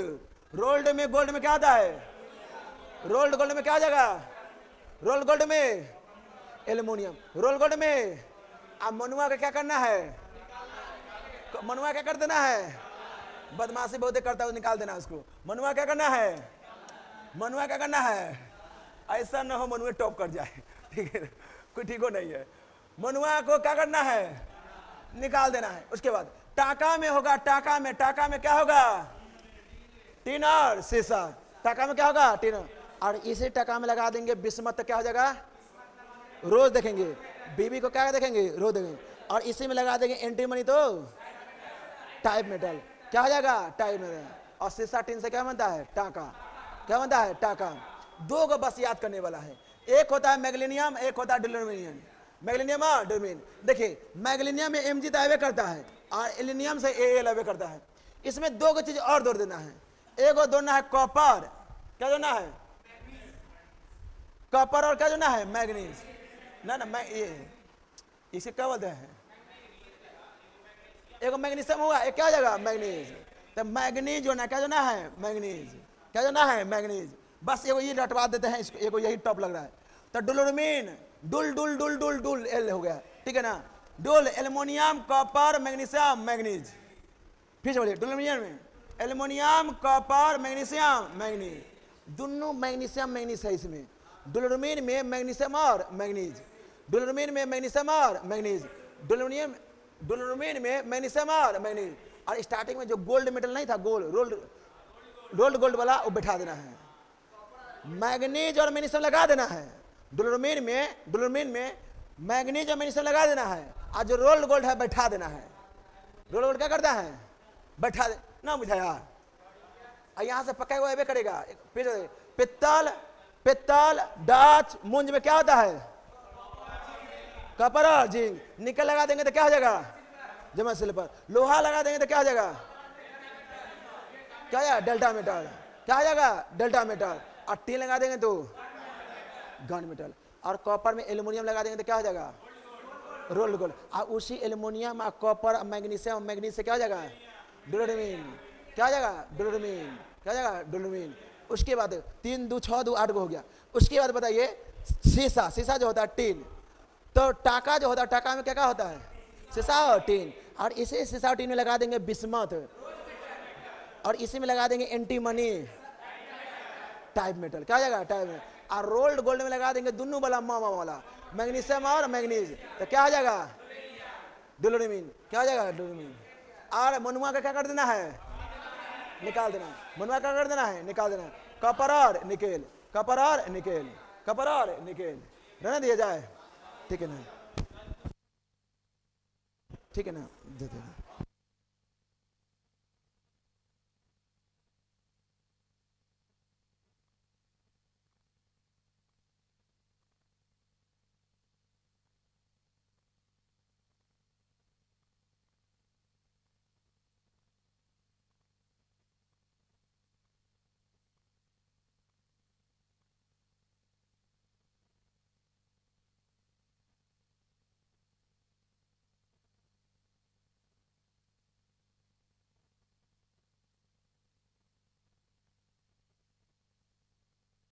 Speaker 1: रोल्ड में, गोल्ड में क्या होता है? रोल्ड गोल्ड में क्या हो जाएगा? रोल्ड गोल्ड में एल्युमिनियम, रोल गोल्ड में। अब मनुआ का क्या करना है? मनुआ क्या कर देना है? बदमाशी बहुत करता है, निकाल देना उसको। मनुआ क्या करना है? मनुआ क्या करना है? ऐसा ना हो मनुआ टॉप कर जाए, ठीक है? कोई ठीक हो नहीं है। मनुआ को क्या करना है? निकाल देना है। उसके बाद टाका में होगा, टाका में, टाका में क्या होगा? टीन और शीशा। टका में क्या होगा? टीन। और इसी टका में लगा देंगे बिस्मत तो क्या हो जाएगा? रोज देखेंगे। बीबी को क्या देखेंगे? रोज देखेंगे। और इसी में लगा देंगे एंटीमनी तो टाइप मेटल, क्या हो जाएगा? Type metal. और शीशा टीन से क्या बनता है? टाका। क्या बनता है? टाका। दो को बस याद करने वाला है, एक होता है मैग्नीशियम, एक होता है डुलोमिनियम। मैग्नीशियम और डुलोमिनियम। देखिए मैग्नीशियम में Mg तो आवे करता है और एल्यूमिनियम से Al आवे करता है। इसमें दो को चीज और जोड़ देना है। एक को जोड़ना है कॉपर, क्या जोड़ना है? कॉपर। और क्या जोड़ना है? मैग्नीज। ना ना मैं ये इसे क्या बोलते हैं? एक मैग्नीशियम हुआ, एक क्या हो जाएगा? मैग्नीज। तो मैग्नीज जो ना क्या जोड़ना है? मैग्नीज। क्या जोड़ना है? मैग्नीज। बस एगो ये रटवा देते हैं इसको, एगो यही टॉप लग रहा है। तो डुलोमिन, डुल डुल डुल डुल डुल एल हो गया, ठीक है ना? डुल एल्युमिनियम कॉपर मैग्नीशियम मैग्नीज। फिर से बोलिए, डुलोमिनियम में एल्युमिनियम कॉपर मैग्नीशियम मैग्नीज। दोनों मैग्नीशियम मैग्नीज है इसमें। डुलोमिन में मैग्नीशियम और मैग्नीज, डुलोमिन में मैग्नीशियम और मैग्नीज, डुलोमिन में मैग्नीशियम और मैग्नीज। और स्टार्टिंग में जो गोल्ड मेटल नहीं था, गोल्ड रोल्ड गोल्ड वाला, वो बैठा देना है। मैग्नीज और मैग्नीशियम लगा देना है। डुलोमिन में मैग्नीज और मैग्नीशियम लगा देना है। और जो रोल्ड गोल्ड है बैठा देना है। रोल्ड गोल्ड क्या करता है? बैठा दे ना, बुझा यार। और यहां से पक्का हुआ करेगा। पित्तल डाच मुंज में क्या होता है? कॉपर और जिंक। निकल लगा देंगे तो क्या हो जाएगा? जमा सिल्वर। लोहा लगा देंगे तो क्या हो जाएगा? क्या है? Delta metal. क्या हो जाएगा? Delta metal. और टीन लगा देंगे तो गन मेटल। और कॉपर में एल्युमिनियम लगा देंगे तो क्या हो जाएगा? Rolled gold. और उसी एल्युमिनियम और कॉपर और मैग्नीशियम मैग्नीज से क्या हो जाएगा? डुलोमिन। क्या हो जाएगा? डुलोमिन। क्या हो जाएगा? डुलोमिन। उसके बाद 3 2 6 2 8 हो गया। उसके बाद बताइए शीशा। शीशा जो होता है टीन। तो टाका जो होता है, टाका में क्या क्या होता है? शीशा और टीन। और इसी शीशा और टीन में लगा देंगे बिस्मत। और इसी में लगा देंगे एंटीमनी टाइप मेटल। क्या हो जाएगा? Type metal. और रोल्ड गोल्ड में लगा देंगे दोनों वाला मामा वाला, मैग्नीशियम और मैग्नीज। तो क्या हो जाएगा? डुलोमिन। क्या हो जाएगा? डुलोमिन। और मनुआ का क्या कर देना है? निकाल देना है। मनुआ का कर देना है? निकाल देना है। कॉपर और निकेल, कॉपर और निकेल, कॉपर और निकेल रहने दिया जाए, ठीक है ना? ठीक है ना? दे देना।